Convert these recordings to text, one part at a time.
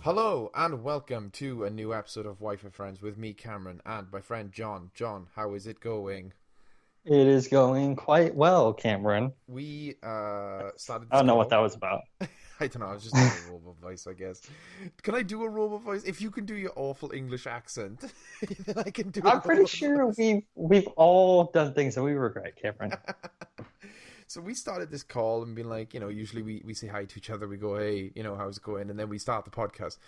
Hello and welcome to a new episode of Wi-Fi Friends with me, Cameron, and my friend John. John, how is it going? It is going quite well, Cameron. We started I this don't know what call. that was about. I don't know, I was just doing a robot voice, I guess. Can I do a robot voice? If you can do your awful English accent, then I can do a I'm pretty robot sure voice. we've all done things that we regret, Cameron. So we started this call and been like, usually we say hi to each other, we go, hey, how's it going? And then we start the podcast.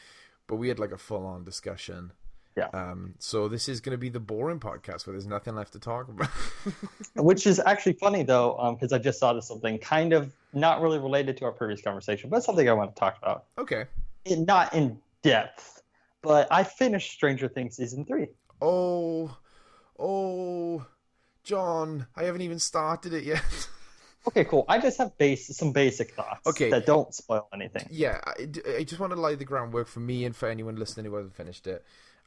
But we had like a full-on discussion. Yeah. So this is going to be the boring podcast where there's nothing left to talk about. Which is actually funny though, because I just thought of something kind of not really related to our previous conversation, but something I want to talk about. Okay. Not in depth, but I finished Stranger Things season 3. Oh, John, I haven't even started it yet. Okay, cool. I just have some basic thoughts that don't spoil anything. Yeah, I just want to lay the groundwork for me and for anyone listening who hasn't finished it.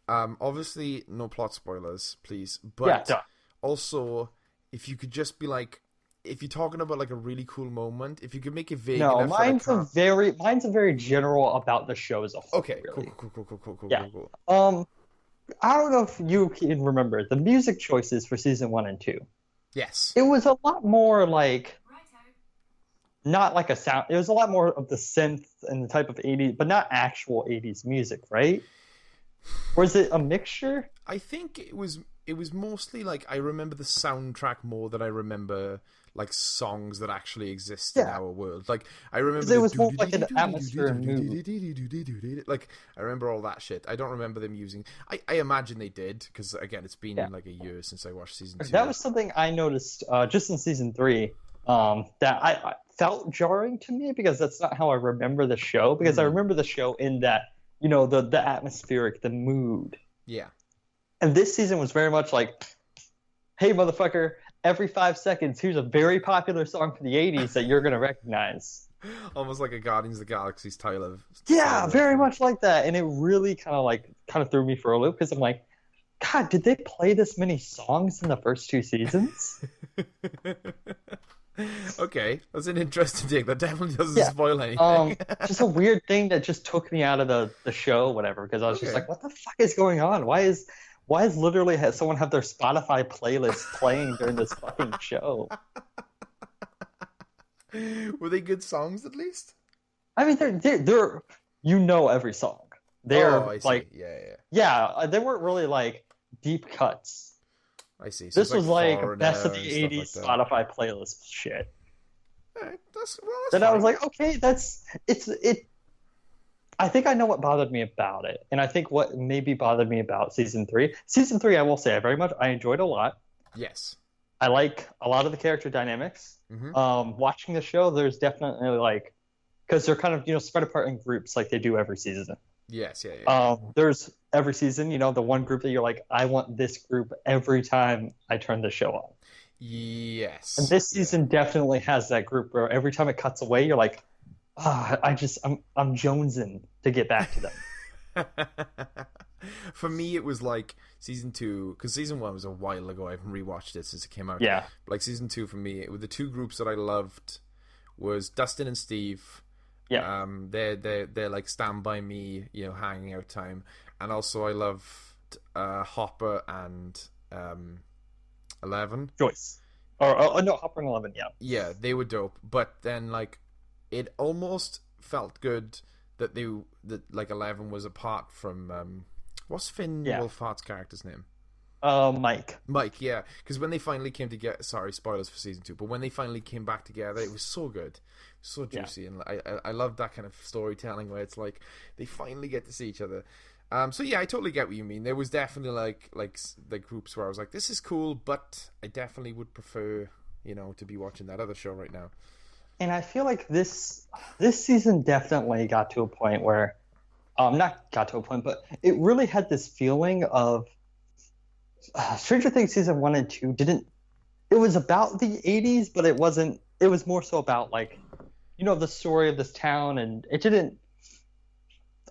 Obviously, no plot spoilers, please. But Yeah, also, if you could just be like, if you're talking about like a really cool moment, if you could make it vague no, enough mine's a very general about the show as a whole. Okay, really. cool. I don't know if you can remember the music choices for season 1 and 2. Yes. It was a lot more like, not like a sound. It was a lot more of the synth and the type of 80s, but not actual 80s music, right? Or is it a mixture? I think it was mostly like I remember the soundtrack more than I remember like songs that actually exist in our world. Like I remember It was more like an atmosphere and mood. Like I remember all that shit. I don't remember them using. I imagine they did because again, it's been like a year since I watched season 2. That was something I noticed just in season 3 that I felt jarring to me because that's not how I remember the show. Because I remember the show in that the atmospheric, the mood. Yeah. And this season was very much like, hey, motherfucker, every 5 seconds, here's a very popular song from the 80s that you're going to recognize. Almost like a Guardians of the Galaxy style of... Yeah, very much like that. And it really kind of threw me for a loop because I'm like, God, did they play this many songs in the first 2 seasons? Okay, that's an interesting thing. That definitely doesn't spoil anything. Just a weird thing that just took me out of the show, whatever, because I was just like, what the fuck is going on? Why is literally someone have their Spotify playlist playing during this fucking show? Were they good songs at least? I mean, they're every song. They're like, yeah, they weren't really like deep cuts. I see. So this was like best of the '80s '80s Spotify playlist shit. Right, that's then fine. I was like, okay, it. I think I know what bothered me about it, and I think what maybe bothered me about season 3. Season 3, I will say, I enjoyed a lot. Yes. I like a lot of the character dynamics. Mm-hmm. Watching the show, there's definitely like, because they're kind of spread apart in groups like they do every season. Yes, yeah. There's every season, the one group that you're like, I want this group every time I turn the show on. Yes. And this season definitely has that group where every time it cuts away, you're like, I'm jonesing to get back to them. For me, it was like season 2, because season 1 was a while ago. I haven't rewatched it since it came out. Yeah. But like season 2 for me, the 2 groups that I loved was Dustin and Steve. Yeah. They're like Stand By Me, hanging out time. And also I loved Hopper and 11. Joyce. Or no, Hopper and 11, yeah. Yeah, they were dope. But then like it almost felt good that like 11 was apart from what's Finn Wolfhard's character's name? Mike. Mike, yeah. Because when they finally came together, sorry, spoilers for season 2, but when they finally came back together, it was so good, so juicy, and I love that kind of storytelling where it's like they finally get to see each other. So yeah, I totally get what you mean. There was definitely like the groups where I was like, this is cool, but I definitely would prefer, to be watching that other show right now. And I feel like this season definitely got to a point where, not got to a point, but it really had this feeling of Stranger Things season 1 and 2 didn't. It was about the 80s, but it wasn't. It was more so about like, the story of this town, and it didn't.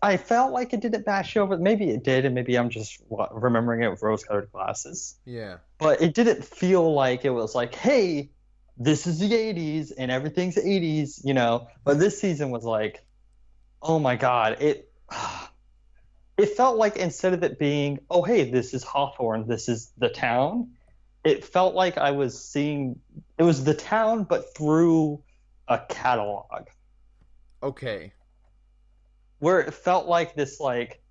I felt like it didn't bash over. Maybe it did, and maybe I'm just remembering it with rose-colored glasses. Yeah. But it didn't feel like it was like, hey, this is the 80s and everything's 80s, But this season was like, oh my god, it felt like instead of it being, oh hey, this is Hawthorne, this is the town, it felt like I was seeing it was the town but through a catalog. Okay. Where it felt like this like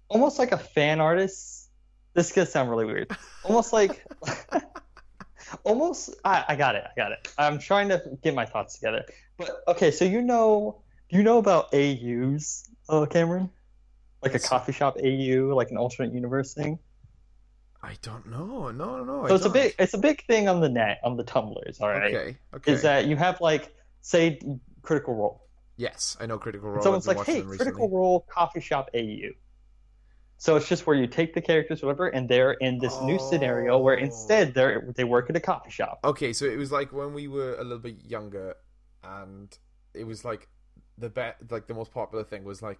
almost like a fan artist. This is gonna sound really weird. Almost like almost I got it. I'm trying to get my thoughts together. But okay, so do you know about AUs, Cameron? Like a coffee shop AU, like an alternate universe thing? I don't know. No, So it's a big thing on the net, on the Tumblrs, all right? Okay. Is that you have like, say, Critical Role. Yes, I know Critical Role. Someone's like, hey, Critical Role coffee shop AU. So it's just where you take the characters, whatever, and they're in this new scenario where instead they work at a coffee shop. Okay, so it was like when we were a little bit younger, and it was like the most popular thing was like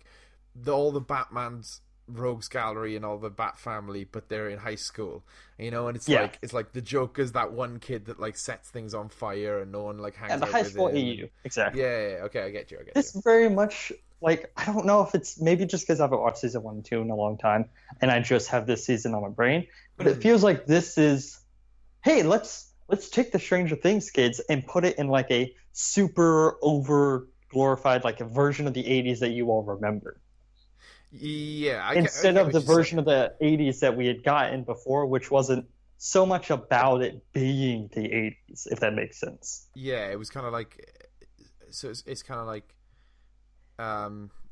all the Batman's rogues gallery and all the Bat family, but they're in high school, and it's like the Joker's that one kid that like sets things on fire and no one like hangs out with him. The high school AU, exactly. Yeah, okay, I get you. It's very much like, I don't know if it's maybe just because I haven't watched season 1 and 2 in a long time, and I just have this season on my brain, but it feels like this is, hey, let's take the Stranger Things kids and put it in like a super over glorified like a version of the 80s that you all remember. Yeah, instead of the version of the 80s that we had gotten before, which wasn't so much about it being the 80s, if that makes sense. Yeah, it was kind of like, so it's kind of like,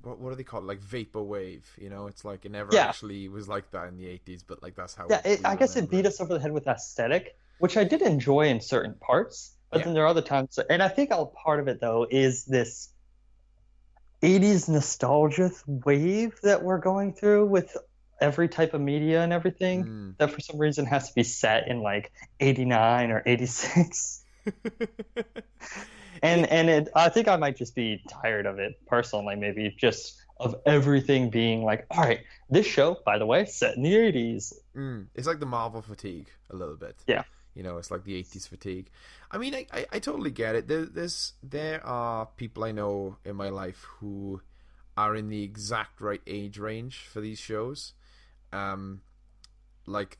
what do they call it? Like vaporwave, It's like it never actually was like that in the 80s, but like that's how. Yeah, I guess it beat us over the head with aesthetic, which I did enjoy in certain parts, but then there are other times, and I think a part of it though is this 80s nostalgia wave that we're going through with every type of media and everything that for some reason has to be set in like 89 or 86. I think I might just be tired of it personally, maybe just of everything being like, all right, this show, by the way, set in the 80s. It's like the Marvel fatigue a little bit. Yeah. It's like the 80s fatigue. I mean, I totally get it. There are people I know in my life who are in the exact right age range for these shows. Like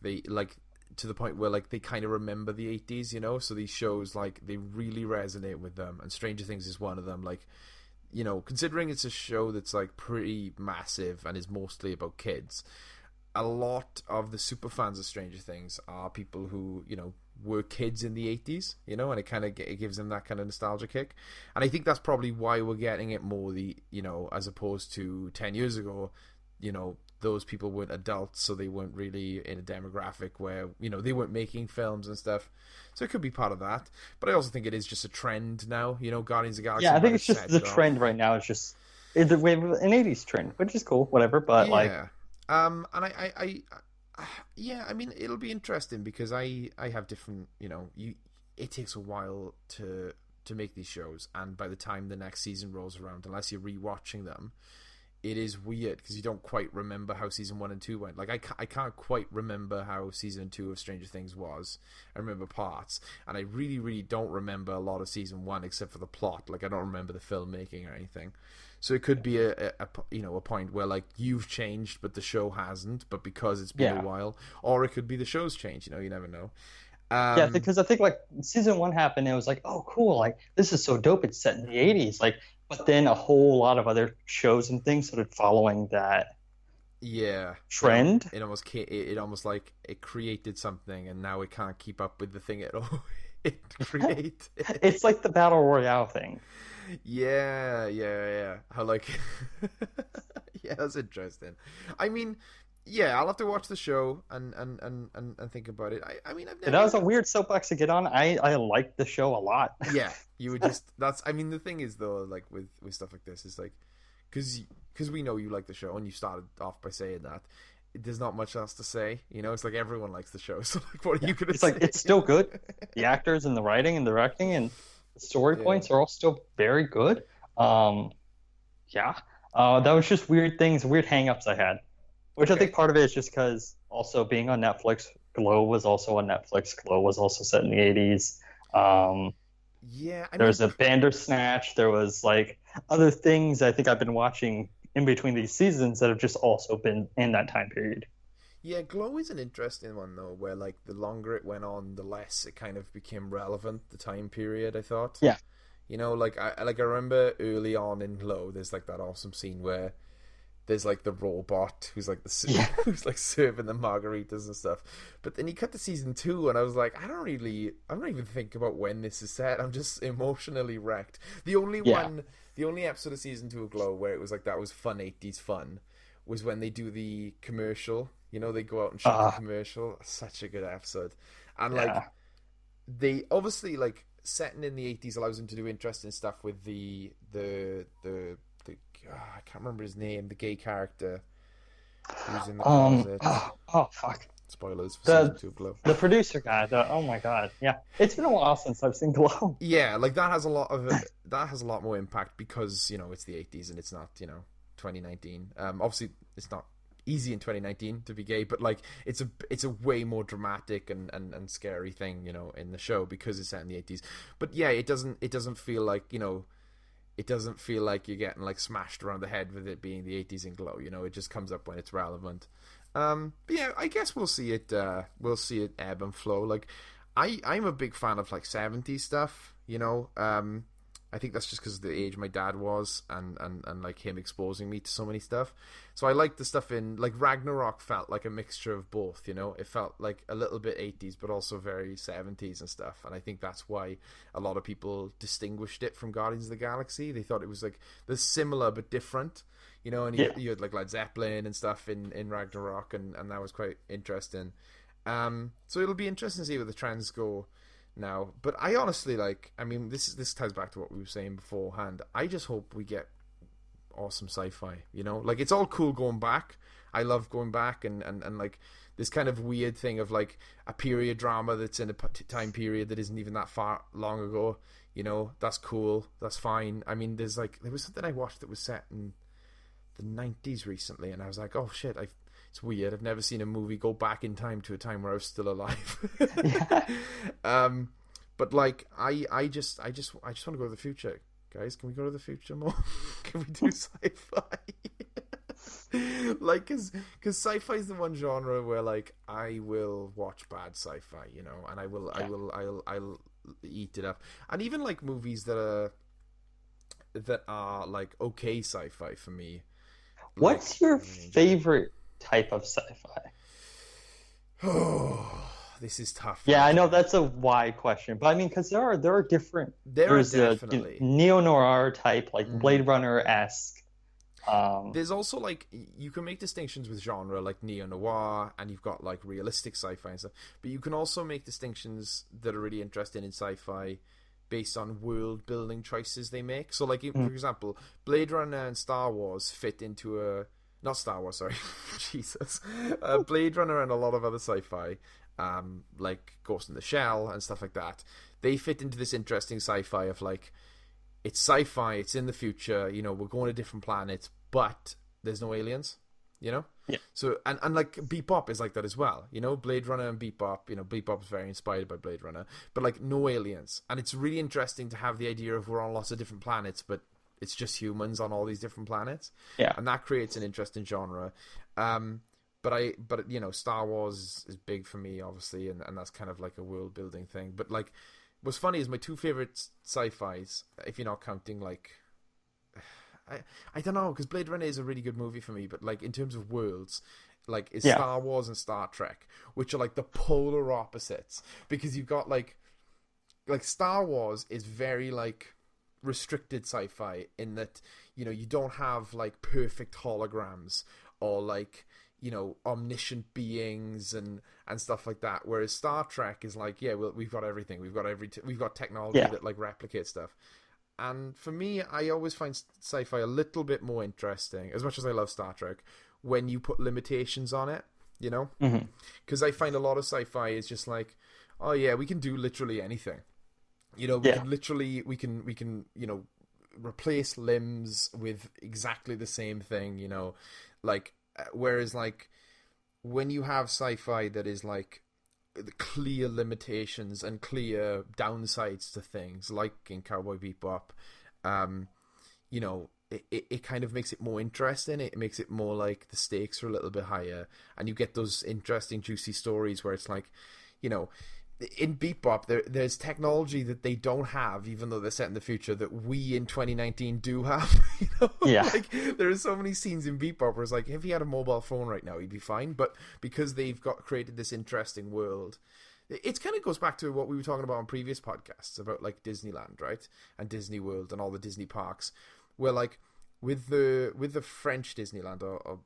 to the point where like they kind of remember the 80s, so these shows like they really resonate with them, and Stranger Things is one of them. Like, considering it's a show that's like pretty massive and is mostly about kids, a lot of the super fans of Stranger Things are people who, were kids in the 80s, and it kind of it gives them that kind of nostalgia kick. And I think that's probably why we're getting it more, as opposed to 10 years ago, those people weren't adults, so they weren't really in a demographic where, they weren't making films and stuff. So it could be part of that. But I also think it is just a trend now, Guardians of the Galaxy. Yeah, I think it's just the trend right now is just an 80s trend, which is cool, whatever, but and I mean, it'll be interesting because I have different, it takes a while to make these shows, and by the time the next season rolls around, unless you're rewatching them, it is weird because you don't quite remember how season 1 and 2 went. Like I can't quite remember how season 2 of Stranger Things was. I remember parts, and I really, really don't remember a lot of season 1 except for the plot. Like I don't remember the filmmaking or anything. So it could be a point where like you've changed but the show hasn't, but because it's been a while, or it could be the show's changed. You never know. Yeah, because I think like season 1 happened, and it was like, oh cool, like this is so dope. It's set in the 80s, like. But then a whole lot of other shows and things started following that. Trend. It almost like it created something, and now it can't keep up with the thing it created. It's like the battle royale thing. Yeah. How like, yeah, that's interesting. I mean, yeah, I'll have to watch the show and think about it. I mean, I've never... That was a weird soapbox to get on. I like the show a lot. Yeah, you would just... I mean, the thing is, though, like, with stuff like this, it's like... Because we know you like the show, and you started off by saying that, there's not much else to say. It's like everyone likes the show, so, like, what are you going to say? It's like, it's still good. The actors and the writing and the directing and the story points are all still very good. That was just weird things, weird hang-ups I had. Which I think part of it is just because also being on Netflix, Glow was also on Netflix. Glow was also set in the 80s. There was a Bandersnatch. There was like other things I think I've been watching in between these seasons that have just also been in that time period. Yeah, Glow is an interesting one though, where like the longer it went on, the less it kind of became relevant. The time period, I thought. Yeah. You know, like I remember early on in Glow, there's like that awesome scene where there's like the robot who's like Yeah. who's like serving the margaritas and stuff. But then you cut to season 2, and I was like, I'm not even thinking about when this is set. I'm just emotionally wrecked. The only episode of season 2 of Glow where it was like that was fun 80s fun was when they do the commercial. You know, they go out and shoot the commercial. Such a good episode, and like they obviously like setting in the 80s allows them to do interesting stuff with the I can't remember his name, the gay character who's in the closet. Fuck. Spoilers for season 2 of Glow. The producer guy. Oh my god. Yeah, it's been a while since I've seen Glow. Yeah, like that has a lot more impact because you know it's the 80s and it's not 2019. Obviously it's not easy in 2019 to be gay, but like it's a way more dramatic and scary thing in the show because it's set in the 80s. But yeah, it doesn't feel like it doesn't feel like you're getting like smashed around the head with it being the 80s in Glow. It just comes up when it's relevant. But yeah, I guess we'll see it ebb and flow. Like I'm a big fan of like 70s stuff. I think that's just because of the age my dad was and like him exposing me to so many stuff. So I like the stuff in like Ragnarok felt like a mixture of both, It felt like a little bit 80s but also very 70s and stuff. And I think that's why a lot of people distinguished it from Guardians of the Galaxy. They thought it was like the similar but different, and you had like Led Zeppelin and stuff in Ragnarok and that was quite interesting. So it'll be interesting to see where the trends go now, but I honestly this ties back to what we were saying beforehand. I just hope we get awesome sci-fi, like it's all cool going back. I love going back and like this kind of weird thing of like a period drama that's in a time period that isn't even that far long ago. That's cool, that's fine. I mean, there was something I watched that was set in the 90s recently and I was like, oh shit, it's weird. I've never seen a movie go back in time to a time where I was still alive. But like, I just want to go to the future, guys. Can we go to the future more? Can we do sci-fi? Like, cause sci-fi is the one genre where like I will watch bad sci-fi, and I'll eat it up. And even like movies that are like okay sci-fi for me. What's your favorite type of sci-fi? Oh, this is tough. Yeah, I know that's a wide question, but I mean, because there are different. There's definitely a neo-noir type, like Blade Runner-esque. There's also like you can make distinctions with genre, like neo-noir, and you've got like realistic sci-fi and stuff. But you can also make distinctions that are really interesting in sci-fi based on world-building choices they make. So, like for example, Blade Runner and Star Wars fit into not Star Wars, sorry. Jesus. Blade Runner and a lot of other sci-fi, like Ghost in the Shell and stuff like that, they fit into this interesting sci-fi of like, it's sci-fi, it's in the future, we're going to different planets, but there's no aliens, Yeah. So, and like Bebop is like that as well, Blade Runner and Bebop, Bebop is very inspired by Blade Runner, but like no aliens. And it's really interesting to have the idea of we're on lots of different planets, but it's just humans on all these different planets. Yeah. And that creates an interesting genre. But Star Wars is big for me, obviously, and that's kind of like a world building thing. But like, what's funny is my two favorite sci-fis, if you're not counting like, I don't know, because Blade Runner is a really good movie for me, but like in terms of worlds, like is Star Wars and Star Trek, which are like the polar opposites, because you've got like Star Wars is very like restricted sci-fi in that you don't have like perfect holograms or like omniscient beings and stuff like that, whereas Star Trek is like, we've got everything, we've got technology that like replicates stuff. And for me, I always find sci-fi a little bit more interesting, as much as I love Star Trek, when you put limitations on it, because I find a lot of sci-fi is just like, oh yeah, we can do literally anything. We can replace limbs with exactly the same thing, like, whereas like when you have sci-fi that is like the clear limitations and clear downsides to things, like in Cowboy Bebop, it kind of makes it more interesting. It makes it more like the stakes are a little bit higher, and you get those interesting, juicy stories where it's like, you know, in Bebop, there's technology that they don't have, even though they're set in the future, that we in 2019 do have. You know? Yeah. Like, there are so many scenes in Bebop where it's like, if he had a mobile phone right now, he'd be fine. But because they've created this interesting world, it kind of goes back to what we were talking about on previous podcasts about like Disneyland, right? And Disney World and all the Disney parks, where like with the French Disneyland or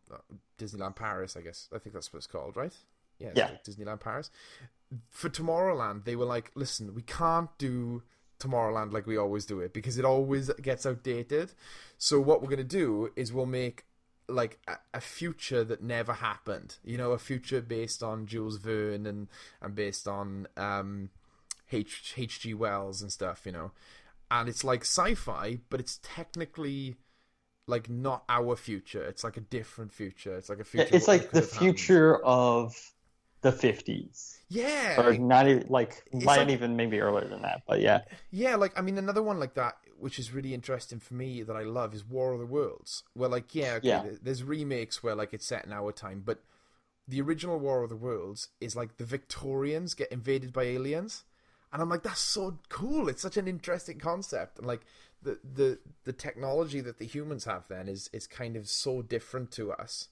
Disneyland Paris, I think that's what it's called, right? Yeah, it's like Disneyland Paris. For Tomorrowland, they were like, listen, we can't do Tomorrowland like we always do it because it always gets outdated. So what we're going to do is we'll make like a future that never happened. You know, a future based on Jules Verne and based on H.G. Wells and stuff, you know. And it's like sci-fi, but it's technically like not our future. It's like a different future. It's like a future. It's like the future of the 50s. Yeah. Or not even, might even maybe earlier than that, but yeah. Yeah, like, I mean, another one like that, which is really interesting for me that I love, is War of the Worlds. Where, like, there's remakes where, like, it's set in our time, but the original War of the Worlds is, like, the Victorians get invaded by aliens. And I'm like, that's so cool. It's such an interesting concept. And, like, the technology that the humans have then is kind of so different to us.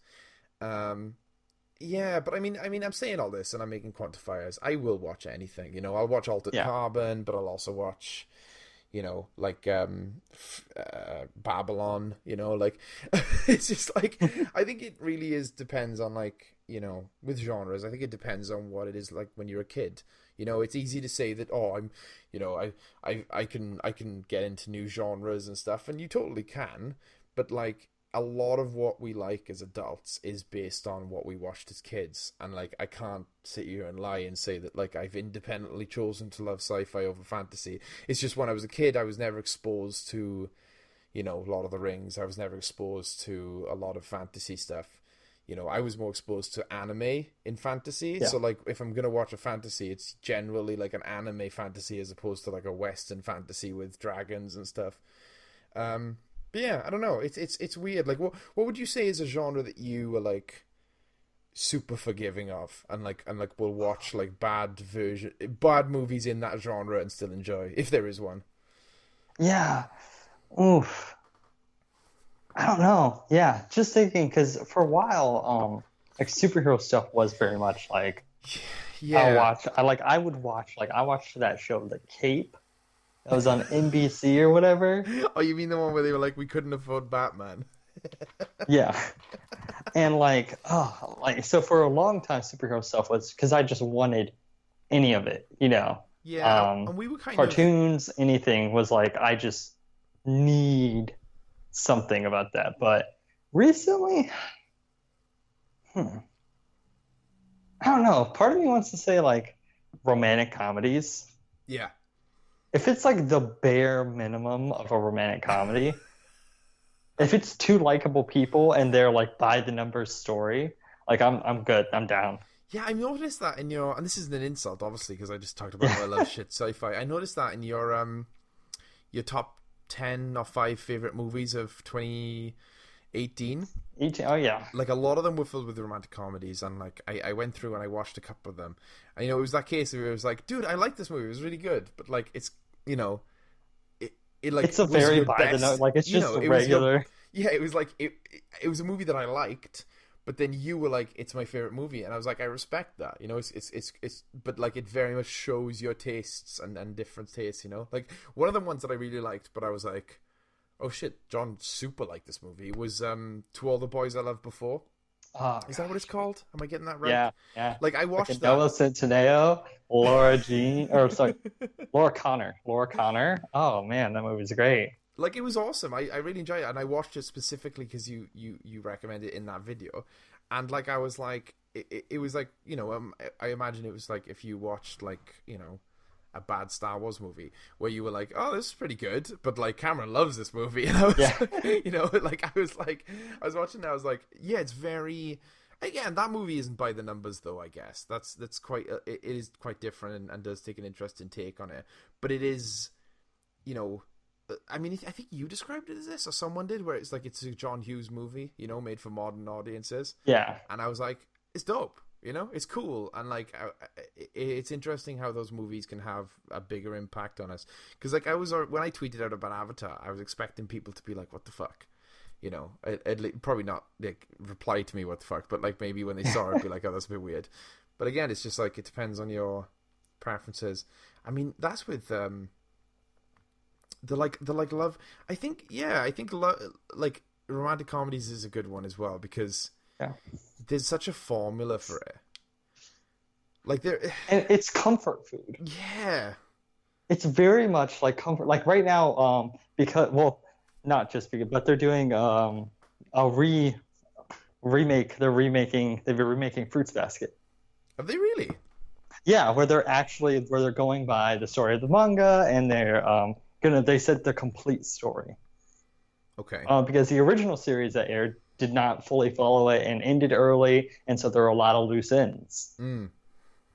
Yeah, but I mean, I'm saying all this and I'm making quantifiers. I will watch anything, you know. I'll watch Altered Carbon, but I'll also watch, you know, like Babylon, you know, like it's just like I think it really depends on, like, you know, with genres. I think it depends on what it is like when you're a kid. You know, it's easy to say that, oh, I'm, you know, I can get into new genres and stuff, and you totally can, but like a lot of what we like as adults is based on what we watched as kids. And like, I can't sit here and lie and say that like I've independently chosen to love sci-fi over fantasy. It's just when I was a kid, I was never exposed to, you know, Lord of the Rings. I was never exposed to a lot of fantasy stuff. You know, I was more exposed to anime in fantasy. Yeah. So like, if I'm going to watch a fantasy, it's generally like an anime fantasy as opposed to like a Western fantasy with dragons and stuff. But yeah, I don't know. It's weird. Like, what would you say is a genre that you are like super forgiving of, and will watch like bad movies in that genre and still enjoy, if there is one? Yeah. Oof. I don't know. Yeah, just thinking, because for a while, like superhero stuff was very much like, I watched that show, The Cape. That was on NBC or whatever. Oh, you mean the one where they were like, we couldn't afford Batman? Yeah. And so for a long time, superhero stuff was because I just wanted any of it, you know. Yeah, and we were cartoons, anything was like, I just need something about that. But recently, I don't know. Part of me wants to say like romantic comedies. Yeah. If it's like the bare minimum of a romantic comedy, if it's two likable people and they're like by the numbers story, like I'm good. I'm down. Yeah, I noticed that in your, and this isn't an insult, obviously, because I just talked about how I love shit sci-fi. I noticed that in your top 10 or 5 favorite movies of 2018. Oh yeah. Like a lot of them were filled with romantic comedies, and like I went through and I watched a couple of them. And you know, it was that case where it was like, dude, I like this movie. It was really good, but like it's, you know, it like it's a very by the note, like it's just regular. It was like it was a movie that I liked, but then you were like, it's my favorite movie, and I was like, I respect that, you know. It's but like it very much shows your tastes and different tastes, you know. Like one of the ones that I really liked, but I was like, oh shit, John super liked this movie, was To All the Boys I Loved Before. Is that what it's called? Am I getting that right? Yeah. Like I watched that. Noah Centineo, Laura Connor. Laura Connor. Oh man, that movie's great. Like it was awesome. I really enjoyed it, and I watched it specifically because you recommended it in that video, and like I was like, it was like, you know, I imagine it was like if you watched like, you know, a bad Star Wars movie where you were like, oh, this is pretty good, but like Cameron loves this movie, and I was like, you know, like I was watching it, I was like, yeah, it's very, again, that movie isn't by the numbers though, I guess that's quite it is quite different and does take an interesting take on it, but it is, you know, I mean, I think you described it as this, or someone did, where it's like it's a John Hughes movie, made for modern audiences. Yeah. And I was like, it's dope, it's cool, and like it's interesting how those movies can have a bigger impact on us. Because like when I tweeted out about Avatar, I was expecting people to be like, what the fuck, probably not like reply to me what the fuck, but like maybe when they saw it, be like, oh, that's a bit weird. But again, it's just like it depends on your preferences. I mean, that's with the love. I think like romantic comedies is a good one as well, because there's such a formula for it. Like and it's comfort food. Yeah, it's very much like comfort. Like right now, because not just because, but they're doing a remake. They've been remaking Fruits Basket. Have they really? Yeah, where they're going by the story of the manga, and they're they said the complete story. Okay. Because the original series that aired did not fully follow it and ended early, and so there are a lot of loose ends. Mm.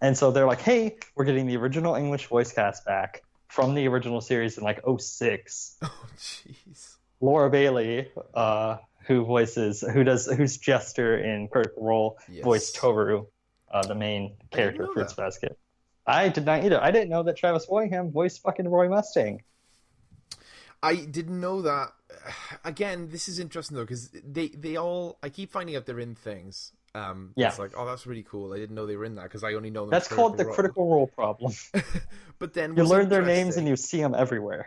And so they're like, hey, we're getting the original English voice cast back from the original series in like 2006. Oh, jeez. Laura Bailey, who's Jester in Critical Role, voiced Toru, the main character of Fruits Basket. I did not either. I didn't know that Travis Willingham voiced fucking Roy Mustang. I didn't know that. Again, this is interesting though, because they all, I keep finding out they're in things. It's like, oh, that's really cool. I didn't know they were in that, because I only know them. That's called the Critical Role problem. But then you learn their names and you see them everywhere.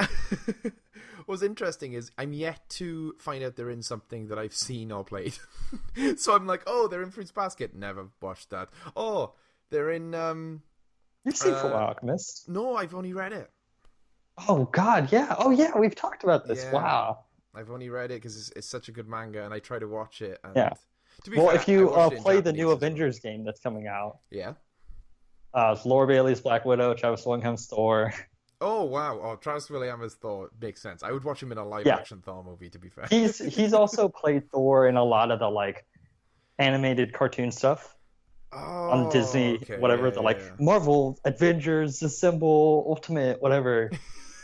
What's interesting is I'm yet to find out they're in something that I've seen or played. So I'm like, oh, they're in Fruits Basket. Never watched that. Oh, they're in. You've seen Full Alchemist? No, I've only read it. Oh God, yeah. Oh yeah, we've talked about this. Yeah. Wow. I've only read it because it's such a good manga, and I try to watch it. And yeah. To be fair, if you play the new Avengers game that's coming out, it's Laura Bailey's Black Widow, Travis Willingham's Thor. Oh wow! Oh, Travis Willingham Thor makes sense. I would watch him in a live-action Thor movie. To be fair, he's also played Thor in a lot of the like animated cartoon stuff on Disney, Marvel, Avengers, Assemble, Ultimate, whatever,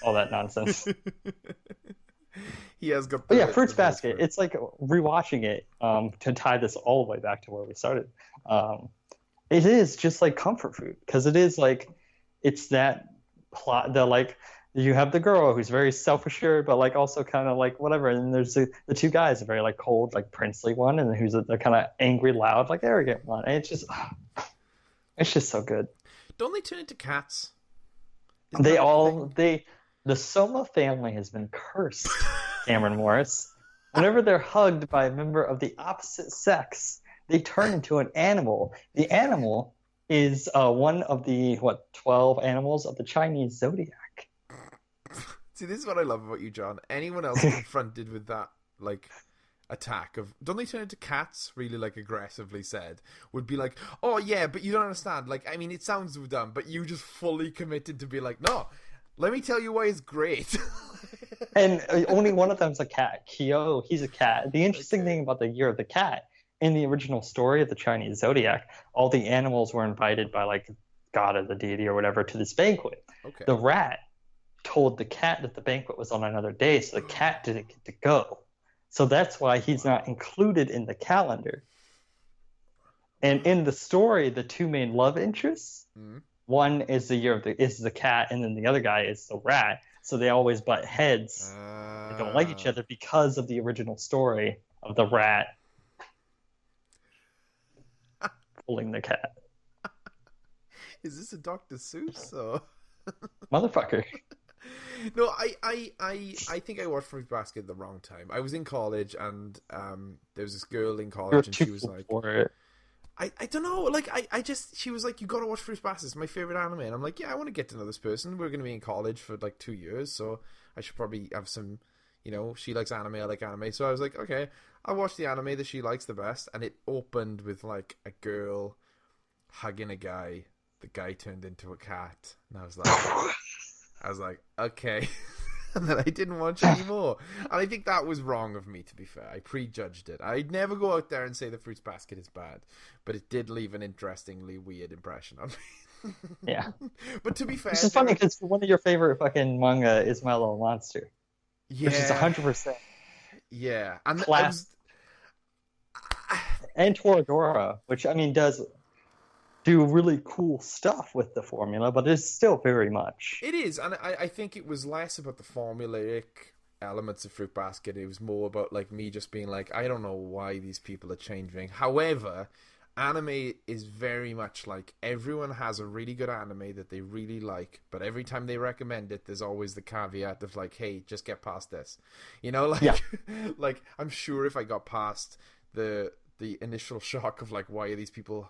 all that nonsense. He has got. But Fruits Basket. It's like rewatching it to tie this all the way back to where we started. It is just like comfort food, because it is like it's that plot. You have the girl who's very self-assured, but like also kind of like whatever, and then there's the two guys, a very like cold, like princely one, and who's the kind of angry, loud, like arrogant one. And it's just so good. Don't they turn into cats? The Soma family has been cursed, Cameron Morris. Whenever they're hugged by a member of the opposite sex, they turn into an animal. The animal is one of the 12 animals of the Chinese zodiac. See, this is what I love about you, John. Anyone else confronted with that like attack of don't they turn into cats, really like aggressively said, would be like, oh yeah, but you don't understand. Like, I mean, it sounds dumb, but you just fully committed to be like, no, let me tell you why it's great. And only one of them's a cat. Kyo, he's a cat. The interesting thing about the Year of the Cat, in the original story of the Chinese zodiac, all the animals were invited by like God or the deity or whatever to this banquet. Okay. The rat told the cat that the banquet was on another day, so the cat didn't get to go. So that's why he's not included in the calendar. And in the story, the two main love interests, one is the cat, and then the other guy is the rat. So they always butt heads. They don't like each other because of the original story of the rat pulling the cat. Is this a Dr. Seuss or motherfucker? No, I think I watched Fruits Basket at the wrong time. I was in college, and there was this girl in college, and she was like, I don't know, like she was like, you gotta watch Fruits Basket, it's my favorite anime, and I'm like, yeah, I want to get to know this person. We're gonna be in college for like 2 years, so I should probably have some, she likes anime, I like anime, so I was like, okay, I'll watch the anime that she likes the best. And it opened with like a girl hugging a guy. The guy turned into a cat, and I was like, okay. And then I didn't watch anymore. And I think that was wrong of me, to be fair. I prejudged it. I'd never go out there and say the Fruits Basket is bad, but it did leave an interestingly weird impression on me. Yeah. But to be fair, it's just funny because one of your favorite fucking manga is My Little Monster. which is Yeah, 100% yeah, and I class, was. and Toradora, which I mean does do really cool stuff with the formula, but it's still very much. It is, and I think it was less about the formulaic elements of Fruit Basket. It was more about like me just being like, I don't know why these people are changing. However, anime is very much like everyone has a really good anime that they really like, but every time they recommend it, there's always the caveat of like, hey, just get past this. You know, like Yeah. like I'm sure if I got past the initial shock of like, why are these people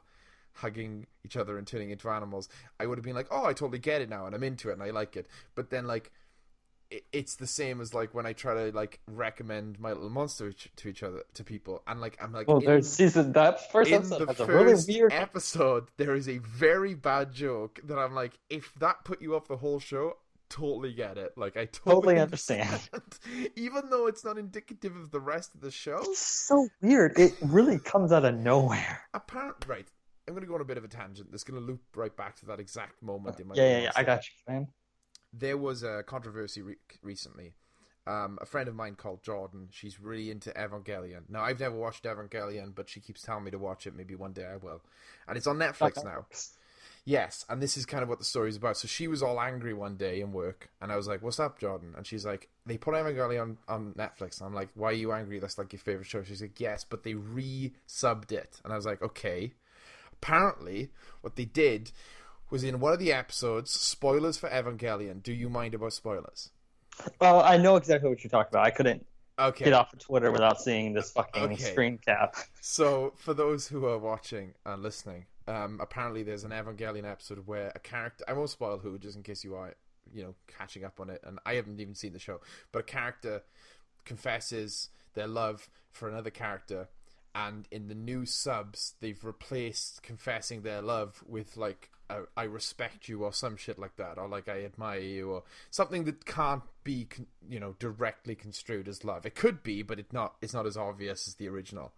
hugging each other and turning into animals, I would have been like, oh, I totally get it now and I'm into it and I like it. But then like it's the same as like when I try to like recommend My Little Monster to each other, to people, and like I'm like, Well, there's that first in episode the has a really first weird. episode there is a very bad joke that I'm like, if that put you off the whole show, totally get it. Like I totally Understand. even though it's not indicative of the rest of the show. It's so weird. It really comes out of nowhere. Apparently, right. I'm going to go on a bit of a tangent. That's going to loop right back to that exact moment in My Yeah, Little yeah, yeah. Monster. I got you, man. There was a controversy recently. A friend of mine called Jordan, she's really into Evangelion. Now, I've never watched Evangelion, but she keeps telling me to watch it. Maybe one day I will. And it's on Netflix now. Yes, and this is kind of what the story's about. So she was all angry one day in work, and I was like, what's up, Jordan? And she's like, they put Evangelion on Netflix. And I'm like, why are you angry? That's like your favorite show. She's like, yes, but they re-subbed it. And I was like, okay. Apparently, what they did was in one of the episodes, spoilers for Evangelion. Do you mind about spoilers? Well, I know exactly what you're talking about. I couldn't Okay. get off of Twitter without seeing this fucking Okay. screen cap. So, for those who are watching and listening, apparently there's an Evangelion episode where a character, I won't spoil who, just in case you are, catching up on it, and I haven't even seen the show, but a character confesses their love for another character, and in the new subs, they've replaced confessing their love with, like, I respect you, or some shit like that, or, like, I admire you, or something that can't be, directly construed as love. It could be, but it's not as obvious as the original.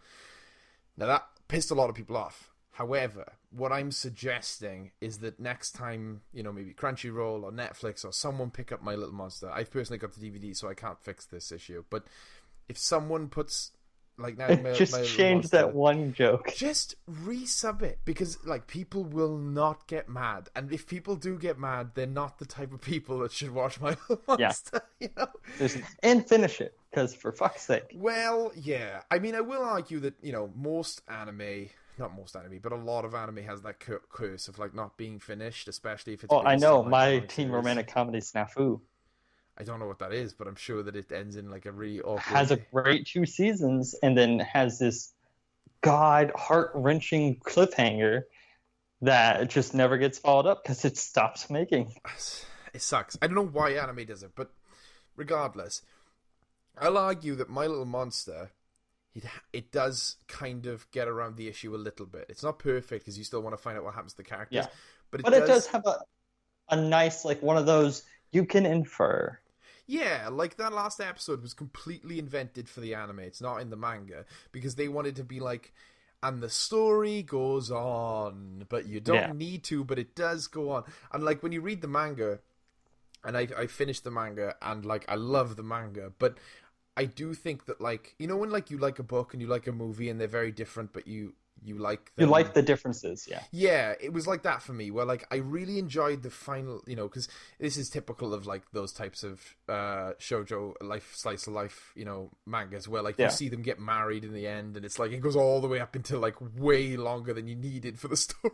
Now, that pissed a lot of people off. However, what I'm suggesting is that next time, maybe Crunchyroll or Netflix or someone pick up My Little Monster. I've personally got the DVD, so I can't fix this issue. But if someone puts, like, now Just change that one joke. Just resub it, because like people will not get mad, and if people do get mad, they're not the type of people that should watch My Little Monster. Yeah. And finish it, because for fuck's sake. Well, yeah. I mean, I will argue that not most anime, but a lot of anime has that curse of like not being finished, especially if it's. Oh, I know. Like, my teen romantic comedy snafu. I don't know what that is, but I'm sure that it ends in like a really awkward. Has a great 2 seasons, and then has this heart-wrenching cliffhanger that just never gets followed up because it stops making. It sucks. I don't know why anime does it, but regardless, I'll argue that My Little Monster, it does kind of get around the issue a little bit. It's not perfect because you still want to find out what happens to the characters. Yeah. But it does have a nice, like, one of those you can infer. Yeah, like that last episode was completely invented for the anime. It's not in the manga, because they wanted to be like, and the story goes on, but you don't need to, but it does go on. And like when you read the manga, and I finished the manga, and like I love the manga, but I do think that, like, when like you like a book and you like a movie and they're very different, but you like them. You like the differences, yeah. Yeah, it was like that for me, where like I really enjoyed the final, because this is typical of like those types of shoujo slice of life, mangas, where like you see them get married in the end, and it's like it goes all the way up until like way longer than you needed for the story,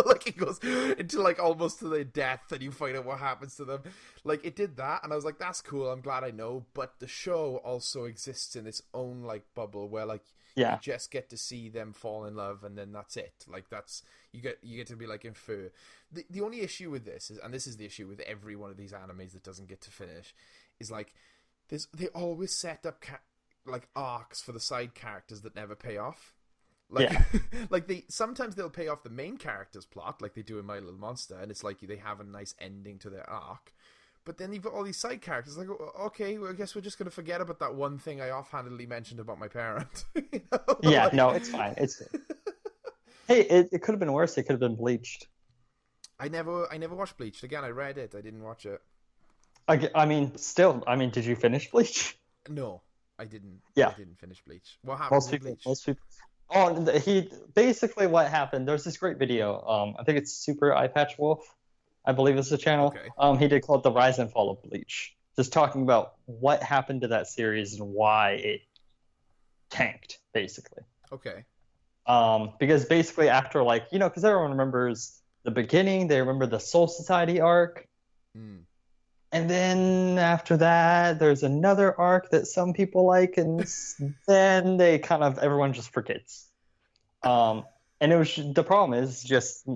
like it goes until like almost to their death, and you find out what happens to them. Like it did that, and I was like, that's cool, I'm glad I know. But the show also exists in its own like bubble where like you just get to see them fall in love, and then that's it. Like that's you get to be like infer. The only issue with this is, and this is the issue with every one of these animes that doesn't get to finish, is like they always set up like arcs for the side characters that never pay off. Like like sometimes they'll pay off the main character's plot, like they do in My Little Monster, and it's like they have a nice ending to their arc. But then you've got all these side characters, like, okay, well, I guess we're just going to forget about that one thing I offhandedly mentioned about my parent. Yeah, like... no, it's fine. Hey, it could have been worse. It could have been Bleached. I never watched Bleached. Again, I read it. I didn't watch it. I mean, still, I mean, did you finish Bleach? No, I didn't. Yeah, I didn't finish Bleach. What happens most in people, Bleach? most people. Oh, he basically what happened. There's this great video. I think it's Super Eye Patch Wolf, I believe is the channel. Okay. He did call it the Rise and Fall of Bleach, just talking about what happened to that series and why it tanked, basically. Okay. Because basically after like because everyone remembers the beginning, they remember the Soul Society arc, Mm. and then after that, there's another arc that some people like, and then they kind of everyone just forgets. And it was the problem is just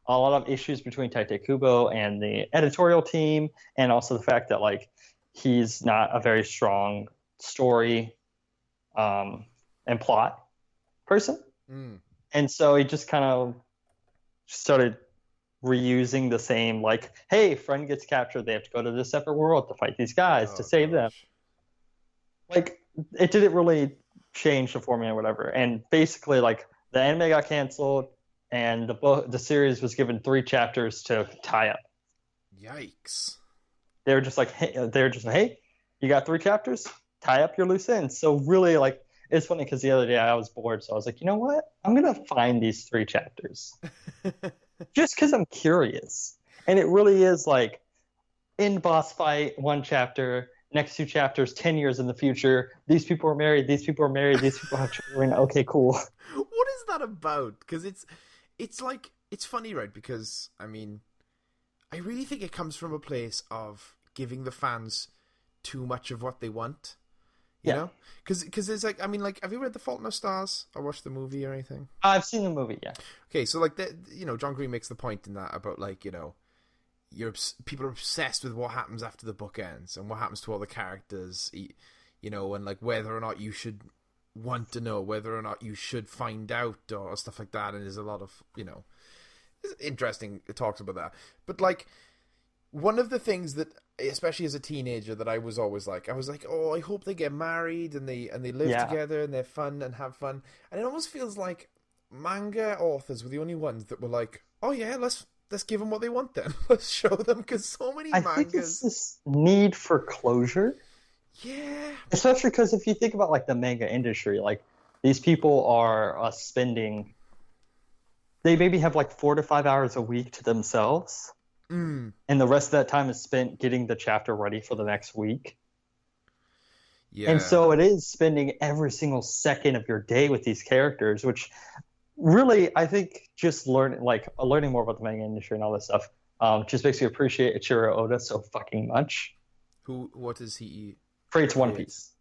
a lot of issues between Tite Kubo and the editorial team, and also the fact that like he's not a very strong story and plot person. Mm. And so he just kind of started reusing the same, like, hey, friend gets captured. They have to go to this separate world to fight these guys to save them. Like, it didn't really change the formula or whatever. And basically, like, the anime got canceled, and the series was given 3 chapters to tie up. Yikes. They were just like, hey, you got 3 chapters? Tie up your loose ends. So really, like, it's funny because the other day I was bored, so I was like, you know what? I'm going to find these 3 chapters. Just because I'm curious. And it really is like, in boss fight, 1 chapter, next 2 chapters, 10 years in the future, these people are married, these people are married, these people have children. Okay, cool. What is that about? Because it's like, it's funny, right? Because, I mean, I really think it comes from a place of giving the fans too much of what they want. You know? Because it's like, I mean, like, have you read The Fault in Our Stars or watched the movie or anything? I've seen the movie, yeah. Okay, so, like, John Green makes the point in that about, like, people are obsessed with what happens after the book ends and what happens to all the characters, and, like, whether or not you should want to know, whether or not you should find out or stuff like that. And there's a lot of, it's interesting, it talks about that. But, like, one of the things that, especially as a teenager, that I was always like, oh, I hope they get married and they live together and they're fun and have fun. And it almost feels like manga authors were the only ones that were like, oh yeah, let's give them what they want then. Let's show them, because so many mangas. I think it's this need for closure. Yeah. Especially because if you think about like the manga industry, like these people are spending, they maybe have like 4 to 5 hours a week to themselves. Mm. And the rest of that time is spent getting the chapter ready for the next week. Yeah. And so it is spending every single second of your day with these characters, which really, I think just learning more about the manga industry and all this stuff just makes you appreciate Ichiro Oda so fucking much. What does he creates One Piece.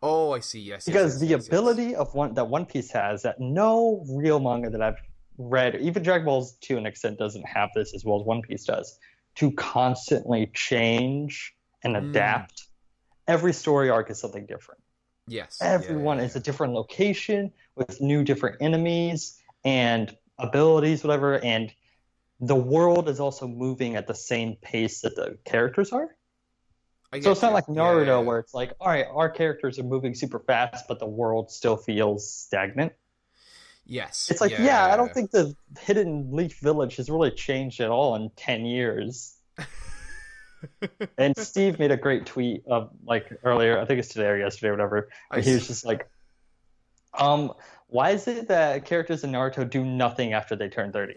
Oh, I see. Yes. Because the ability of One Piece has that no real manga that I've read, even Dragon Ball to an extent doesn't have this as well as One Piece does, to constantly change and adapt. Every story arc is something different. Yes. Everyone is a different location with new different enemies and abilities, whatever, and the world is also moving at the same pace that the characters are. So it's not like Naruto where it's like, all right, our characters are moving super fast, but the world still feels stagnant. Yes. It's like, I don't think the Hidden Leaf Village has really changed at all in 10 years. And Steve made a great tweet of like earlier, I think it's today or yesterday or whatever, where he was just like, why is it that characters in Naruto do nothing after they turn 30?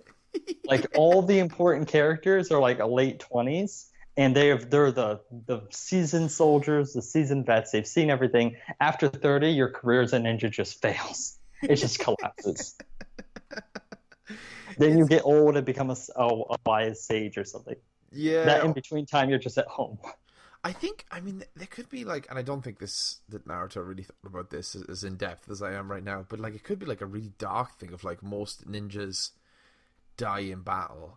Like all the important characters are like a late 20s. And they're the seasoned soldiers, the seasoned vets. They've seen everything. After 30, your career as a ninja just fails. It just collapses. Then you get old and become a wise sage or something. Yeah. That in between time, you're just at home. I mean, there could be like, and I don't think that Naruto really thought about this as in depth as I am right now, but like it could be like a really dark thing of like most ninjas die in battle,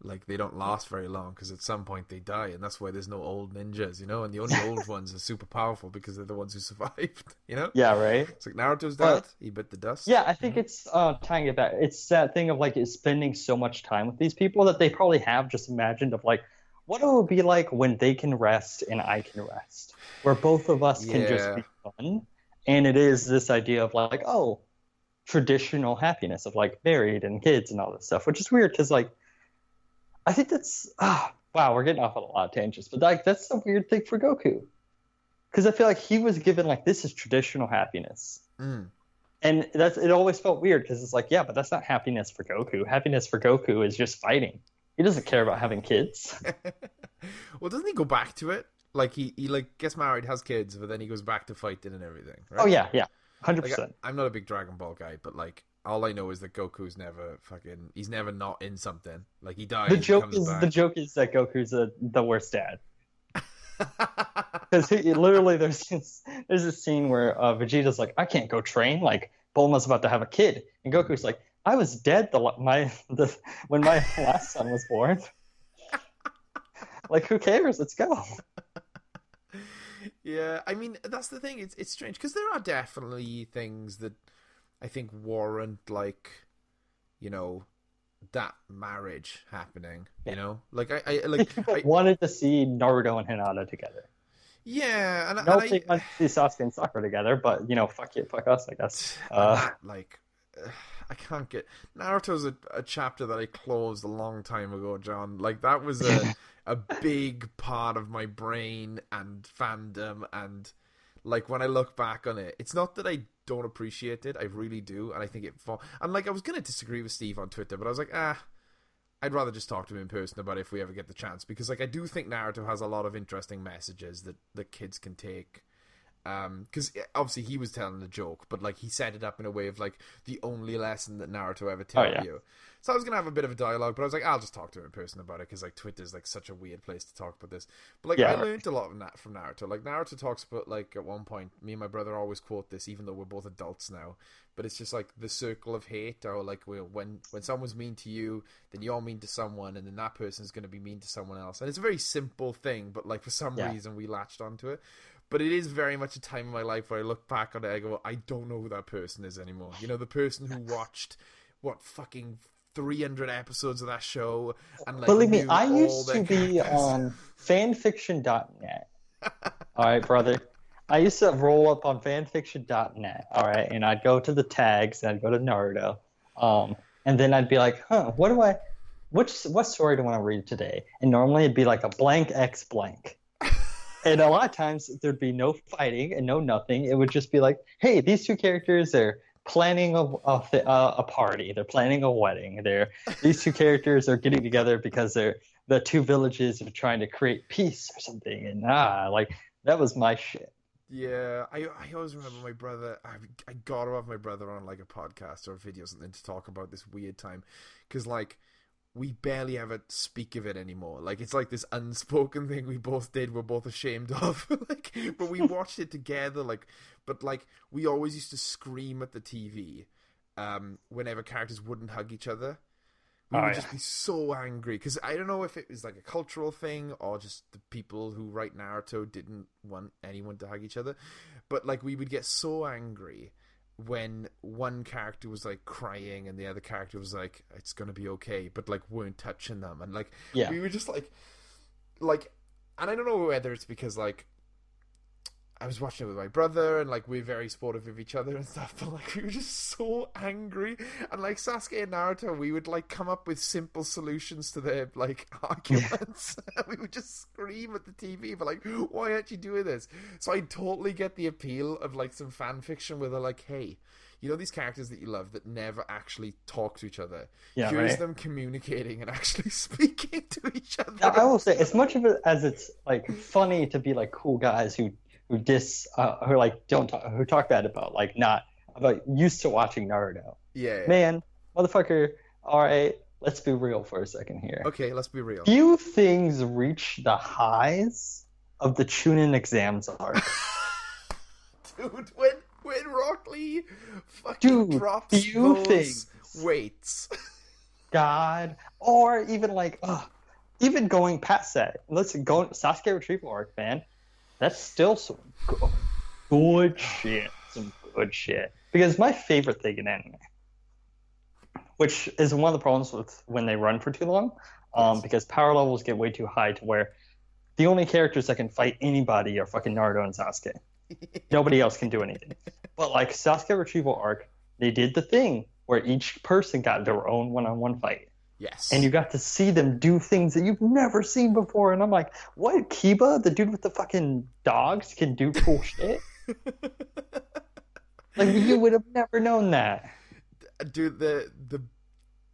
Like, they don't last very long because at some point they die, and that's why there's no old ninjas, and the only old ones are super powerful because they're the ones who survived, Yeah, right? It's like Naruto's dad, he bit the dust. Yeah, I think it's tying it back. It's that thing of, like, it's spending so much time with these people that they probably have just imagined of, like, what it would be like when they can rest and I can rest, where both of us can just be fun. And it is this idea of, like, oh, traditional happiness of, like, married and kids and all this stuff, which is weird because, like, I think that's, by wow, we're getting off on a lot of tangents, but like that's the weird thing for Goku, because I feel like he was given like this is traditional happiness, and it always felt weird because it's like, yeah, but that's not happiness for Goku. Happiness for Goku is just fighting. He doesn't care about having kids. Well, doesn't he go back to it? Like he like gets married, has kids, but then he goes back to fighting and everything. Right? Oh yeah, 100%. Like, I'm not a big Dragon Ball guy, but like all I know is that Goku's never he's never not in something. Like he dies. The joke is that Goku's the worst dad. Because literally there's this scene where Vegeta's like, I can't go train. Like Bulma's about to have a kid, and Goku's like, I was dead when my last son was born. Like, who cares? Let's go. Yeah, I mean that's the thing. It's strange because there are definitely things that I think warrant like, you know, that marriage happening. You know, like I wanted to see Naruto and Hinata together. Yeah, and I don't think I see Sasuke and Sakura together, but you know, fuck us, I guess. I can't get Naruto's a chapter that I closed a long time ago, John. Like that was a big part of my brain and fandom, and like when I look back on it, it's not that I don't appreciate it, I really do, and I think and like I was gonna disagree with Steve on Twitter, but I was like, I'd rather just talk to him in person about it if we ever get the chance, because like I do think Naruto has a lot of interesting messages that kids can take. Because obviously he was telling a joke, but like he set it up in a way of like the only lesson that Naruto ever taught you. So I was gonna have a bit of a dialogue, but I was like, I'll just talk to him in person about it because like Twitter's like such a weird place to talk about this. But like I learned a lot from Naruto. Like Naruto talks about like at one point, me and my brother always quote this, even though we're both adults now. But it's just like the circle of hate, or like when someone's mean to you, then you're mean to someone, and then that person's gonna be mean to someone else. And it's a very simple thing, but like for some reason we latched onto it. But it is very much a time in my life where I look back on it, I go, I don't know who that person is anymore. You know, the person who watched, fucking 300 episodes of that show. And like, believe me, I used to be on fanfiction.net. All right, brother. I used to roll up on fanfiction.net, all right? And I'd go to the tags, and I'd go to Naruto. And then I'd be like, what story do I want to read today? And normally it'd be like a blank X blank. And a lot of times there'd be no fighting and no nothing. It would just be like, hey, these two characters are planning a party. They're planning a wedding. These two characters are getting together because the two villages are trying to create peace or something. And like that was my shit. Yeah, I always remember my brother. I gotta have my brother on like a podcast or a video or something to talk about this weird time, because like we barely ever speak of it anymore. Like it's like this unspoken thing we both did. We're both ashamed of. Like, but we watched it together. Like, but like we always used to scream at the TV whenever characters wouldn't hug each other. We would just be so angry because I don't know if it was like a cultural thing or just the people who write Naruto didn't want anyone to hug each other. But like we would get so angry when one character was like crying and the other character was like, it's gonna be okay, but like weren't touching them, and like we were just like, and I don't know whether it's because like I was watching it with my brother and like we're very supportive of each other and stuff, but like we were just so angry, and like Sasuke and Naruto, we would like come up with simple solutions to their like arguments. We would just scream at the TV, but like, why aren't you doing this? So I totally get the appeal of like some fan fiction where they're like, hey, you know these characters that you love that never actually talk to each other? Here's them communicating and actually speaking to each other. Now, I will say, as much of it as it's like funny to be like cool guys who talk bad about used to watching Naruto. Yeah. Man, motherfucker. All right, let's be real for a second here. Okay, let's be real. Few things reach the highs of the Chunin exams arc. Dude, when Rock Lee fucking drops those weights. God, or even like, even going past that. Listen, Sasuke retrieval arc, man. That's still some good shit. Some good shit. Because my favorite thing in anime, which is one of the problems with when they run for too long, because power levels get way too high to where the only characters that can fight anybody are fucking Naruto and Sasuke. Nobody else can do anything. But like Sasuke retrieval arc, they did the thing where each person got their own one-on-one fight. Yes. And you got to see them do things that you've never seen before. And I'm like, what? Kiba, the dude with the fucking dogs, can do cool shit? Like, you would have never known that. Dude, the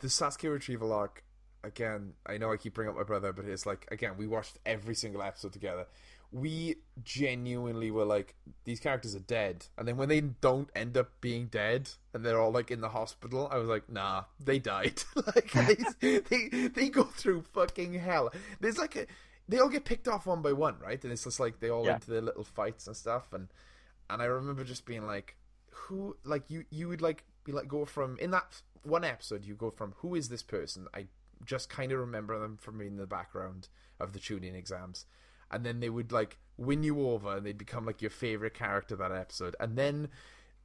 Sasuke retrieval arc, again, I know I keep bringing up my brother, but it's like, again, we watched every single episode together. We genuinely were like, these characters are dead. And then when they don't end up being dead and they're all like in the hospital, I was like, nah, they died. Like, they go through fucking hell. There's like they all get picked off one by one, right? And it's just like they all into their little fights and stuff. And I remember just being like, who, like, you would like be like, go from, in that one episode, you go from, who is this person? I just kind of remember them from reading the background of the tuning exams. And then they would like win you over and they'd become like your favorite character that episode. And then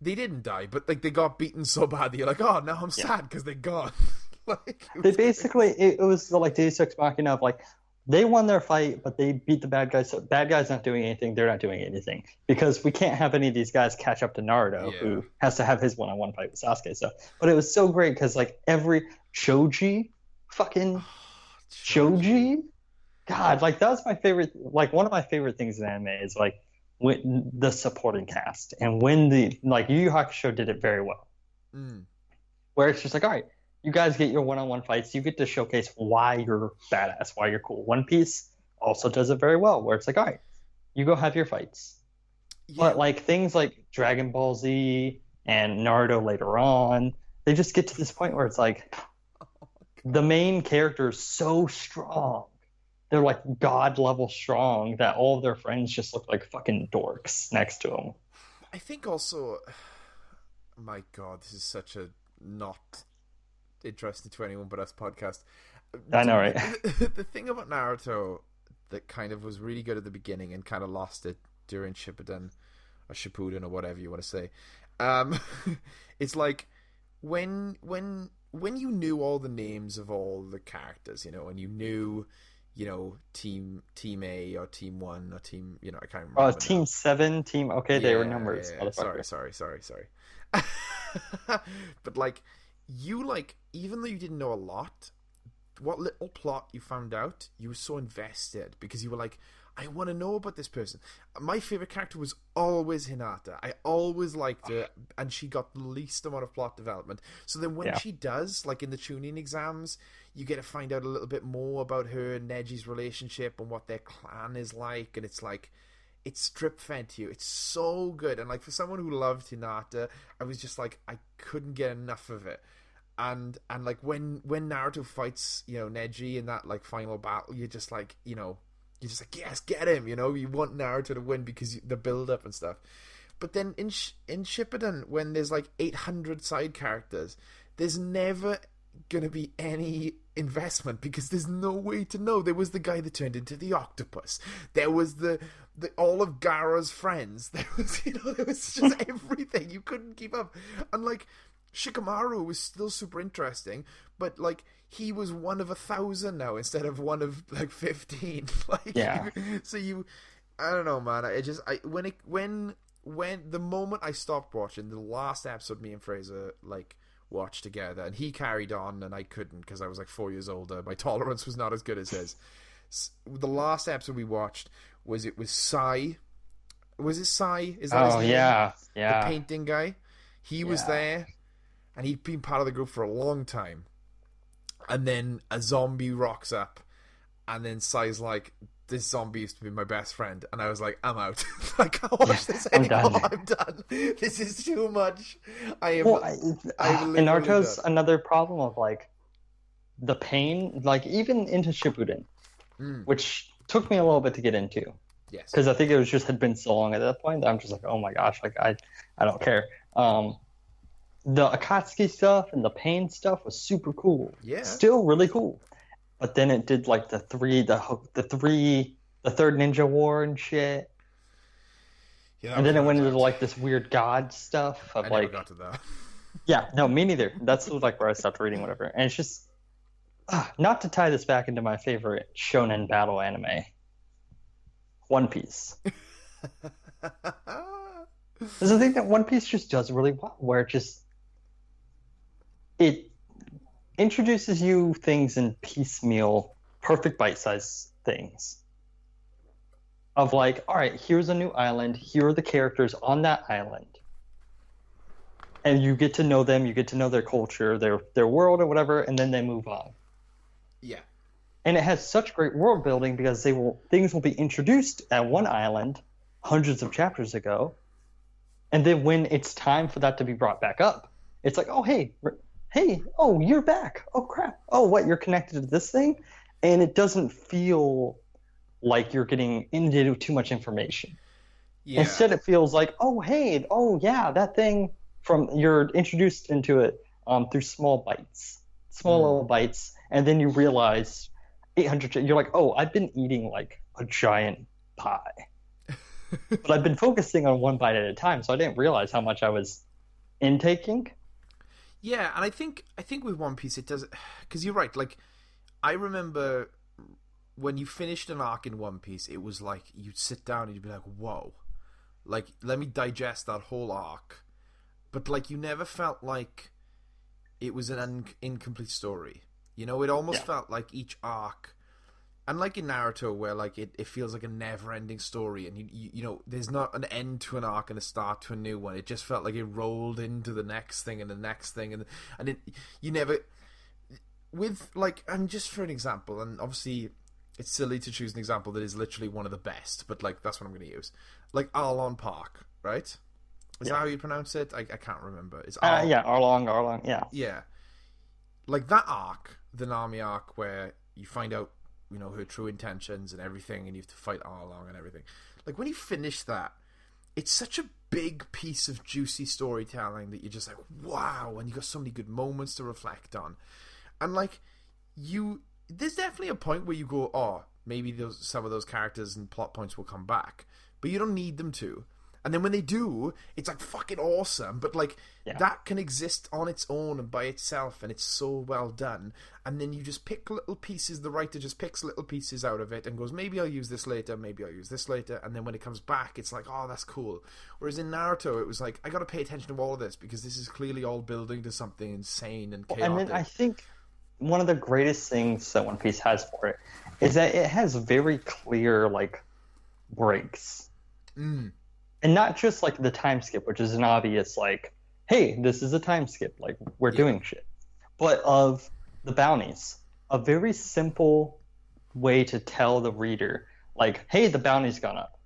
they didn't die, but like they got beaten so bad that you're like, oh, now I'm sad because they're gone. Like, they basically, it was like Deus Ex Machina of like, they won their fight, but they beat the bad guys. So bad guys not doing anything, they're not doing anything. Because we can't have any of these guys catch up to Naruto, who has to have his one-on-one fight with Sasuke. So, but it was so great because like every fucking Choji, God, like that was my favorite. Like one of my favorite things in anime is like when the supporting cast, and when the like Yu Yu Hakusho did it very well, where it's just like, all right, you guys get your one-on-one fights, you get to showcase why you're badass, why you're cool. One Piece also does it very well, where it's like, all right, you go have your fights. But like things like Dragon Ball Z and Naruto later on, they just get to this point where it's like the main character is so strong. They're like god level strong that all of their friends just look like fucking dorks next to them. I think also, my God, this is such a not interesting to anyone but us podcast. I know, right? The thing about Naruto that kind of was really good at the beginning and kind of lost it during Shippuden or Shippuden or whatever you want to say. It's like when you knew all the names of all the characters, you know, and you knew, you know, team A or team 1 or team, you know, I can't remember. Team 7, team, okay, they were numbers. Sorry. But like, you like, even though you didn't know a lot, what little plot you found out, you were so invested because you were like, I want to know about this person. My favorite character was always Hinata. I always liked her, and she got the least amount of plot development. So then when she does, like in the tuning exams, you get to find out a little bit more about her and Neji's relationship and what their clan is like, and it's like, it's drip fed to you. It's so good. And like, for someone who loved Hinata, I was just like, I couldn't get enough of it. And like when Naruto fights, you know, Neji in that like final battle, you're just like, you know, you're just like, yes, get him, you know, you want Naruto to win because the build up and stuff. But then in Shippuden, when there's like 800 side characters, there's never gonna be any investment because there's no way to know. There was the guy that turned into the octopus. There was the all of Gaara's friends. There was, you know, there was just everything. You couldn't keep up. And like, Shikamaru was still super interesting, but like, he was one of 1,000 now instead of one of like 15. Like, I don't know, man. When the moment I stopped watching, the last episode me and Fraser like watched together, and he carried on and I couldn't because I was like 4 years older. My tolerance was not as good as his. The last episode we watched was Sai. Was it Sai? Is that his name? Yeah. The painting guy. He was there, and he'd been part of the group for a long time. And then a zombie rocks up, and then Sai's like, this zombie used to be my best friend. And I was like, I'm out. I can't watch this anymore. I'm done. This is too much. I'm Naruto's done. Another problem of like the pain, like even into Shippuden, which took me a little bit to get into. Yes. Because I think it was just had been so long at that point that I'm just like, oh my gosh, like I don't care. The Akatsuki stuff and the pain stuff was super cool. Yeah. Still really cool. But then it did like the third Ninja War and shit. Yeah, and then it went into like this weird god stuff of I never got to that. Yeah, no, me neither. That's like where I stopped reading whatever. And it's just not to tie this back into my favorite shonen battle anime, One Piece. There's a thing that One Piece just does really well, where it introduces you things in piecemeal, perfect bite-sized things. Of like, all right, here's a new island. Here are the characters on that island. And you get to know them. You get to know their culture, their world or whatever, and then they move on. Yeah. And it has such great world building because things will be introduced at one island hundreds of chapters ago. And then when it's time for that to be brought back up, it's like, oh, hey, oh, you're back. Oh, crap. Oh, what, you're connected to this thing? And it doesn't feel like you're getting inundated with too much information. Yeah. Instead, it feels like, oh, hey, oh, yeah, that thing you're introduced into it through small little bites. And then you realize 800, you're like, oh, I've been eating like a giant pie. But I've been focusing on one bite at a time, so I didn't realize how much I was intaking. Yeah, and I think with One Piece it does, because you're right. Like, I remember when you finished an arc in One Piece, it was like you'd sit down and you'd be like, "Whoa!" Like, let me digest that whole arc. But like, you never felt like it was an incomplete story. You know, it almost felt like each arc. And like in Naruto, where like it feels like a never-ending story, and you know, there's not an end to an arc and a start to a new one. It just felt like it rolled into the next thing and the next thing, and you never with like, and just for an example, and obviously it's silly to choose an example that is literally one of the best, but like that's what I'm going to use, like Arlong Park, right? Is that how you pronounce it? I can't remember. It's Arlong, yeah. Like that arc, the Nami arc, where you find out, you know, her true intentions and everything, and you have to fight Arlong and everything. Like, when you finish that, it's such a big piece of juicy storytelling that you're just like, wow, and you got so many good moments to reflect on. And like, there's definitely a point where you go, oh, maybe some of those characters and plot points will come back, but you don't need them to. And then when they do, it's like fucking awesome. But like, that can exist on its own and by itself, and it's so well done. And then you just pick little pieces. The writer just picks little pieces out of it and goes, maybe I'll use this later, maybe I'll use this later. And then when it comes back, it's like, oh, that's cool. Whereas in Naruto, it was like, I got to pay attention to all of this because this is clearly all building to something insane and chaotic. And then I think one of the greatest things that One Piece has for it is that it has very clear like breaks. And not just like the time skip, which is an obvious like, hey, this is a time skip, like we're doing shit. But of the bounties, a very simple way to tell the reader, like, hey, the bounty's gone up.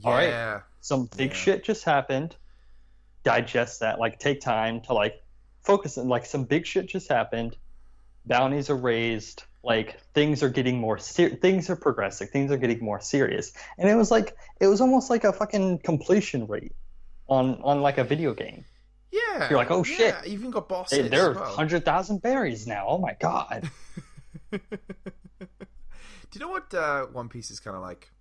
All right, some big shit just happened. Digest that, like take time to like focus on like some big shit just happened. Bounties are raised. Like things are getting more things are progressing, things are getting more serious, and it was almost like a fucking completion rate on like a video game. Yeah, you're like, oh shit, you even got bosses. There are 100,000 berries now. Oh my god. Do you know what One Piece is kind of like?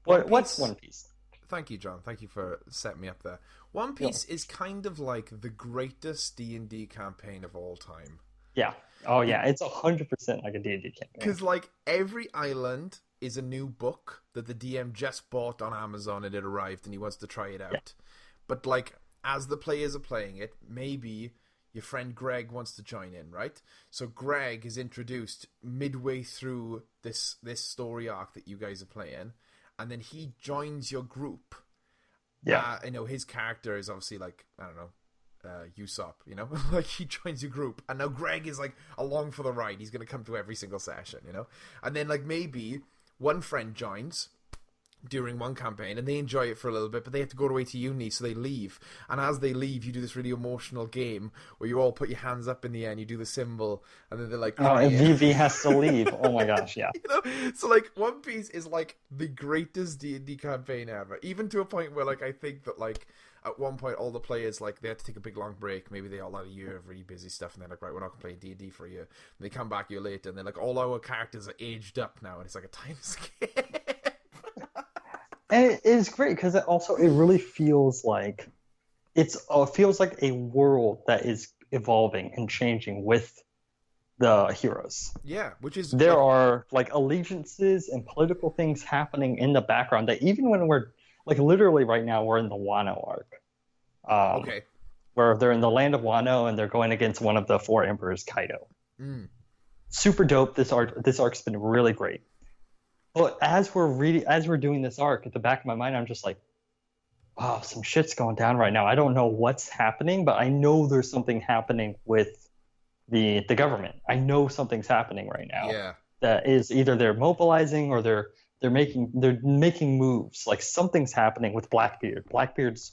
What's One Piece? Thank you, John. Thank you for setting me up there. One Piece is kind of like the greatest D&D campaign of all time. Yeah. Oh yeah, it's 100% like a D&D campaign. Because like every island is a new book that the DM just bought on Amazon and it arrived and he wants to try it out. Yeah. But like as the players are playing it, maybe your friend Greg wants to join in, right? So Greg is introduced midway through this story arc that you guys are playing, and then he joins your group. Yeah, you know, his character is obviously like, I don't know, Usopp, you know, like he joins your group, and now Greg is like along for the ride. He's gonna come to every single session, you know, and then like maybe one friend joins during one campaign and they enjoy it for a little bit, but they have to go away to uni, so they leave. And as they leave, you do this really emotional game where you all put your hands up in the air and you do the symbol, and then they're like, oh, and Vivi has to leave. Oh my gosh, yeah. You know? So like One Piece is like the greatest D&D campaign ever, even to a point where like I think that like at one point all the players, like, they had to take a big long break. Maybe they all had a year of really busy stuff, and they're like, right, we're not going to play D&D for a year. And they come back a year later, and they're like, all our characters are aged up now, and it's like a time skip. And it is great because it really feels like feels like a world that is evolving and changing with the heroes. Yeah, which is there are like allegiances and political things happening in the background that even when we're like literally right now we're in the Wano arc. where they're in the land of Wano and they're going against one of the four emperors, Kaido. Mm. Super dope. This arc's been really great. But as we're doing this arc, at the back of my mind, I'm just like, wow, some shit's going down right now. I don't know what's happening, but I know there's something happening with the government. I know something's happening right now. Yeah. That is either they're mobilizing or they're making moves. Like something's happening with Blackbeard. Blackbeard's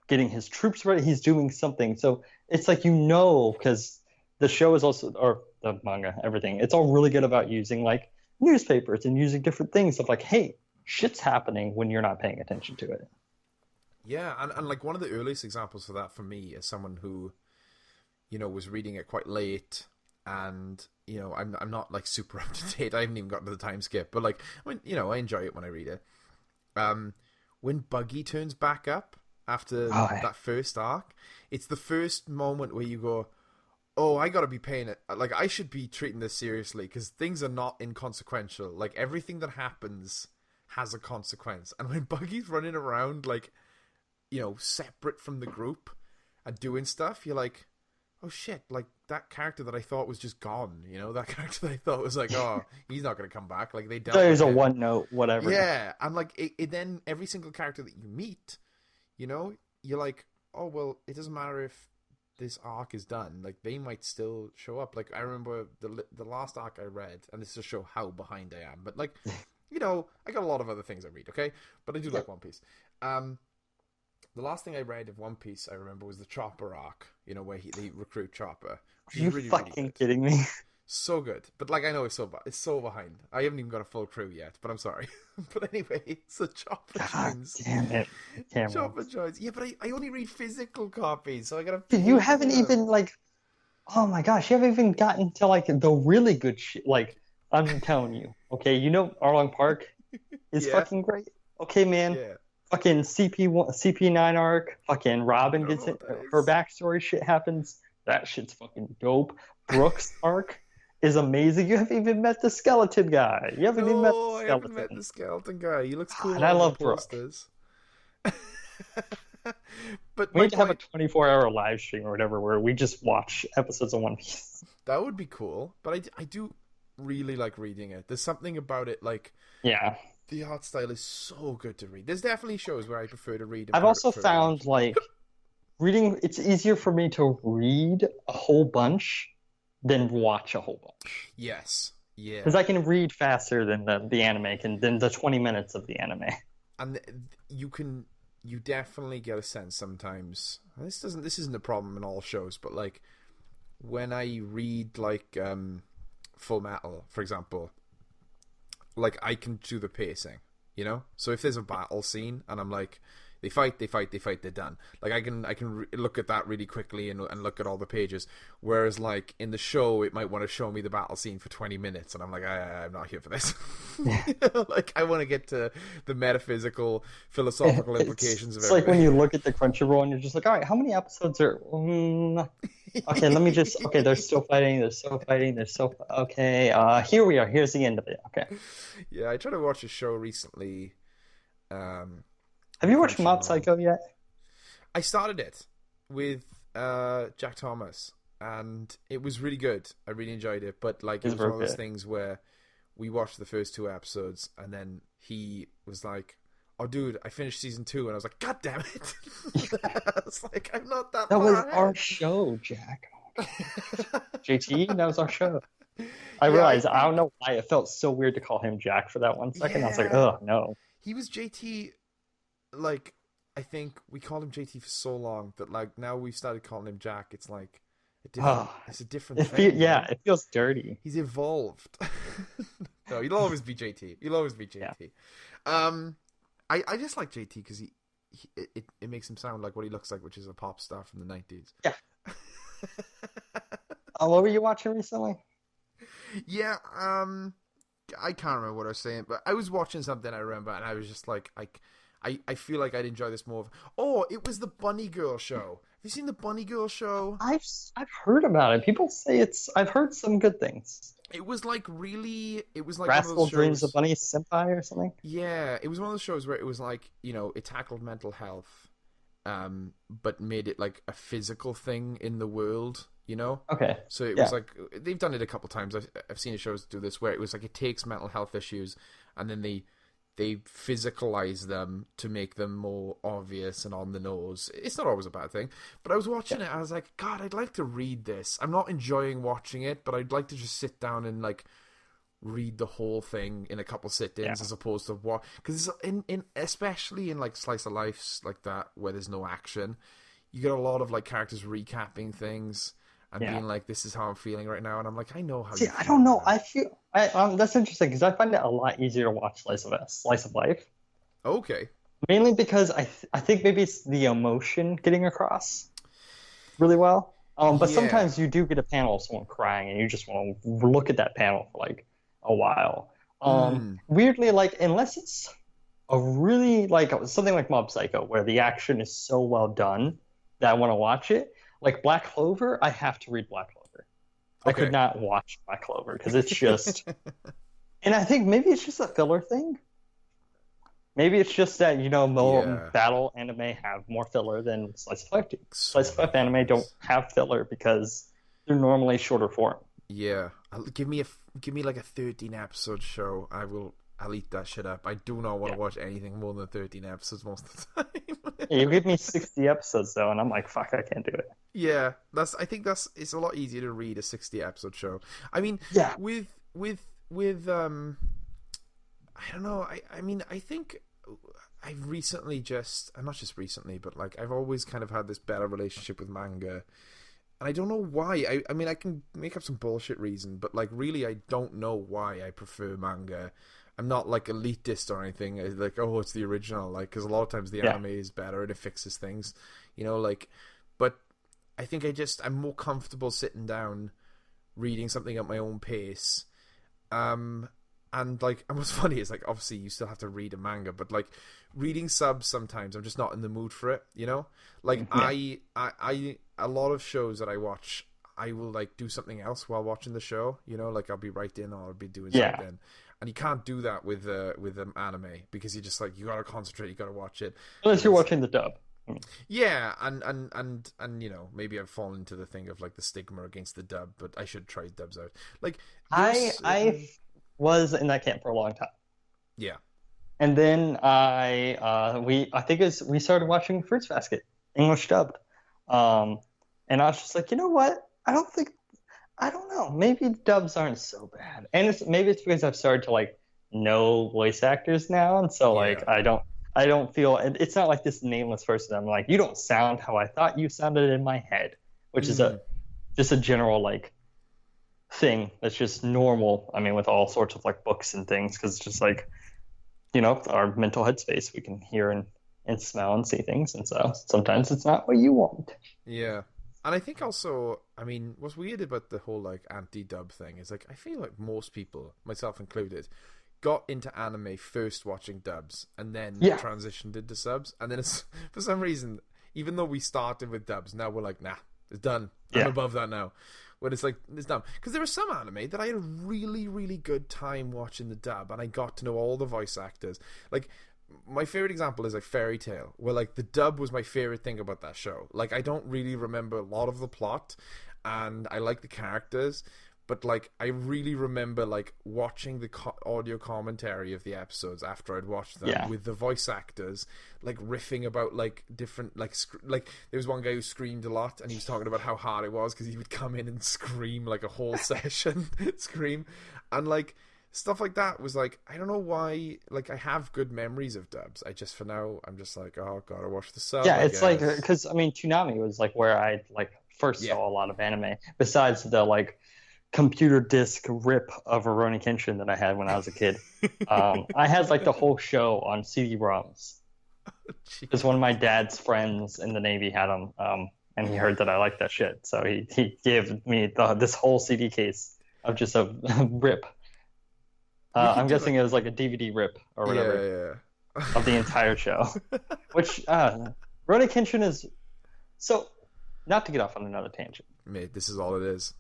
getting his troops ready. He's doing something. So it's like, because the show is also, or the manga, everything. It's all really good about using like newspapers and using different things of like, hey, shit's happening when you're not paying attention to it. Yeah, and like one of the earliest examples for that for me is someone who, was reading it quite late, and I'm not like super up to date. I haven't even gotten to the time skip, but like I enjoy it when I read it. When Buggy turns back up after that first arc, it's the first moment where you go, oh, I gotta be paying it. Like, I should be treating this seriously because things are not inconsequential. Like, everything that happens has a consequence. And when Buggy's running around, like, separate from the group and doing stuff, you're like, oh shit, like, that character that I thought was just gone, that character that I thought was like, oh, he's not gonna come back. Like, they dealt There's with a him. one note, whatever. Yeah, and like, it then, every single character that you meet, you're like, oh, well, it doesn't matter if this arc is done, like they might still show up. Like I remember the last arc I read, and this to show how behind I am, but like I got a lot of other things I read, okay, but I do like One Piece. The last thing I read of One Piece I remember was the Chopper arc, where they recruit Chopper. Are you really, fucking kidding me? So good, but like I know it's so behind. I haven't even got a full crew yet, but I'm sorry. But anyway, so Chopper joins. Damn it, Cameron. Chopper joins. Yeah, but I only read physical copies, so I gotta. You haven't even like. Oh my gosh, you haven't even gotten to like the really good shit. Like I'm telling you, okay, Arlong Park is fucking great. Okay, man. Yeah. Fucking CP9 arc. Fucking Robin gets it. Her backstory shit happens. That shit's fucking dope. Brooks arc is amazing. You haven't even met the skeleton guy. I haven't met the skeleton guy. He looks cool. And I love Brooks. But we need to have a 24-hour live stream or whatever where we just watch episodes of One Piece. That would be cool. But I do really like reading it. There's something about it, like the art style is so good to read. There's definitely shows where I prefer to read. I've also found like reading. It's easier for me to read a whole bunch than watch a whole bunch. Yes. Yeah. Because I can read faster than the anime than the 20 minutes of the anime. And you definitely get a sense sometimes. This isn't a problem in all shows, but like when I read like Full Metal, for example, like I can do the pacing, So if there's a battle scene and I'm like, they fight, they're done. Like I can look at that really quickly and look at all the pages. Whereas like in the show, it might want to show me the battle scene for 20 minutes, and I'm like, I'm not here for this. Like I want to get to the metaphysical, philosophical implications of it. It's like when you look at the Crunchyroll and you're just like, all right, how many episodes are? Okay, let me just. Okay, they're still fighting. Okay, here we are. Here's the end of it. Okay. Yeah, I tried to watch a show recently. Have you watched Mob Psycho yet? I started it with Jack Thomas, and it was really good. I really enjoyed it, but like it was one of those things where we watched the first 2 episodes, and then he was like, "Oh, dude, I finished season 2," and I was like, "God damn it!" I was like, "I'm not that." That was ahead. Our show, Jack. JT, that was our show. I realized I don't know why it felt so weird to call him Jack for that 1 second. I was like, "Oh no." He was JT. Like, I think we called him JT for so long that like now we've started calling him Jack. It's like it's a different thing. It feels dirty. He's evolved. No, he'll always be JT. He'll always be JT. Yeah. I just like JT because it makes him sound like what he looks like, which is a pop star from the 90s. Yeah. What were you watching recently? Yeah, I can't remember what I was saying, but I was watching something I remember, and I was just like, I feel like I'd enjoy this more. Oh, it was the Bunny Girl show. Have you seen the Bunny Girl show? I've heard about it. People say I've heard some good things. It was like really. It was like Rascal one of those Dreams shows, of Bunny Senpai or something. Yeah, it was one of those shows where it was like it tackled mental health, but made it like a physical thing in the world, you know? Okay. So it was like, they've done it a couple times. I've seen shows do this where it was like it takes mental health issues and then they physicalize them to make them more obvious and on the nose. It's not always a bad thing, but I was watching it, I was like, God, I'd like to read this. I'm not enjoying watching it, but I'd like to just sit down and like read the whole thing in a couple sit-ins as opposed to what, because in especially in like slice of life like that where there's no action, you get a lot of like characters recapping things and being like, this is how I'm feeling right now, and I'm like, I know how. See, I don't know. I feel that's interesting because I find it a lot easier to watch slice of life. Okay. Mainly because I think maybe it's the emotion getting across really well. But sometimes you do get a panel of someone crying and you just want to look at that panel for like a while. Weirdly, like unless it's a really like something like Mob Psycho where the action is so well done that I want to watch it. Like Black Clover, I have to read Black Clover. Okay. I could not watch Black Clover because it's just, and I think maybe it's just a filler thing. Maybe it's just that battle anime have more filler than slice of life do. Slice of life anime don't have filler because they're normally shorter form. Yeah, give me like a 13 episode show. I'll eat that shit up. I do not want to watch anything more than 13 episodes most of the time. You give me 60 episodes though, and I'm like, fuck, I can't do it. Yeah, I think it's a lot easier to read a 60 episode show. I mean, with I don't know. I mean, I think I've recently not just recently, but like I've always kind of had this better relationship with manga. And I don't know why. I mean, I can make up some bullshit reason, but like really I don't know why I prefer manga. I'm not like elitist or anything. Like, oh, it's the original. Like, because a lot of times the anime is better and it fixes things, you know. Like, but I think I'm more comfortable sitting down, reading something at my own pace. And like, and what's funny is like, obviously you still have to read a manga, but like reading subs sometimes I'm just not in the mood for it, you know. Like I a lot of shows that I watch, I will like do something else while watching the show, you know. Like I'll be writing or I'll be doing something. And you can't do that with anime because you just like you gotta concentrate, you gotta watch it. Unless you're watching the dub. Yeah, and you know, maybe I've fallen into the thing of like the stigma against the dub, but I should try dubs out. Like I was in that camp for a long time. Yeah. And then we started watching Fruits Basket, English dubbed. And I was just like, you know what? I don't know. Maybe dubs aren't so bad. And maybe it's because I've started to like know voice actors now, and so like I don't feel it's not like this nameless person. I'm like, you don't sound how I thought you sounded in my head, which is just a general like thing that's just normal. I mean, with all sorts of like books and things, because it's just like, you know, our mental headspace, we can hear and smell and see things, and so sometimes it's not what you want. Yeah. And I think also, I mean, what's weird about the whole like anti-dub thing is like I feel like most people, myself included, got into anime first watching dubs and then transitioned into subs, and then it's, for some reason, even though we started with dubs, now we're like, nah, it's done. I'm above that now. When it's like, it's done. Because there was some anime that I had a really, really good time watching the dub, and I got to know all the voice actors. Like, my favorite example is like Fairy Tail, where like the dub was my favorite thing about that show. Like, I don't really remember a lot of the plot, and I like the characters, but like I really remember like watching the audio commentary of the episodes after I'd watched them with the voice actors like riffing about like different like there was one guy who screamed a lot, and he was talking about how hard it was because he would come in and scream like a whole session, scream, and like stuff like that was like, I don't know why, like I have good memories of dubs. I just, for now, I'm just like, oh, gotta watch the sub. Yeah, it's like, because I mean, Toonami was like where I like first saw a lot of anime, besides the like computer disc rip of Rurouni Kenshin that I had when I was a kid. I had like the whole show on CD-ROMs because one of my dad's friends in the Navy had them, and he heard that I liked that shit, so he gave me this whole CD case of just a rip. I'm guessing it was like a DVD rip or whatever of the entire show. Which, Rurouni Kenshin is... So, not to get off on another tangent. Mate, this is all it is.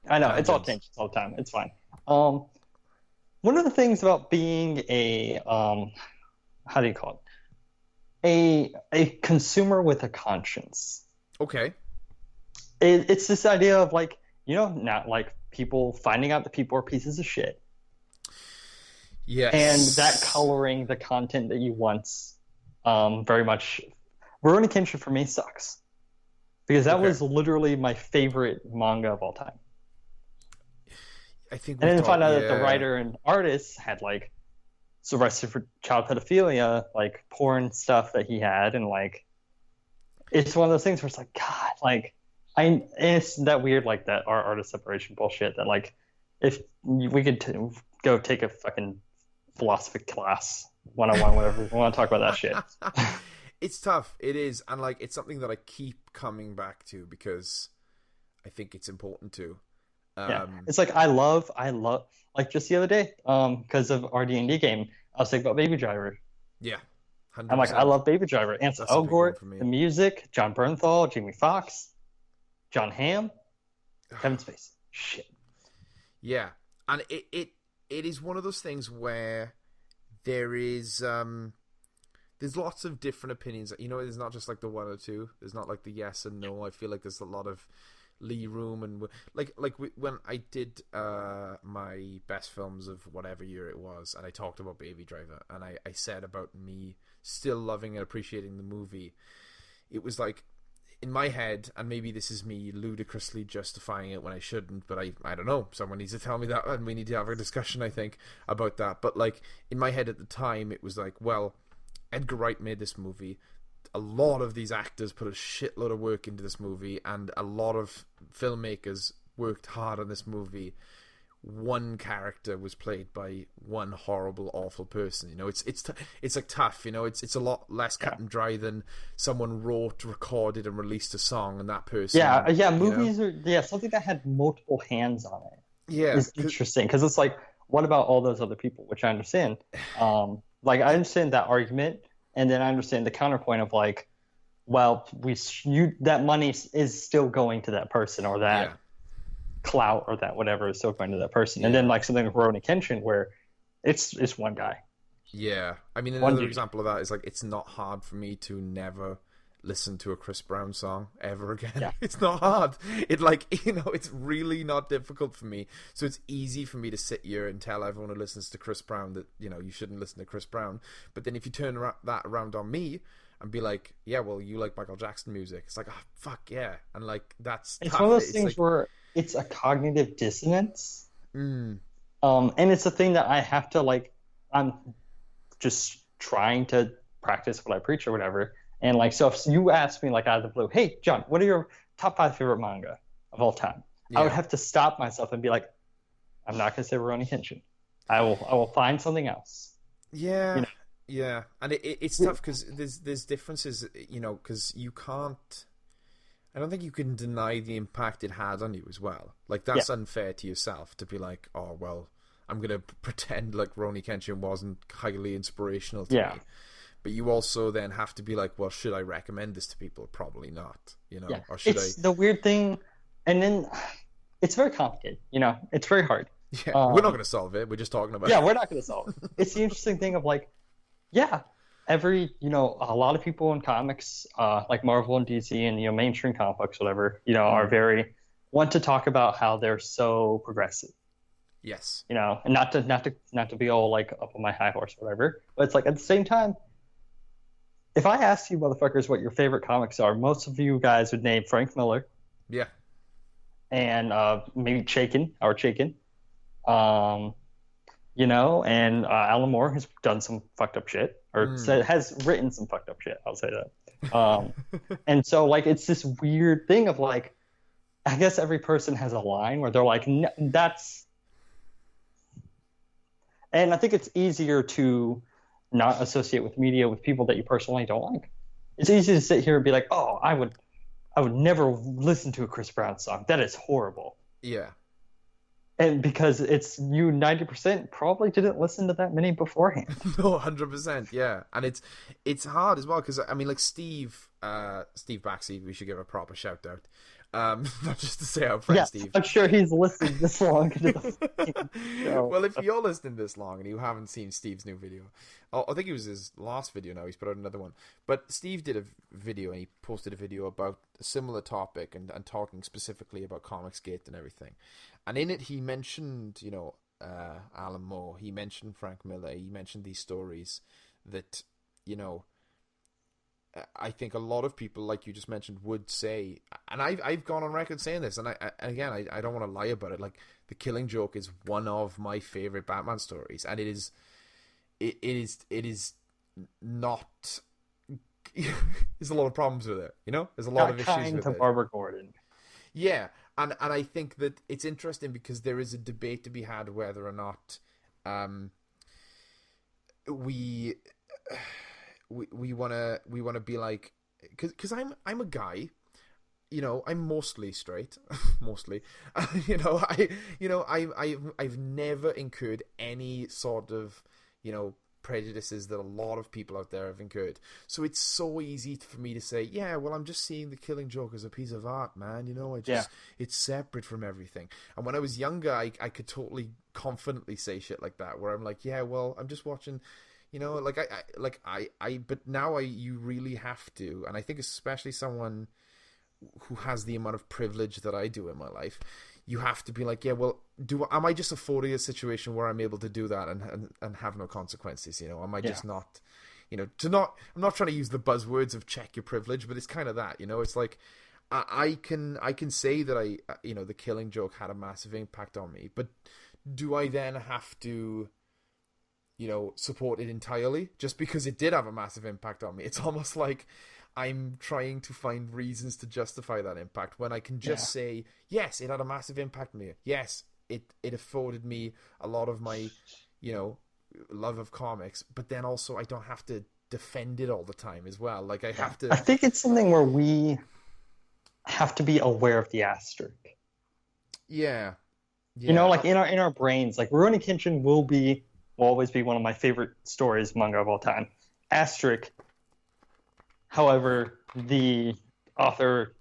I know, it's all tangents all the time. It's fine. One of the things about being a... how do you call it? a consumer with a conscience. Okay. It's this idea of like, not like people finding out that people are pieces of shit, Yes. and that coloring the content that you once very much. Rurouni Kenshin for me sucks because that was literally my favorite manga of all time. I think, and then find out that the writer and artist had like arrested for child pedophilia, like porn stuff that he had, and like it's one of those things where it's like, God, like it's that weird like that artist separation bullshit that like if we could go take a fucking philosophy class 101, whatever we want to talk about that shit. It's tough. It is, and like it's something that I keep coming back to because I think it's important to. Yeah, it's like I love like just the other day, because of our D&D game, I was thinking about Baby Driver. Yeah, 100%. I'm like, I love Baby Driver. Ansel Elgort, the music, John Bernthal, Jamie Foxx, John Hamm, Kevin Spacey. Shit. Yeah, and it is one of those things where there is there's lots of different opinions. There's not just like the one or two. There's not like the yes and no. I feel like there's a lot of Lee room, and like when I did my best films of whatever year it was, and I talked about Baby Driver, and I said about me still loving and appreciating the movie. It was like in my head, and maybe this is me ludicrously justifying it when I shouldn't, but I don't know. Someone needs to tell me that, and we need to have a discussion, I think, about that. But like in my head at the time, it was like, well, Edgar Wright made this movie. A lot of these actors put a shitload of work into this movie, and a lot of filmmakers worked hard on this movie. One character was played by one horrible, awful person. It's like tough. It's a lot less cut and dry than someone wrote, recorded, and released a song, and that person. Yeah. Movies are something that had multiple hands on it. Yeah, is interesting because it's like, what about all those other people? Which I understand. Like I understand that argument, and then I understand the counterpoint of like, well, that money is still going to that person, or that clout, or that whatever is still going to that person. And then like something like Rurouni Kenshin where it's one guy. Yeah, I mean another example of that is like it's not hard for me to never listen to a Chris Brown song ever again. Yeah. It's not hard. It's really not difficult for me. So it's easy for me to sit here and tell everyone who listens to Chris Brown that, you shouldn't listen to Chris Brown. But then if you turn that around on me and be like, yeah, well, you like Michael Jackson music. It's like, oh, fuck yeah. And like, it's one of those things where it's a cognitive dissonance. And it's a thing that I have to like, I'm just trying to practice what I preach or whatever. And like, so if you ask me like out of the blue, hey, John, what are your top 5 favorite manga of all time? Yeah. I would have to stop myself and be like, I'm not going to say Rurouni Kenshin. I will find something else. Yeah. Yeah. And it's tough because there's differences, because you can't, I don't think you can deny the impact it had on you as well. Like that's unfair to yourself to be like, oh, well, I'm going to pretend like Rurouni Kenshin wasn't highly inspirational to me. But you also then have to be like, well, should I recommend this to people? Probably not, or should it's the weird thing. And then it's very complicated, it's very hard. Yeah, we're not going to solve it. We're just talking about it. Yeah, we're not going to solve it. It's the interesting thing of like, every, a lot of people in comics, like Marvel and DC and, mainstream comic books, whatever, are want to talk about how they're so progressive. Yes. And not to be all like up on my high horse or whatever, but it's like at the same time, if I asked you motherfuckers what your favorite comics are, most of you guys would name Frank Miller. Yeah. And maybe Chaykin. And Alan Moore has done some fucked up shit, or has written some fucked up shit. I'll say that. And so like it's this weird thing of like, I guess every person has a line where they're like, that's. And I think it's easier to not associate with media with people that you personally don't like. It's easy to sit here and be like, oh, I would never listen to a Chris Brown song. That is horrible. Yeah. And because it's you 90% probably didn't listen to that many beforehand. No, 100%, yeah. And it's hard as well because I mean like Steve Steve Baxi, we should give a proper shout out. Not just to say our friend Yeah, Steve. I'm sure he's listened this long into the show. Well, if you're listening this long and you haven't seen Steve's new video, I think it was his last video now, he's put out another one. But Steve did a video, and he posted a video about a similar topic and talking specifically about Comicsgate and everything. And in it, he mentioned, Alan Moore, he mentioned Frank Miller, he mentioned these stories that, I think a lot of people, like you just mentioned, would say, and I've gone on record saying this, and I don't want to lie about it. Like, The Killing Joke is one of my favorite Batman stories, and it is not. There's a lot of problems with it, There's a lot of issues with to it. Barbara Gordon. Yeah, and I think that it's interesting because there is a debate to be had whether or not we want to be like, because I'm a guy, I'm mostly straight, mostly, I've never incurred any sort of prejudices that a lot of people out there have incurred. So it's so easy for me to say, yeah, well, I'm just seeing The Killing Joke as a piece of art, man. It's separate from everything. And when I was younger, I could totally confidently say shit like that, where I'm like, yeah, well, I'm just watching. But now you really have to, and I think especially someone who has the amount of privilege that I do in my life, you have to be like, yeah, well, am I just afforded a situation where I'm able to do that and have no consequences? Am I just not, I'm not trying to use the buzzwords of check your privilege, but it's kind of that, it's like, I can say that The Killing Joke had a massive impact on me, but do I then have to support it entirely just because it did have a massive impact on me? It's almost like I'm trying to find reasons to justify that impact when I can just say, yes, it had a massive impact on me. Yes, it afforded me a lot of my, love of comics, but then also I don't have to defend it all the time as well. Like, I have to... I think it's something where we have to be aware of the asterisk. Yeah. Like in our brains, like Rurouni Kenshin will always be one of my favorite stories manga of all time. Asterisk. However, the author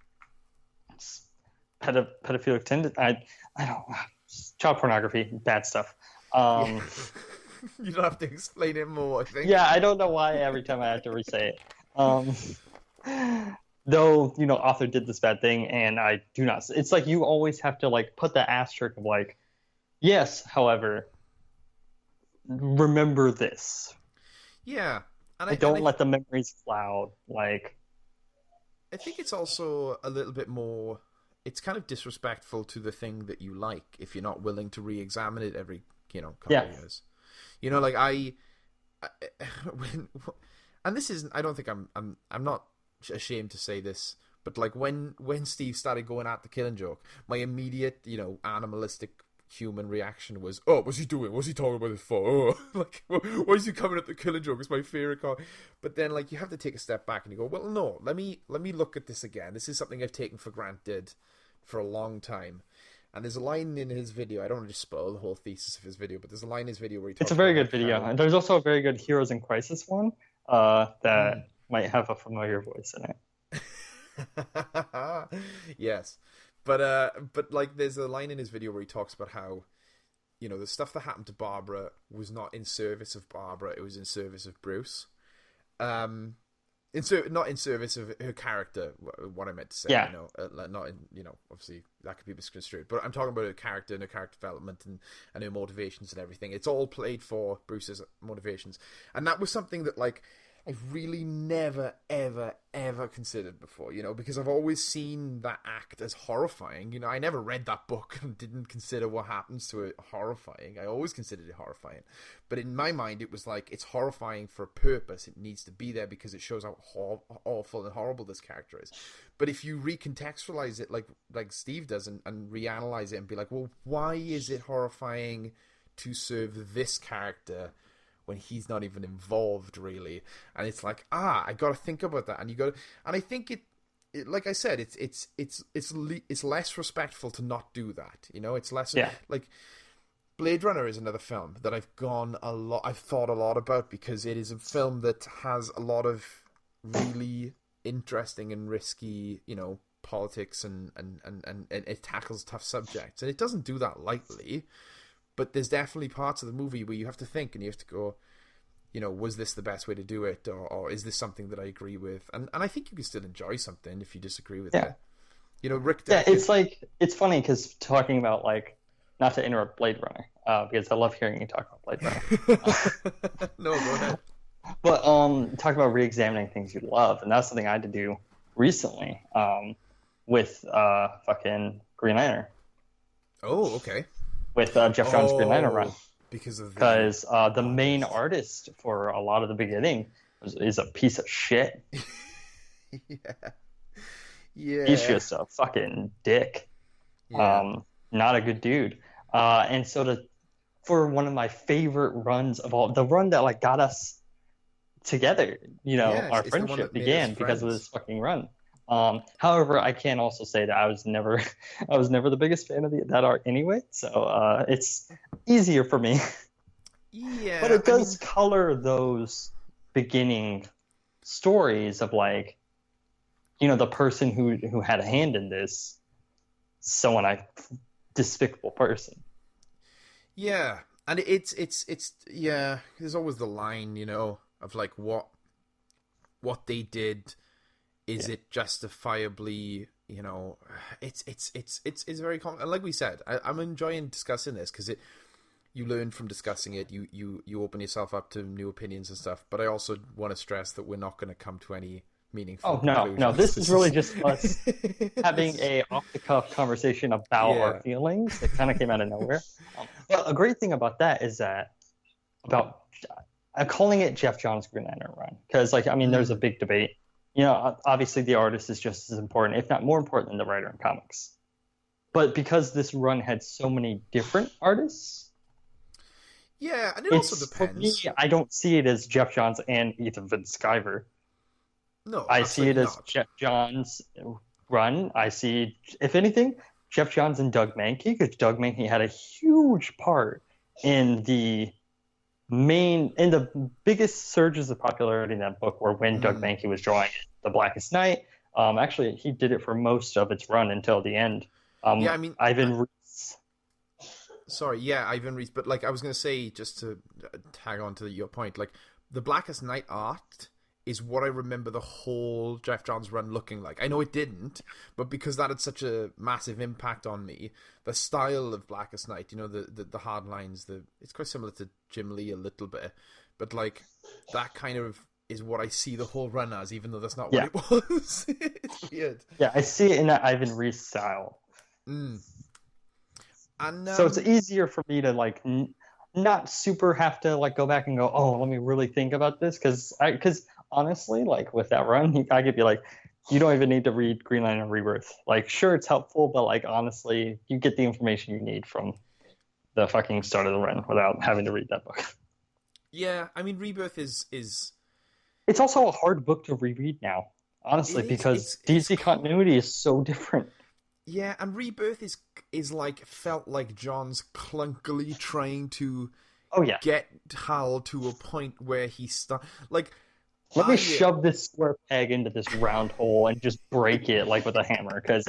pedophilic tendency. I don't child pornography, bad stuff. You don't have to explain it more, I think. Yeah, I don't know why every time I have to re-say it. Though, author did this bad thing, and I do not. It's like you always have to like put the asterisk of like, yes, however, remember this. Yeah. And I don't let the memories cloud. Like, I think it's also a little bit more... It's kind of disrespectful to the thing that you like if you're not willing to re-examine it every, couple of years. And this isn't... I don't think I'm not ashamed to say this, but like when Steve started going at The Killing Joke, my immediate, animalistic human reaction was, oh, what's he doing? What's he talking about this for? Oh, like, why is he coming at The Killing Joke? It's my favorite comic. But then, like, you have to take a step back and you go, well, no, let me look at this again. This is something I've taken for granted for a long time. And there's a line in his video. I don't want to just spoil the whole thesis of his video, but there's a line in his video where he talks. It's a very good video, and there's also a very good Heroes in Crisis one that might have a familiar voice in it. Yes. But like, there's a line in his video where he talks about how, the stuff that happened to Barbara was not in service of Barbara; it was in service of Bruce. Not in service of her character. What I meant to say, not in, obviously that could be misconstrued. But I'm talking about her character and her character development and her motivations and everything. It's all played for Bruce's motivations, and that was something that like I've really never, ever, ever considered before, because I've always seen that act as horrifying. I never read that book and didn't consider what happens to it horrifying. I always considered it horrifying. But in my mind, it was like, it's horrifying for a purpose. It needs to be there because it shows how awful and horrible this character is. But if you recontextualize it like Steve does and reanalyze it and be like, well, why is it horrifying to serve this character when he's not even involved, really? And it's like, I got to think about that. And I think it like I said, it's less respectful to not do that. It's less like Blade Runner is another film that I've thought a lot about, because it is a film that has a lot of really interesting and risky, politics and it tackles tough subjects, and it doesn't do that lightly. But there's definitely parts of the movie where you have to think and you have to go, was this the best way to do it, or is this something that I agree with? And I think you can still enjoy something if you disagree with it. Rick. Yeah, it's funny because talking about not to interrupt Blade Runner, because I love hearing you talk about Blade Runner. No, go ahead. But talk about re-examining things you love, and that's something I had to do recently with fucking Green Lantern. Oh, okay. With Jeff Johns' Green Lantern run. Because the main artist for a lot of the beginning is a piece of shit. Yeah. He's just a fucking dick. Yeah. Not a good dude. And so for one of my favorite runs of all, the run that got us together, our friendship began because of this fucking run. However, I can also say that I was never the biggest fan of that art anyway, so it's easier for me. Yeah, but it does color those beginning stories of the person who had a hand in this, despicable person. Yeah, and it's yeah. There's always the line, of what they did. Is it justifiably, it's very common. And like we said, I'm enjoying discussing this because you learn from discussing it. You open yourself up to new opinions and stuff. But I also want to stress that we're not going to come to any meaningful conclusions. No. This is really just us having a off-the-cuff conversation about our feelings. It kind of came out of nowhere. But a great thing about that is I'm calling it Jeff Johns' Green Lantern run because, there's a big debate. Obviously the artist is just as important, if not more important, than the writer in comics. But because this run had so many different artists, and it also depends. For me, I don't see it as Jeff Johns and Ethan Van Sciver. No, I see it as Jeff Johns' run. I see, if anything, Jeff Johns and Doug Mahnke, because Doug Mahnke had a huge part in the biggest surges of popularity in that book were when Doug Mahnke was drawing The Blackest Night. Actually, he did it for most of its run until the end. Ivan Reis. Sorry, Ivan Reis. But I was going to say, just to tag on to your point, The Blackest Night art is what I remember the whole Jeff Johns run looking like. I know it didn't, but because that had such a massive impact on me, the style of Blackest Night, the hard lines, it's quite similar to Jim Lee a little bit, but that kind of is what I see the whole run as, even though that's not what it was. It's weird. Yeah, I see it in that Ivan Reis style. And so it's easier for me to not super have to go back and go, oh, let me really think about this, because honestly, with that run, I could be you don't even need to read Green Lantern Rebirth. Sure, it's helpful, but honestly, you get the information you need from the fucking start of the run without having to read that book. Yeah, Rebirth is it's also a hard book to reread now, honestly, because DC continuity is so different. Yeah, and Rebirth is felt like John's clunkily trying to get Hal to a point where he let me shove this square peg into this round hole and just break it with a hammer. Because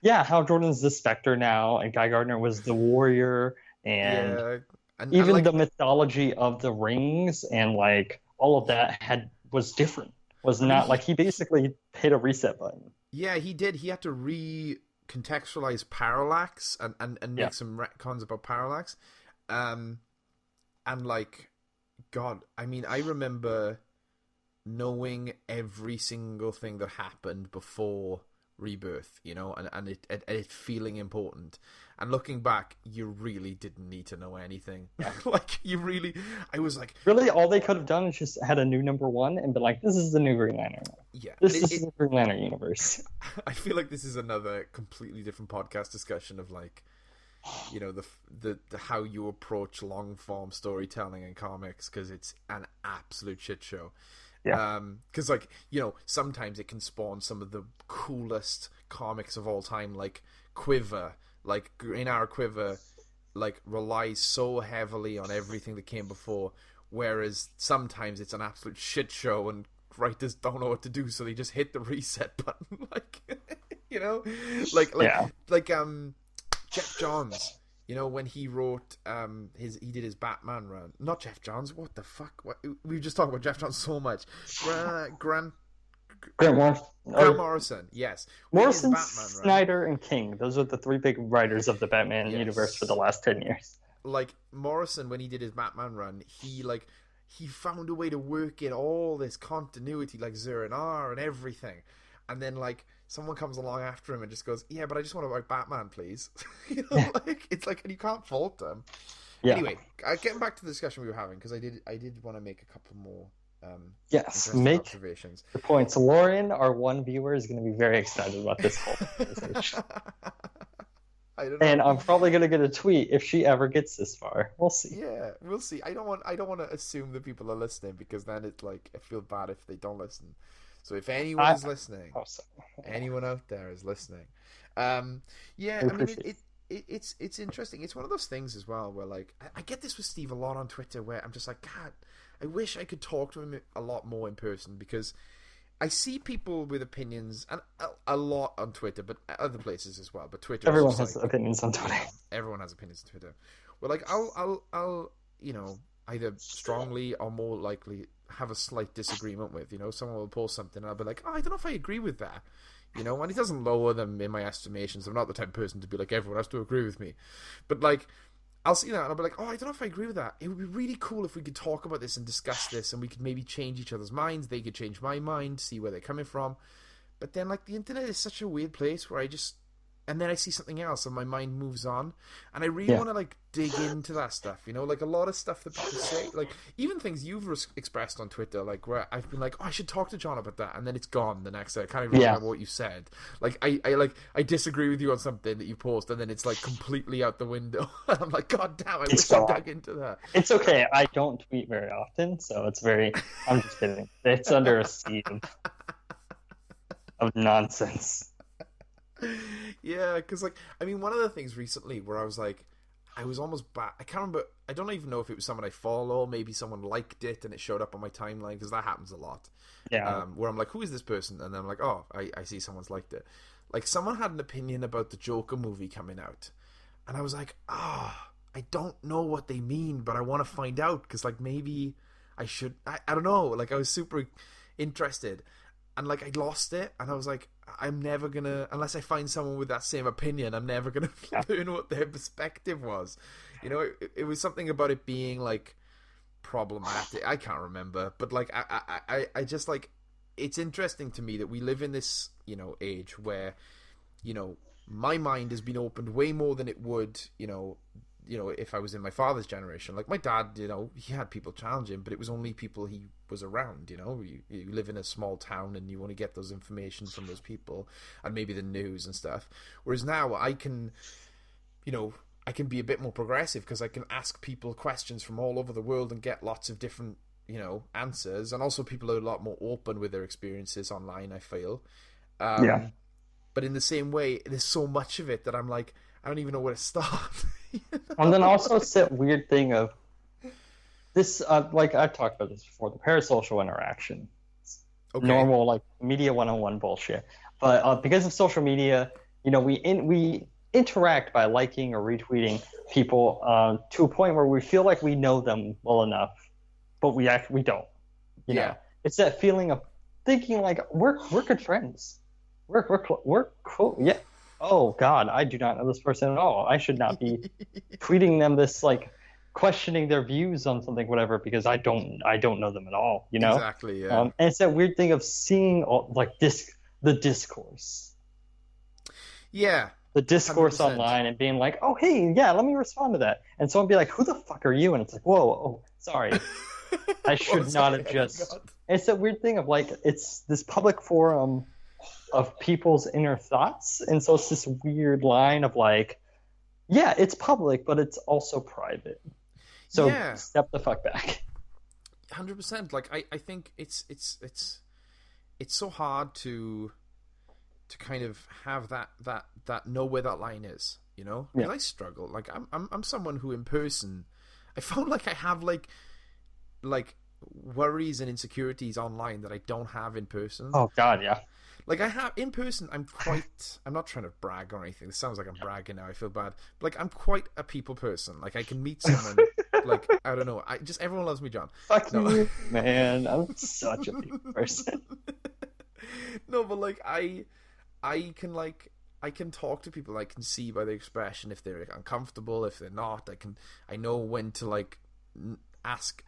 Hal Jordan's the Spectre now, and Guy Gardner was the Warrior, and even the mythology of the rings and all of that was different. Was not he basically hit a reset button. Yeah, he did. He had to recontextualize Parallax and make some retcons about Parallax, and God, I remember knowing every single thing that happened before Rebirth, and it feeling important. And looking back, you really didn't need to know anything. Yeah. I was really, all they could have done is just had a new number one and been this is the new Green Lantern. Yeah. This is the Green Lantern universe. I feel like this is another completely different podcast discussion of the how you approach long form storytelling in comics, because it's an absolute shit show. Yeah. Because sometimes it can spawn some of the coolest comics of all time, Quiver, Green Arrow Quiver, relies so heavily on everything that came before, whereas sometimes it's an absolute shit show and writers don't know what to do, so they just hit the reset button, like Jeff Johns. When he wrote he did his Batman run. Not Jeff Johns. What the fuck? We've just talked about Jeff Johns so much. Grant Morrison. Yes. Morrison, Snyder, and King. Those are the three big writers of the Batman universe for the last 10 years. Like Morrison, when he did his Batman run, he found a way to work in all this continuity, like Zur-En-Arrh and everything, and then like someone comes along after him and just goes, "Yeah, but I just want to write Batman, please." It's like, and you can't fault them. Yeah. Anyway, getting back to the discussion we were having, because I did want to make a couple more. Make observations. The points. Lauren, our one viewer, is going to be very excited about this whole conversation. I don't know. And I'm probably going to get a tweet if she ever gets this far. We'll see. Yeah, we'll see. I don't want to assume that people are listening, because then it's like I feel bad if they don't listen. So if anyone is listening, anyone out there is listening, it's interesting. It's one of those things as well where like I get this with Steve a lot on Twitter, where I'm just like, God, I wish I could talk to him a lot more in person, because I see people with opinions, and a lot on Twitter, but other places as well. But Twitter, everyone has opinions on Twitter. Everyone has opinions on Twitter. Well, like I'll either strongly or more likely have a slight disagreement with. Someone will post something, and I'll be like, I don't know if I agree with that. And it doesn't lower them in my estimations. I'm not the type of person to be like, everyone has to agree with me. But like, I'll see that and I'll be like, I don't know if I agree with that. It would be really cool if we could talk about this and discuss this, and we could maybe change each other's minds. They could change my mind, see where they're coming from. But then, like, the internet is such a weird place where and then I see something else and my mind moves on. And I really want to, like, dig into that stuff, Like, a lot of stuff that people say, like, even things you've expressed on Twitter, like, where I've been like, I should talk to John about that. And then it's gone the next day. I can't even remember what you said. Like, I disagree with you on something that you post, and then it's, like, completely out the window. And I'm like, God damn, I wish I dug into that. It's okay. I don't tweet very often, so it's I'm just kidding. It's under a sea of nonsense. Yeah, because like, I mean, one of the things recently where I was like, I was almost back. I can't remember. I don't even know if it was someone I follow. Maybe someone liked it and it showed up on my timeline, because that happens a lot. Yeah. Where I'm like, who is this person? And then I'm like, oh, I see someone's liked it. Like, someone had an opinion about the Joker movie coming out, and I was like, I don't know what they mean, but I want to find out, because like maybe I should. I don't know. Like, I was super interested. And, like, I lost it, and I was like, I'm never gonna, unless I find someone with that same opinion, I'm never gonna learn what their perspective was. It was something about it being, like, problematic. I can't remember, but, like, I just, like, it's interesting to me that we live in this, age where, my mind has been opened way more than it would, if I was in my father's generation. Like, my dad, he had people challenge him, but it was only people he was around. You live in a small town and you want to get those information from those people, and maybe the news and stuff. Whereas now I can be a bit more progressive, because I can ask people questions from all over the world and get lots of different answers, and also people are a lot more open with their experiences online, I feel. But in the same way, there's so much of it that I'm like, I don't even know where to start. And then also it's that weird thing of this, like I've talked about this before, the parasocial interaction. Normal, like, media 101 bullshit. But because of social media, we interact by liking or retweeting people to a point where we feel like we know them well enough, but we don't. You know? It's that feeling of thinking like we're good friends. We're cool. Yeah. Oh God, I do not know this person at all. I should not be tweeting them this, like, questioning their views on something, whatever, because I don't know them at all. Exactly. Yeah. And it's that weird thing of seeing the discourse. Yeah. The discourse 100%. online, and being like, oh hey, yeah, let me respond to that, and someone be like, who the fuck are you? And it's like, whoa, sorry, I should not have just. It's that weird thing of like, it's this public forum of people's inner thoughts, and so it's this weird line of like, yeah, it's public, but it's also private. So step the fuck back. 100%. Like, I think it's so hard to kind of have that know where that line is, Because I struggle. Like, I'm someone who in person, I found like I have like worries and insecurities online that I don't have in person. Oh God, yeah. Like I have in person, I'm not trying to brag or anything. This sounds like I'm bragging now. I feel bad. But like I'm quite a people person. Like I can meet someone. Like I don't know. Everyone loves me, John. Fuck you, man. I'm such a people person. No, but like I can talk to people. I can see by their expression if they're uncomfortable, if they're not. I know when to like ask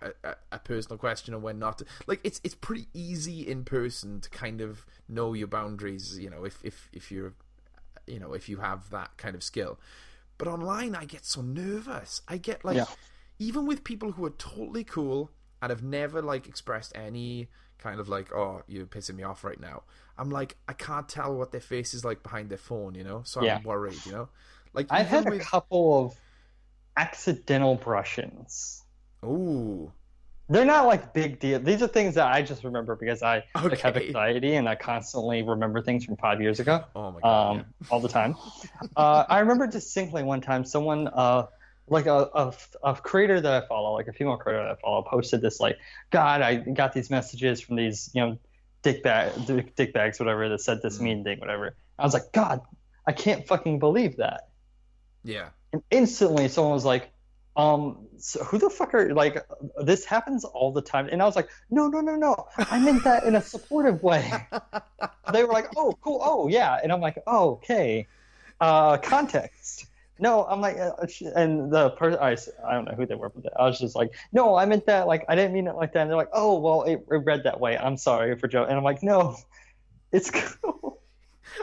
a personal question and when not to. Like it's pretty easy in person to kind of know your boundaries, you know, if you're, you know, if you have that kind of skill. But online I get so nervous. I get like even with people who are totally cool and have never like expressed any kind of like, oh, you're pissing me off right now, I'm like, I can't tell what their face is like behind their phone, you know, so I'm worried, you know. Like I've had a couple of accidental brush-ins. Ooh. They're not like big deal. These are things that I just remember because I like, have anxiety and I constantly remember things from 5 years ago. Oh my God, all the time. I remember distinctly one time someone like a creator that I follow, like a female creator that I follow, posted this like, God, I got these messages from these, you know, dick bags, whatever, that said this mean thing, whatever. I was like, God, I can't fucking believe that. Yeah. And instantly someone was like, so who the fuck are, like, this happens all the time. And I was like, no, I meant that in a supportive way. They were like, oh, cool, oh, yeah. And I'm like, oh, okay. Context. No, I'm like, and the person, I don't know who they were, but I was just like, no, I meant that, like, I didn't mean it like that. And they're like, oh, well, it read that way. I'm sorry for joking. And I'm like, no, it's cool.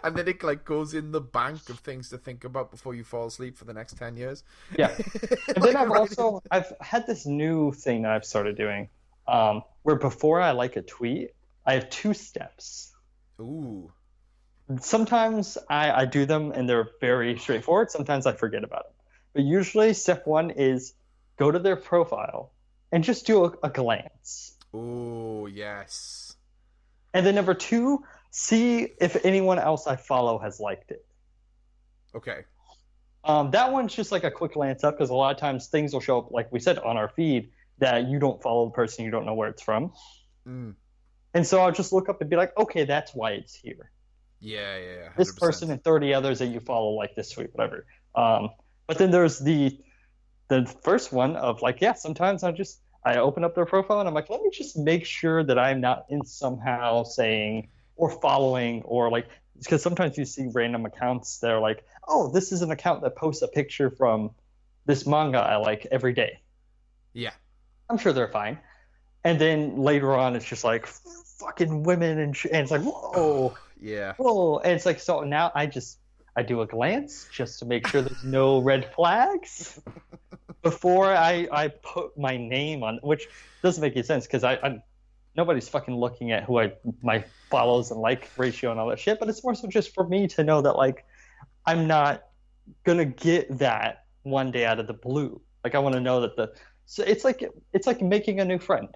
And then it like goes in the bank of things to think about before you fall asleep for the next 10 years. Yeah. And then I've had this new thing that I've started doing, where before I like a tweet, I have 2 steps. Ooh. Sometimes I do them and they're very straightforward. Sometimes I forget about them. But usually step 1 is go to their profile and just do a glance. Oh, yes. And then number 2, see if anyone else I follow has liked it. Okay. That one's just like a quick glance up because a lot of times things will show up, like we said, on our feed that you don't follow the person, you don't know where it's from. And so I'll just look up and be like, okay, that's why it's here. Yeah. 100%. This person and 30 others that you follow like this tweet, whatever. But then there's the first one of like, yeah, sometimes I open up their profile and I'm like, let me just make sure that I'm not in somehow saying or following, or like, because sometimes you see random accounts that are like, oh, this is an account that posts a picture from this manga I like every day. Yeah. I'm sure they're fine. And then later on, it's just like fucking women and it's like, whoa. Yeah. Whoa. And it's like, so now I do a glance just to make sure there's no red flags before I put my name on, which doesn't make any sense because I'm nobody's fucking looking at who my follows and like ratio and all that shit, but it's more so just for me to know that like I'm not gonna get that one day out of the blue. Like I want to know that so it's like making a new friend.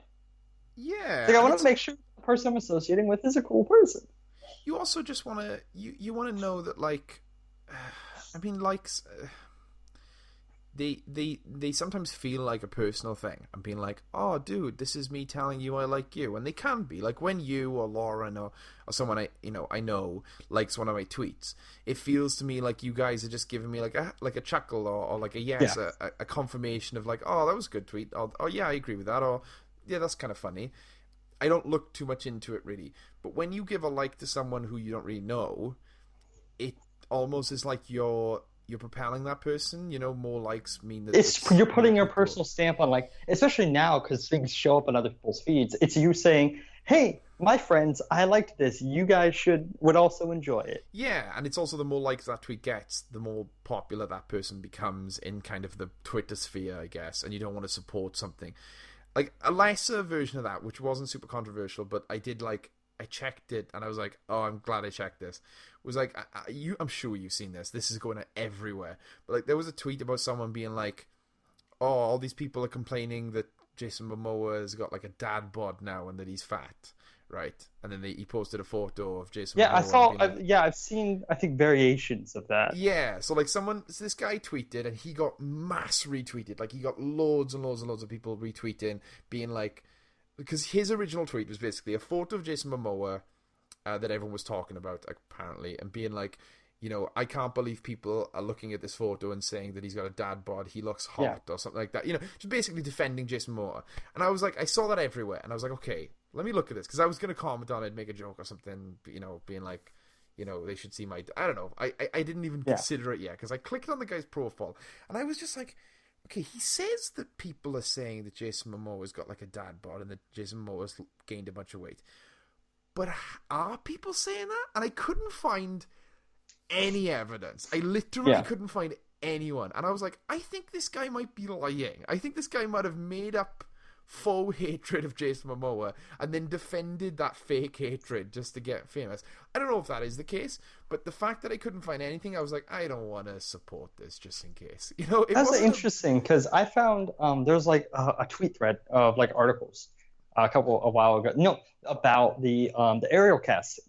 Yeah. Like I want to make sure the person I'm associating with is a cool person. You also just want to you want to know that like I mean likes they sometimes feel like a personal thing and being like, oh dude, this is me telling you I like you, and they can be like when you or Lauren or someone I know likes one of my tweets, it feels to me like you guys are just giving me like a chuckle or like a yes, yeah. a confirmation of like, oh, that was a good tweet, or oh yeah, I agree with that, or yeah, that's kind of funny. I don't look too much into it really, but when you give a like to someone who you don't really know, it almost is like you're propelling that person, you know, more likes mean that you're putting your personal stamp on, like, especially now because things show up on other people's feeds. It's you saying, hey, my friends, I liked this. You guys would also enjoy it. Yeah, and it's also the more likes that tweet gets, the more popular that person becomes in kind of the Twitter sphere, I guess, and you don't want to support something. Like, a lesser version of that, which wasn't super controversial, but I checked it, and I was like, oh, I'm glad I checked this. Was like, I'm sure you've seen this. This is going out everywhere. But like, there was a tweet about someone being like, oh, all these people are complaining that Jason Momoa has got like a dad bod now and that he's fat, right? And then he posted a photo of Jason Momoa. I've seen, I think, variations of that. Yeah, so like this guy tweeted and he got mass retweeted. Like he got loads and loads and loads of people retweeting, being like because his original tweet was basically a photo of Jason Momoa that everyone was talking about, apparently, and being like, I can't believe people are looking at this photo and saying that he's got a dad bod, he looks hot, or something like that. Just basically defending Jason Momoa. And I was like, I saw that everywhere, and I was like, okay, let me look at this, because I was going to comment on it, make a joke or something, being like, they should see my... I don't know. I didn't even consider it yet, because I clicked on the guy's profile, and I was just like, okay, he says that people are saying that Jason Momoa's got like a dad bod and that Jason Momoa's gained a bunch of weight. But are people saying that? And I couldn't find any evidence. I literally couldn't find anyone. And I was like, I think this guy might be lying. I think this guy might have made up faux hatred of Jason Momoa and then defended that fake hatred just to get famous. I don't know if that is the case, but the fact that I couldn't find anything, I was like, I don't want to support this just in case. That's interesting, because I found there's like a tweet thread of like articles a while ago. No, about the aerial casting.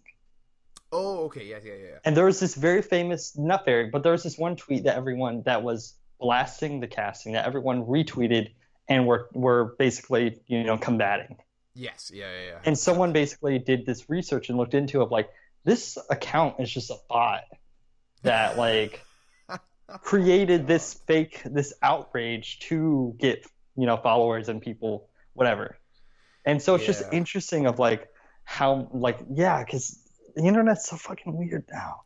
Oh, okay, yeah. And there was this very famous, not very, but there was this one tweet that was blasting the casting that everyone retweeted and were basically, combating. Yes, yeah. And someone basically did this research and looked into it, like, this account is just a bot that, like, created this outrage to get, followers and people, whatever. And so it's just interesting of, like, how, like, because the internet's so fucking weird now.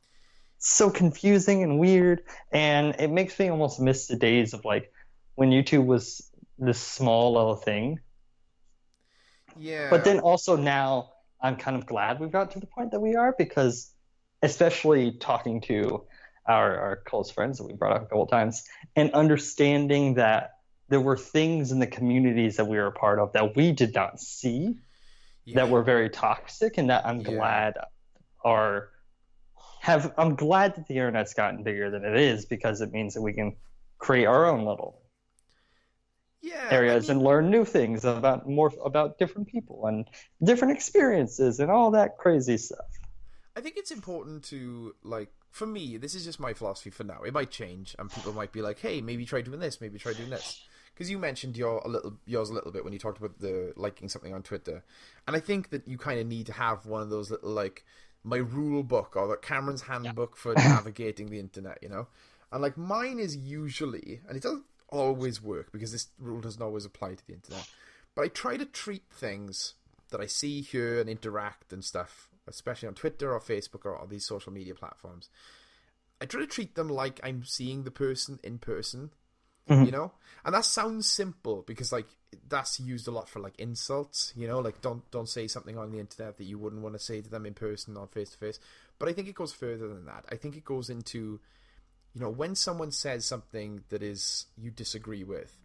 It's so confusing and weird, and it makes me almost miss the days of, like, when YouTube was this small little thing. Yeah. But then also now I'm kind of glad we've got to the point that we are, because especially talking to our close friends that we brought up a couple of times and understanding that there were things in the communities that we were a part of that we did not see that were very toxic, and that I'm glad I'm glad that the internet's gotten bigger than it is, because it means that we can create our own little areas and learn new things about different people and different experiences and all that crazy stuff. I think it's important to, like, for me, this is just my philosophy for now. It might change, and people might be like, hey, maybe try doing this, maybe try doing this. Because you mentioned yours a little bit when you talked about the liking something on Twitter. And I think that you kind of need to have one of those little, like, my rule book or the Cameron's handbook for navigating the internet, And, like, mine is usually, and it doesn't always work because this rule doesn't always apply to the internet, but I try to treat things that I see, hear, and interact and stuff, especially on Twitter or Facebook or these social media platforms. I try to treat them like I'm seeing the person in person, And that sounds simple because, like, that's used a lot for, like, insults, like don't say something on the internet that you wouldn't want to say to them in person or face to face. But I think it goes further than that. I think it goes into, when someone says something that is you disagree with,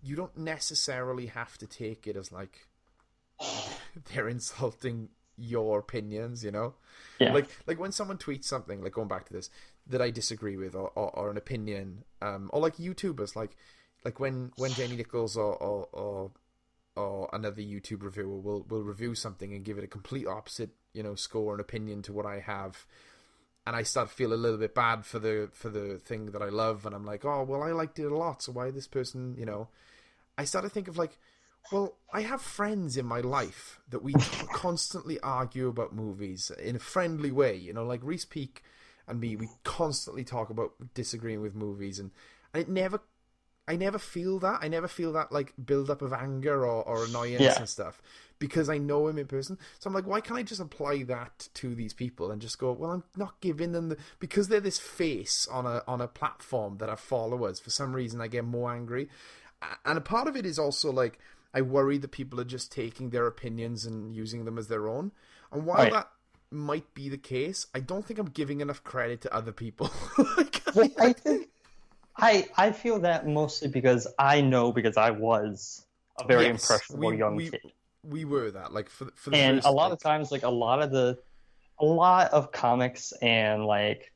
you don't necessarily have to take it as, like, they're insulting your opinions, like when someone tweets something, like, going back to this, that I disagree with, or an opinion, or like YouTubers, like when Jenny Nichols or another YouTube reviewer will review something and give it a complete opposite, score and opinion to what I have. And I start to feel a little bit bad for the thing that I love, and I'm like, oh, well, I liked it a lot, so why this person, I start to think of, like, well, I have friends in my life that we constantly argue about movies in a friendly way, like Reese Peak and me, we constantly talk about disagreeing with movies, and I never feel that. I never feel that, like, build up of anger or annoyance and stuff, because I know him in person. So I'm like, why can't I just apply that to these people and just go, well, I'm not giving them because they're this face on a platform that have followers. For some reason, I get more angry, and a part of it is also, like, I worry that people are just taking their opinions and using them as their own. And while that might be the case, I don't think I'm giving enough credit to other people. I think I feel that mostly because I was a very impressionable young kid. We were that, like, for the and first, a lot of times, like, a lot of comics and, like,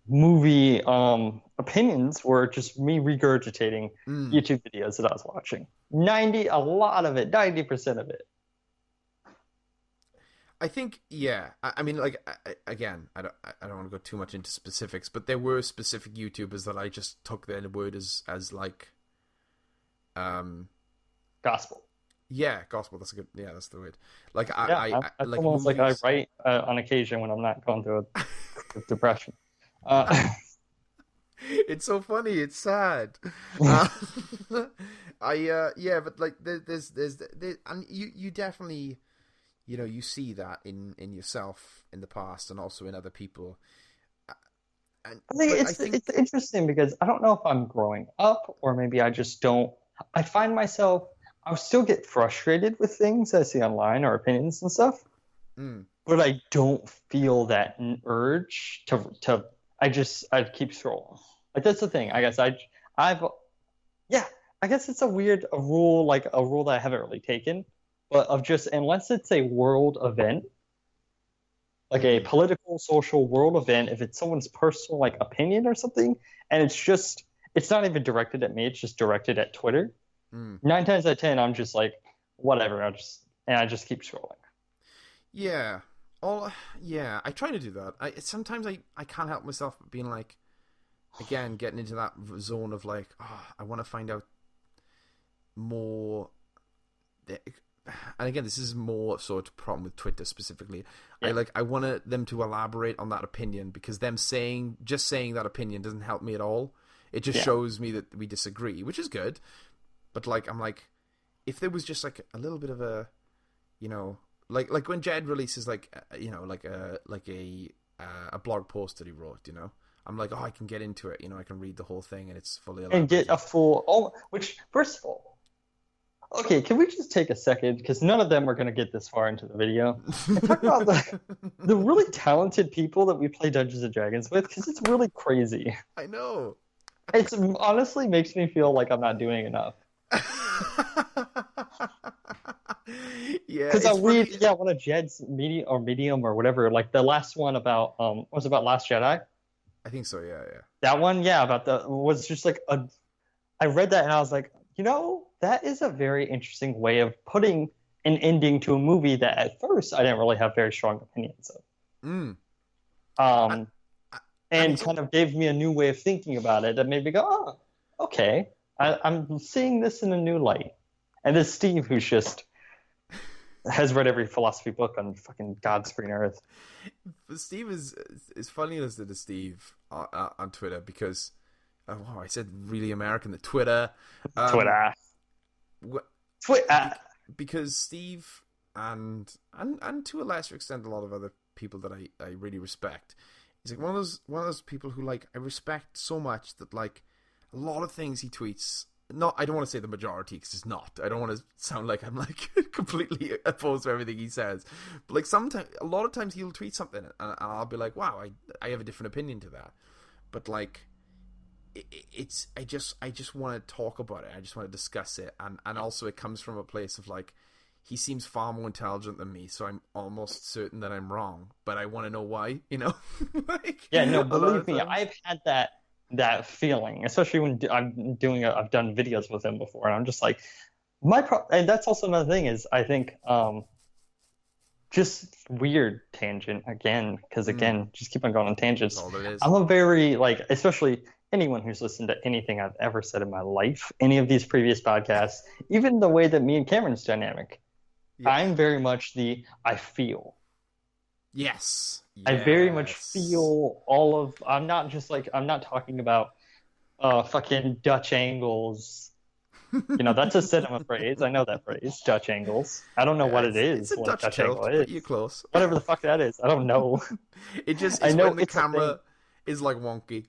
movie opinions were just me regurgitating YouTube videos that I was watching. 90% of it. I think, I mean, like, again, I don't want to go too much into specifics, but there were specific YouTubers that I just took their word as like, gospel. Yeah, gospel. That's a good. Yeah, that's the word. Like Yeah, I it's like almost like I movies. write on occasion when I'm not going through a depression. Uh, It's so funny. It's sad. Uh, yeah, but like and you definitely you see that in yourself in the past and also in other people. Uh, And I think but I it's think interesting because I don't know if I'm growing up or maybe I just don't. I find myself I still get frustrated with things I see online or opinions and stuff, mm, but I don't feel that urge to. I keep scrolling. Like that's the thing. I guess I've yeah. I guess it's a rule like a rule that I haven't really taken, but of just unless it's a world event like a mm, political, social world event, if it's someone's personal like opinion or something, and it's not even directed at me, it's just directed at Twitter. mm. 9 times out of 10, I'm just like, whatever. I just keep scrolling. Yeah. All yeah, I try to do that. Sometimes I can't help myself but being like again getting into that zone of like, oh, I want to find out more. And again, this is more sort of problem with Twitter specifically. Yeah, I want them to elaborate on that opinion because them saying that opinion doesn't help me at all. It just yeah, shows me that we disagree, which is good. But like I'm like, if there was just like a little bit of a, you know, like when Jed releases like a blog post that he wrote, I'm like, oh, I can get into it, I can read the whole thing and it's fully and get elaborated. a full. Oh, which first of all, okay, can we just take a second because none of them are going to get this far into the video and talk about the really talented people that we play Dungeons and Dragons with because it's really crazy. I know. It's honestly makes me feel like I'm not doing enough. Yeah, Because it's I'll read, funny. yeah, one of Jed's medium or whatever, like the last one about was it about Last Jedi? I think so. Yeah, yeah. That one, yeah, about the was just like a. I read that and I was like, that is a very interesting way of putting an ending to a movie that at first I didn't really have very strong opinions of. Mm. I, Um, I, and and it's kind of gave me a new way of thinking about it that made me go, oh, okay, I'm seeing this in a new light. And there's Steve, who's just has read every philosophy book on fucking God's green earth. Steve is funny listening to Steve on Twitter because wow, I said really American the Twitter. Twitter. Wh- Twitter. because Steve and to a lesser extent a lot of other people that I really respect. He's like one of those people who like I respect so much that like a lot of things he tweets. Not, I don't want to say the majority because it's not. I don't want to sound like I'm like completely opposed to everything he says. But like a lot of times he'll tweet something and I'll be like, wow, I have a different opinion to that. But like, I just want to talk about it. I just want to discuss it, and also it comes from a place of like, he seems far more intelligent than me, so I'm almost certain that I'm wrong. But I want to know why, like Yeah, no, a lot believe of me, times. I've had that feeling, especially when I've done videos with him before, and I'm just like, and that's also another thing is I think just weird tangent again, because Mm, again, just keep on going on that's tangents. all it is. I'm a very like, especially anyone who's listened to anything I've ever said in my life, any of these previous podcasts, even the way that me and Cameron's dynamic, Yeah. I'm very much I feel. Yes. I very much Yes. feel all of. I'm not just like I'm not talking about fucking Dutch angles. That's a cinema phrase. I know that phrase, Dutch angles. I don't know Yeah, what it it's is, a what a Dutch Dutch angle tilt, but you're is. close. Whatever the fuck that is, I don't know. It just I is know when the it's a thing. camera is like wonky.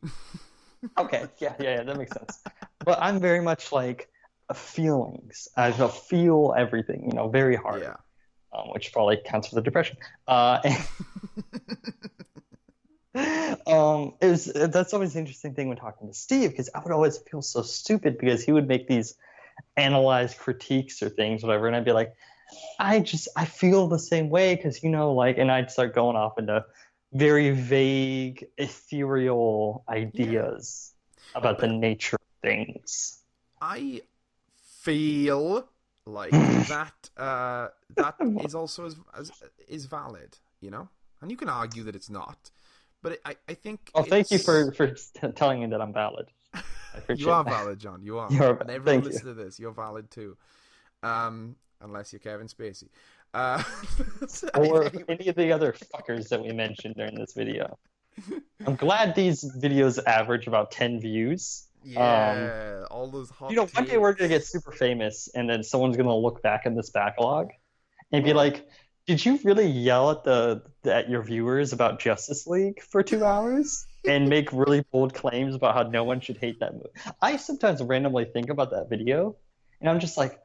Okay, yeah, that makes sense. But I'm very much like feelings. I feel everything, very hard, Yeah. which probably counts for the depression. That's always the interesting thing when talking to Steve because I would always feel so stupid because he would make these analyze critiques or things, whatever, and I'd be like, I feel the same way because and I'd start going off into very vague, ethereal Yeah. ideas about the But nature of things. I feel like that is also as is valid, and you can argue that it's not, but I think Oh, thank you it's for telling me that I'm valid. I you appreciate are that. valid, John. You are, You're, and everyone thank you. listen to this. You're valid too. Um, unless you're Kevin Spacey. Uh, Or anyway. any of the other fuckers that we mentioned during this video. I'm glad these videos average about 10 views. Yeah, all those hot One day we're takes. gonna get super famous, and then someone's gonna look back in this backlog and be Well, like, "Did you really yell at your viewers about Justice League for 2 hours and make really bold claims about how no one should hate that movie?" I sometimes randomly think about that video, and I'm just like,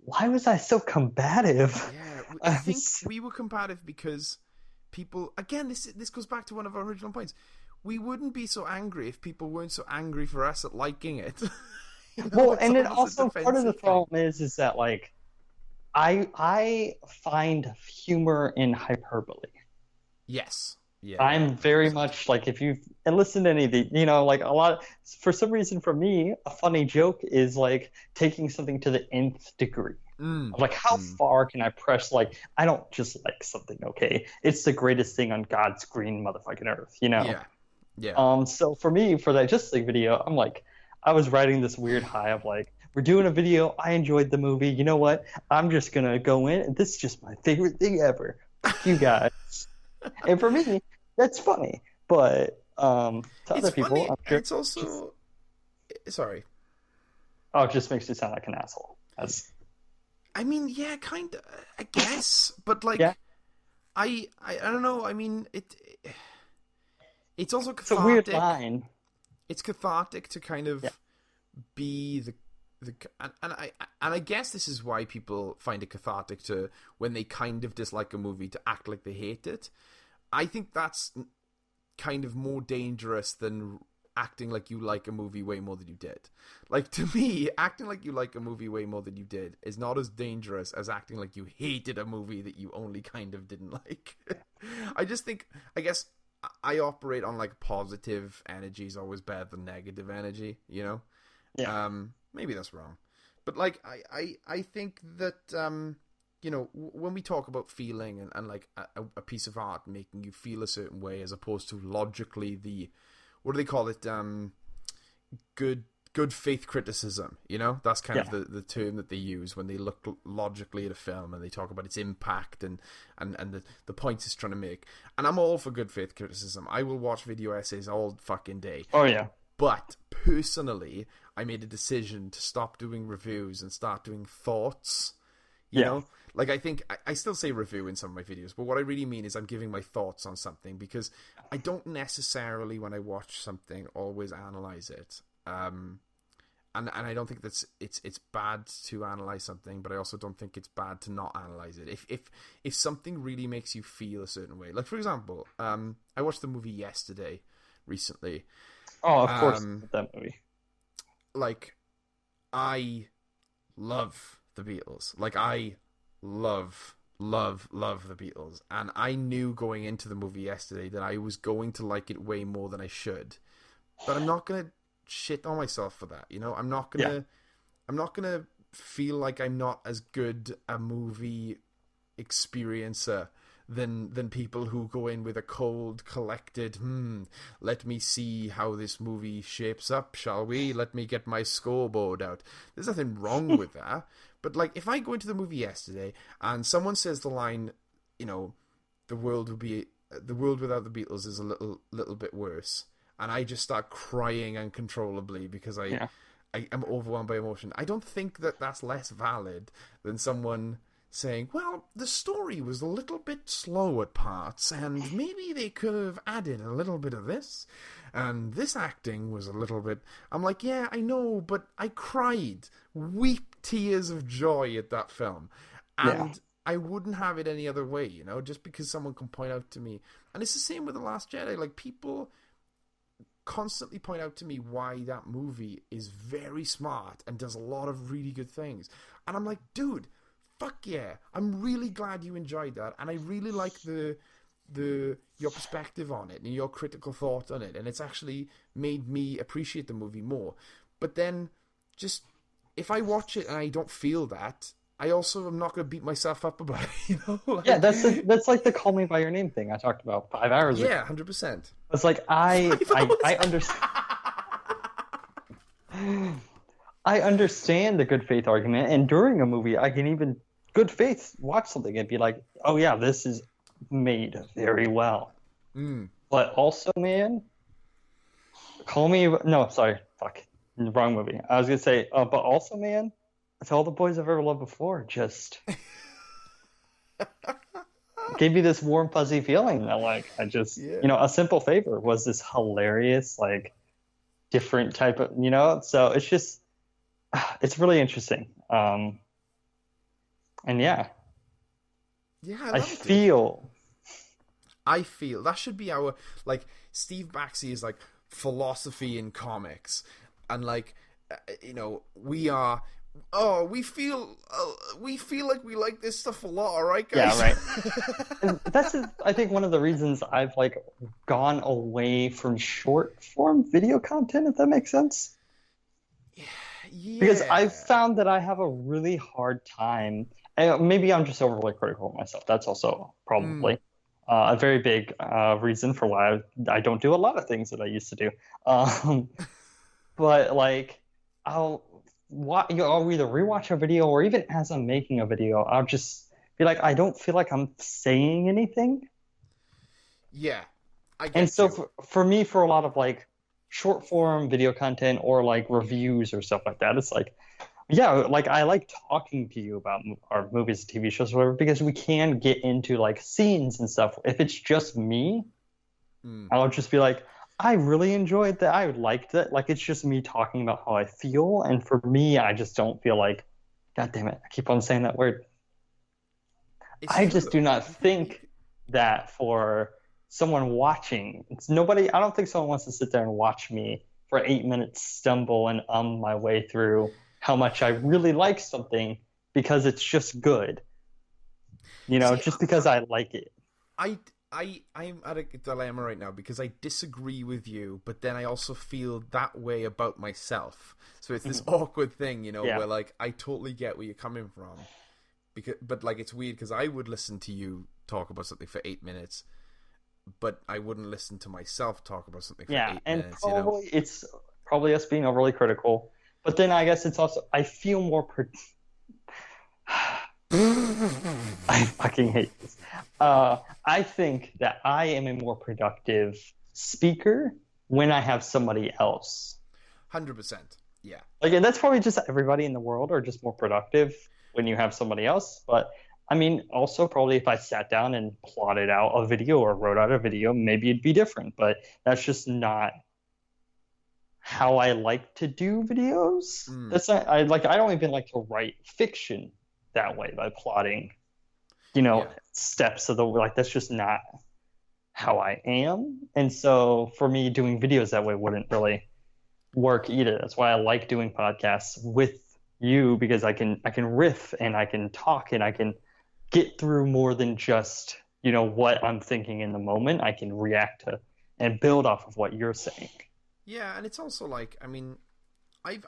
"Why was I so combative?" yeah, I think we were combative because people. Again, this goes back to one of our original points. We wouldn't be so angry if people weren't so angry for us at liking it. Well, and it almost a also part of the defensive thing. problem is that like I find humor in hyperbole. Yes. Yeah. I'm very much like if you've and listen to any of the like a lot for some reason for me a funny joke is like taking something to the nth degree. Of like how far can I press like I don't just like something, okay? It's the greatest thing on God's green motherfucking earth, Yeah. Yeah. So for me, for that Justice League video, I'm like, I was riding this weird high of like, we're doing a video. I enjoyed the movie. You know what? I'm just gonna go in, and this is just my favorite thing ever. Fuck you guys. And for me, that's funny. But to It's other people, funny. I'm sure, It's also sorry. oh, it just makes me sound like an asshole. I mean, yeah, kind of. I guess, but like, Yeah. I don't know. I mean, it's also It's a weird cathartic. line. It's cathartic to kind of be the and I guess this is why people find it cathartic to when they kind of dislike a movie to act like they hate it. I think that's kind of more dangerous than acting like you like a movie way more than you did. Like, to me, acting like you like a movie way more than you did is not as dangerous as acting like you hated a movie that you only kind of didn't like. I guess I operate on like positive energy is always better than negative energy, you know? Yeah. Maybe that's wrong. But like I think that when we talk about feeling and like a piece of art making you feel a certain way as opposed to logically what do they call it? Good faith criticism, you know? That's kind of the term that they use when they look logically at a film and they talk about its impact and the points it's trying to make. And I'm all for good faith criticism. I will watch video essays all fucking day. Oh, yeah. But personally, I made a decision to stop doing reviews and start doing thoughts. You know? Like, I think I still say review in some of my videos, but what I really mean is I'm giving my thoughts on something because I don't necessarily, when I watch something, always analyze it. And I don't think that's it's bad to analyze something, but I also don't think it's bad to not analyze it. If something really makes you feel a certain way, like for example, I watched the movie Yesterday recently. Oh, of course, that movie. Like, I love the Beatles. Like, I love the Beatles. And I knew going into the movie Yesterday that I was going to like it way more than I should. But I'm not going to shit on myself for that, you know? I'm not going to feel like I'm not as good a movie experiencer than people who go in with a cold, collected, let me see how this movie shapes up, shall we? Let me get my scoreboard out. There's nothing wrong with that. But, like, if I go into the movie Yesterday and someone says the line, you know, the world without the Beatles is a little bit worse, and I just start crying uncontrollably because I am overwhelmed by emotion, I don't think that that's less valid than someone saying, well, the story was a little bit slow at parts, and maybe they could have added a little bit of this, and this acting was a little bit... I'm like, yeah, I know, but I cried. Weep tears of joy at that film. And I wouldn't have it any other way, you know, just because someone can point out to me. And it's the same with The Last Jedi. Like, people constantly point out to me why that movie is very smart and does a lot of really good things. And I'm like, dude... fuck yeah, I'm really glad you enjoyed that, and I really like your perspective on it and your critical thought on it, and it's actually made me appreciate the movie more. But then, just, if I watch it and I don't feel that, I also am not going to beat myself up about it, you know? Like, yeah, that's like the Call Me By Your Name thing I talked about 5 hours ago. Yeah, 100%. It's like, I understand... I understand the good faith argument, and during a movie, I can even good faith watch something and be like, oh yeah, this is made very well. But also, man, wrong movie. I was gonna say, but also, man, it's all the boys I've ever loved before. Just gave me this warm, fuzzy feeling that, like, I just, A Simple Favor was this hilarious, like, different type of, So it's just, it's really interesting. And yeah, I feel that should be our, like, Steve Baxi is like philosophy in comics, and like, we are. Oh, we feel like we like this stuff a lot, all right, guys? Yeah, right. And that's, I think, one of the reasons I've, like, gone away from short form video content, if that makes sense. Yeah. Because I've found that I have a really hard time, and maybe I'm just overly critical of myself. That's also probably a very big reason for why I don't do a lot of things that I used to do. But, like, I'll either rewatch a video, or even as I'm making a video, I'll just be like, I don't feel like I'm saying anything. Yeah, I get and so you. For me, for a lot of, like, short form video content or, like, reviews or stuff like that, it's like, yeah, like, I like talking to you about our movies, TV shows, whatever, because we can get into, like, scenes and stuff. If it's just me, I'll just be like, I really enjoyed that. I liked it. Like, it's just me talking about how I feel. And for me, I just don't feel like, God damn it, I keep on saying that word. I just do not think that for someone watching, I don't think someone wants to sit there and watch me for 8 minutes stumble and my way through how much I really like something because it's just good. Just because I like it. I'm at a dilemma right now because I disagree with you, but then I also feel that way about myself. So it's this awkward thing, where, like, I totally get where you're coming from. But like, it's weird because I would listen to you talk about something for 8 minutes, but I wouldn't listen to myself talk about something for 8 minutes. Probably it's probably us being overly critical. But then I guess it's also, I feel more I fucking hate this. I think that I am a more productive speaker when I have somebody else. 100%. Yeah. Like, and that's probably just everybody in the world are just more productive when you have somebody else. But I mean, also probably if I sat down and plotted out a video or wrote out a video, maybe it'd be different. But that's just not how I like to do videos. That's not, I don't even like to write fiction that way by plotting, steps of the, like, that's just not how I am. And so for me, doing videos that way wouldn't really work either. That's why I like doing podcasts with you, because I can riff and I can talk and I can get through more than just, what I'm thinking in the moment. I can react to and build off of what you're saying. Yeah, and it's also like, I mean, I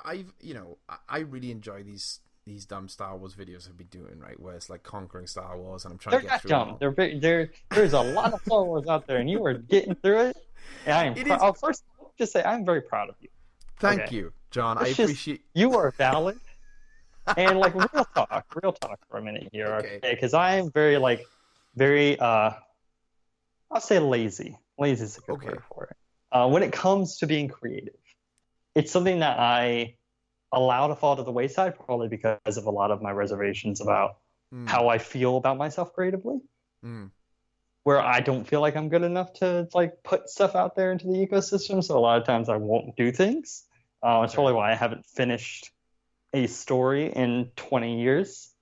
really enjoy these dumb Star Wars videos I've been doing, right? Where it's like conquering Star Wars, and I'm trying to get through. They're not dumb. There's a lot of Star Wars out there, and you are getting through it. And I'll first just say I'm very proud of you. Thank you, John. I appreciate. You are valid. And, like, real talk for a minute here, okay? Because I am very, I'll say lazy. Lazy is a good word for it. When it comes to being creative, it's something that I allow to fall to the wayside, probably because of a lot of my reservations about how I feel about myself creatively, where I don't feel like I'm good enough to, like, put stuff out there into the ecosystem. So a lot of times I won't do things. It's probably why I haven't finished a story in 20 years.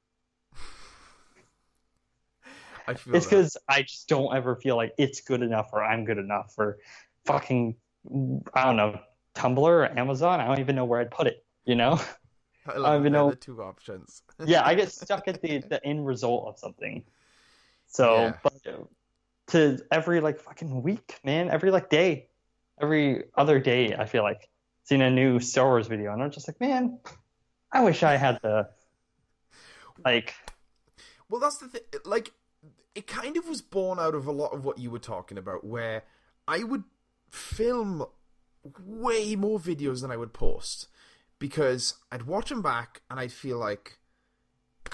It's because I just don't ever feel like it's good enough, or I'm good enough, or fucking, I don't know, Tumblr or Amazon. I don't even know where I'd put it, I don't even know. The two options. Yeah, I get stuck at the end result of something. So, but to every, like, fucking week, man, every, like, day, every other day, I feel like seeing a new Star Wars video, and I'm just like, man, I wish I had the, like. Well, that's the thing. Like, it kind of was born out of a lot of what you were talking about, where I would film way more videos than I would post, because I'd watch them back and I'd feel like,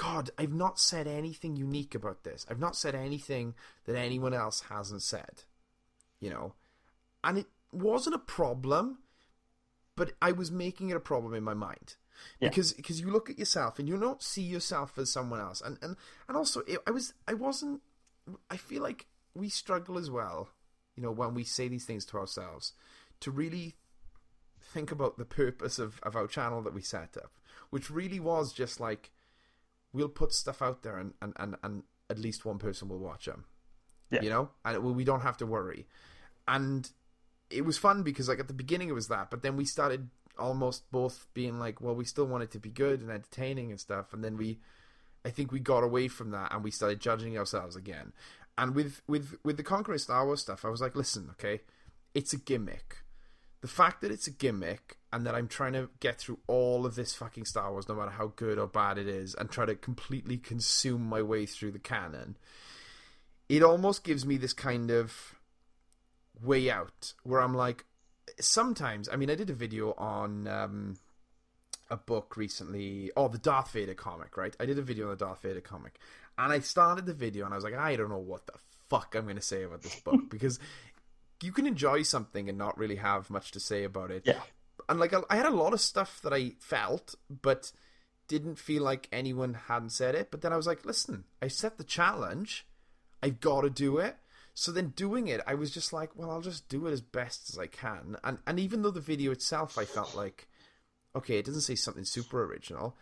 God, I've not said anything unique about this. I've not said anything that anyone else hasn't said, you know. And it wasn't a problem, but I was making it a problem in my mind. Yeah. Because you look at yourself and you don't see yourself as someone else. And also, I feel like we struggle as well, you know, when we say these things to ourselves, to really think about the purpose of our channel that we set up, which really was just like, we'll put stuff out there and at least one person will watch them, you know, and we don't have to worry. And it was fun because like at the beginning it was that, but then we started almost both being like, well, we still want it to be good and entertaining and stuff. And then I think we got away from that and we started judging ourselves again. And with the Conquering Star Wars stuff, I was like, listen, okay, it's a gimmick. The fact that it's a gimmick and that I'm trying to get through all of this fucking Star Wars, no matter how good or bad it is, and try to completely consume my way through the canon, it almost gives me this kind of way out where I'm like, sometimes, I mean, I did a video on a book recently, the Darth Vader comic, right? I did a video on the Darth Vader comic, and I started the video and I was like, I don't know what the fuck I'm going to say about this book, because you can enjoy something and not really have much to say about it. Yeah. And like, I had a lot of stuff that I felt, but didn't feel like anyone hadn't said it. But then I was like, listen, I set the challenge. I've got to do it. So then doing it, I was just like, well, I'll just do it as best as I can. And even though the video itself, I felt like, okay, it doesn't say something super original,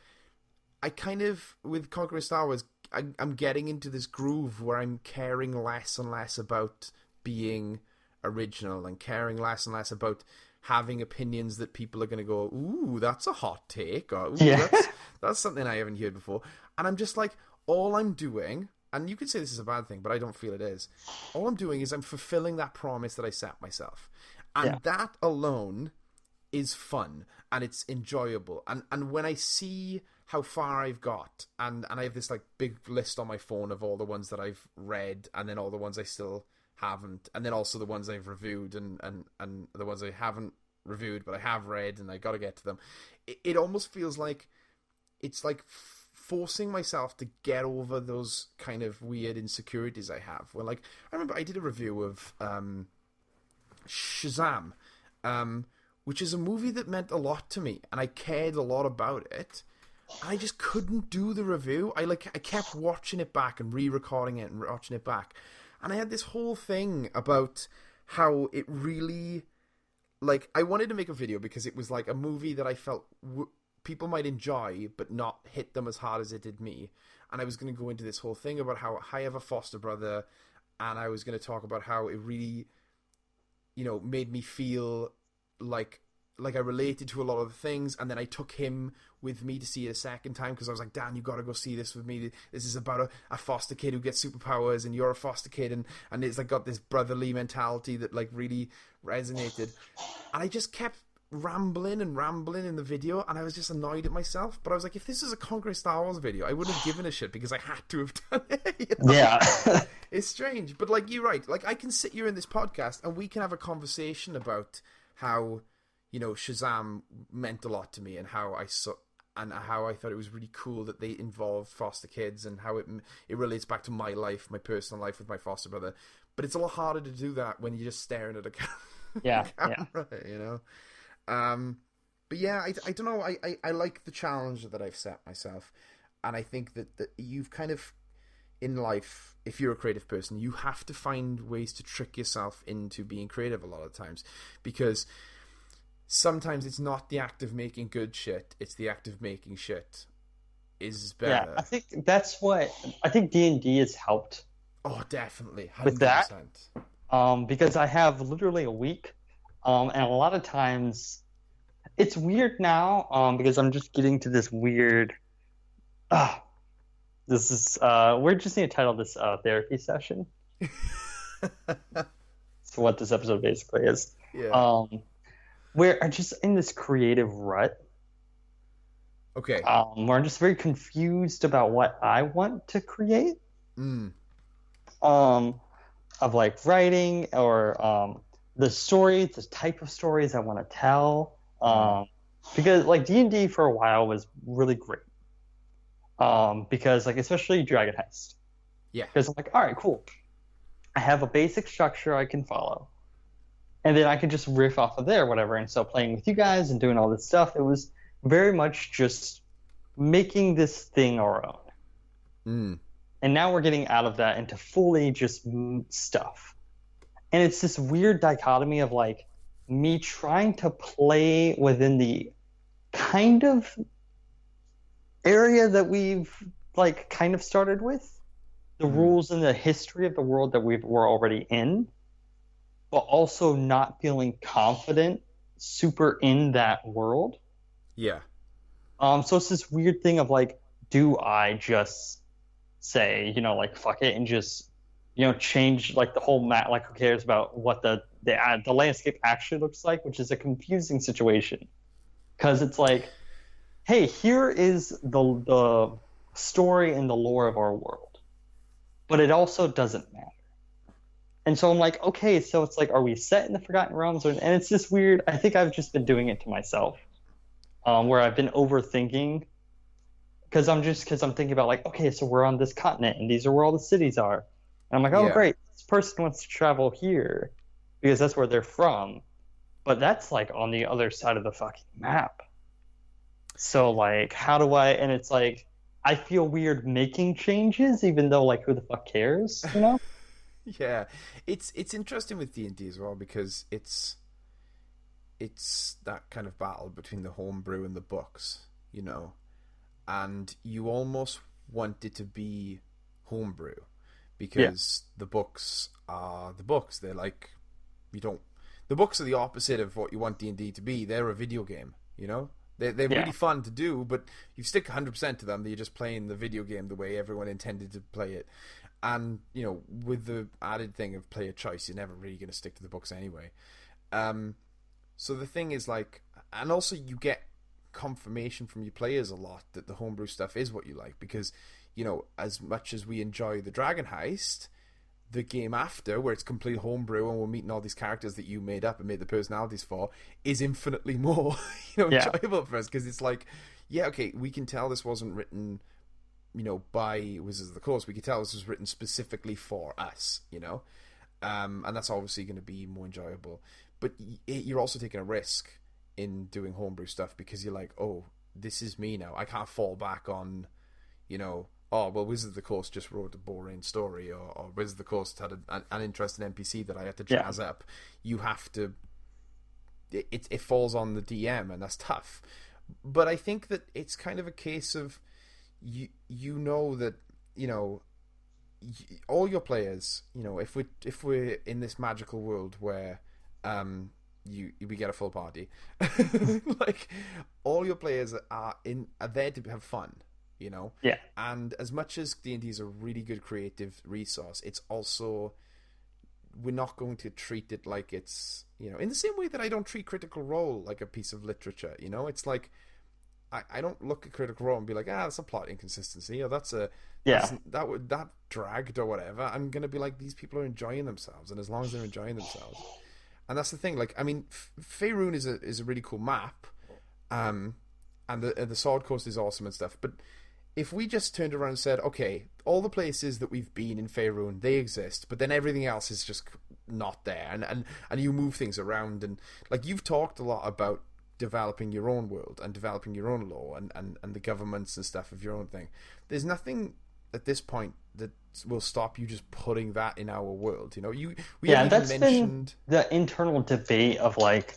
I kind of, with Conquering Star Wars, I'm getting into this groove where I'm caring less and less about being original and caring less and less about having opinions that people are going to go, ooh, that's a hot take, or ooh, that's something I haven't heard before. And I'm just like, all I'm doing, and you could say this is a bad thing, but I don't feel it is, all I'm doing is I'm fulfilling that promise that I set myself. And that alone is fun and it's enjoyable. And when I see how far I've got, and I have this like big list on my phone of all the ones that I've read, and then all the ones I still haven't, and then also the ones I've reviewed and the ones I haven't reviewed but I have read and I gotta get to them, it almost feels like it's like forcing myself to get over those kind of weird insecurities I have. Well, like, I remember I did a review of Shazam, which is a movie that meant a lot to me and I cared a lot about it. I just couldn't do the review. I kept watching it back and re-recording it and watching it back. And I had this whole thing about how it really, like, I wanted to make a video because it was like a movie that I felt people might enjoy, but not hit them as hard as it did me. And I was going to go into this whole thing about how I have a foster brother, and I was going to talk about how it really, you know, made me feel like I related to a lot of the things, and then I took him with me to see it a second time because I was like, Dan, you got to go see this with me. This is about a foster kid who gets superpowers, and you're a foster kid, and it's like got this brotherly mentality that like really resonated. And I just kept rambling in the video, and I was just annoyed at myself. But I was like, if this is a Conquering Star Wars video, I wouldn't have given a shit because I had to have done it. You know? Yeah. It's strange, but like, you're right. Like, I can sit here in this podcast and we can have a conversation about how, you know, Shazam meant a lot to me, and how I thought it was really cool that they involved foster kids, and how it relates back to my life, my personal life with my foster brother. But it's a lot harder to do that when you're just staring at a camera, you know. But yeah, I don't know. I like the challenge that I've set myself, and I think that you've kind of, in life, if you're a creative person, you have to find ways to trick yourself into being creative a lot of times, because sometimes it's not the act of making good shit, it's the act of making shit is better. Yeah, I think that's what I think D&D has helped. Oh, definitely. 100%. With that. Because I have literally a week, and a lot of times it's weird now, because I'm just getting to this weird this is we're just need to title this therapy session. So what this episode basically is. Yeah. Where I'm just in this creative rut. Okay. Where I'm just very confused about what I want to create. Of like writing, or the stories, the type of stories I want to tell. Because like D&D for a while was really great. Because like especially Dragon Heist. Yeah. Because I'm like, all right, cool. I have a basic structure I can follow, and then I can just riff off of there, whatever. And so playing with you guys and doing all this stuff, it was very much just making this thing our own. Mm. And now we're getting out of that into fully just stuff. And it's this weird dichotomy of like me trying to play within the kind of area that we've like kind of started with, the rules and the history of the world that we're already in, but also not feeling confident super in that world. Yeah. So it's this weird thing of like, do I just say, like fuck it and just, change like the whole map? Like who cares about what the landscape actually looks like, which is a confusing situation because it's like, hey, here is the story and the lore of our world, but it also doesn't matter. And so I'm like, okay, so it's like, are we set in the Forgotten Realms? And it's this weird, I think I've just been doing it to myself, where I've been overthinking, because I'm thinking about like, okay, so we're on this continent, and these are where all the cities are. And I'm like, oh, great, this person wants to travel here, because that's where they're from. But that's like on the other side of the fucking map. So like, how do I, and it's like, I feel weird making changes, even though like, who the fuck cares, Yeah, it's interesting with D&D as well because it's that kind of battle between the homebrew and the books, and you almost want it to be homebrew because the books are the books. They're like the books are the opposite of what you want D&D to be. They're a video game, They're really fun to do, but you stick 100% to them. You're just playing the video game the way everyone intended to play it. And, with the added thing of player choice, you're never really going to stick to the books anyway. So the thing is, like... And also you get confirmation from your players a lot that the homebrew stuff is what you like. Because, as much as we enjoy the Dragon Heist, the game after, where it's complete homebrew and we're meeting all these characters that you made up and made the personalities for, is infinitely more, enjoyable for us. Because it's like, yeah, okay, we can tell this wasn't written... by Wizards of the Coast. We could tell this was written specifically for us, and that's obviously going to be more enjoyable. But you're also taking a risk in doing homebrew stuff because you're like, oh, this is me now. I can't fall back on, oh, well, Wizards of the Coast just wrote a boring story, or Wizards of the Coast had an interesting NPC that I had to jazz up. You have to... It falls on the DM, and that's tough. But I think that it's kind of a case of you know that all your players, if we're in this magical world where we get a full party, like all your players are there to have fun, and as much as D&D is a really good creative resource, it's also, we're not going to treat it like it's in the same way that I don't treat Critical Role like a piece of literature. It's like I don't look at Critical Role and be like, that's a plot inconsistency, or that dragged or whatever. I'm gonna be like, these people are enjoying themselves, and as long as they're enjoying themselves, and that's the thing. Like, I mean, Faerun is a really cool map, and the Sword Coast is awesome and stuff. But if we just turned around and said, okay, all the places that we've been in Faerun, they exist, but then everything else is just not there, and you move things around, and like you've talked a lot about developing your own world and developing your own law and the governments and stuff of your own thing. There's nothing at this point that will stop you just putting that in our world. We haven't that's mentioned been the internal debate of like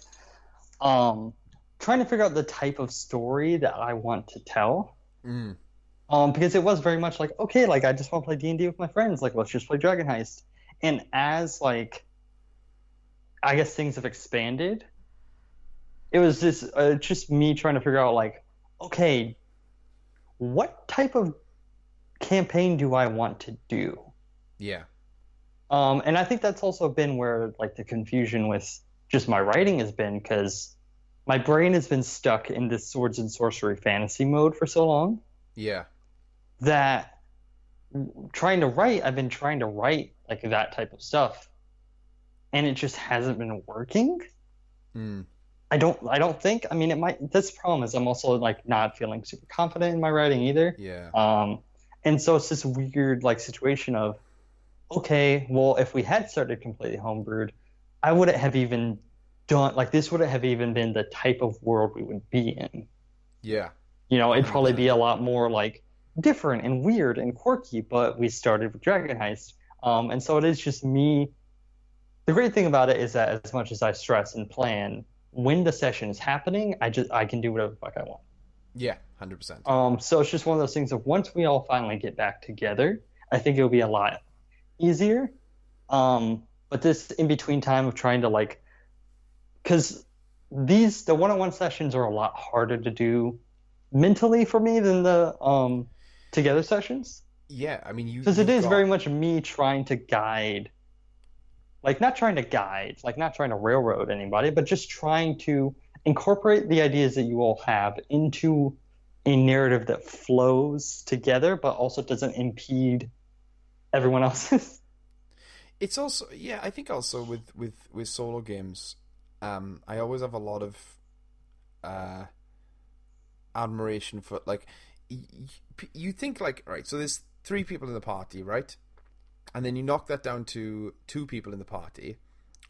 trying to figure out the type of story that I want to tell. Because it was very much like, okay, like I just want to play D&D with my friends, like let's just play Dragon Heist. And as like I guess things have expanded, it was just me trying to figure out, like, okay, what type of campaign do I want to do? Yeah. And I think that's also been where, like, the confusion with just my writing has been, because my brain has been stuck in this swords and sorcery fantasy mode for so long. Yeah. That I've been trying to write, like, that type of stuff, and it just hasn't been working. I don't think. I mean, it might. This problem is I'm also like not feeling super confident in my writing either. Yeah. And so it's this weird like situation of, okay, well, if we had started completely homebrewed, I wouldn't have even done like this wouldn't have even been the type of world we would be in. Yeah. It'd probably be 100%. a lot more like different and weird and quirky, but we started with Dragon Heist. And so it is just me. The great thing about it is that as much as I stress and plan, when the session is happening, I can do whatever the fuck I want. Yeah. 100%. So it's just one of those things of once we all finally get back together, I think it'll be a lot easier. But this in between time of trying to like, because the one-on-one sessions are a lot harder to do mentally for me than the together sessions, Yeah. I mean, because it you've is very got. much me trying to guide, like not trying to guide, like not trying to railroad anybody, but just trying to incorporate the ideas that you all have into a narrative that flows together, but also doesn't impede everyone else's. It's also, yeah, I think also with solo games, I always have a lot of uh admiration for like you think like, right, so there's three people in the party, right? And then you knock that down to two people in the party.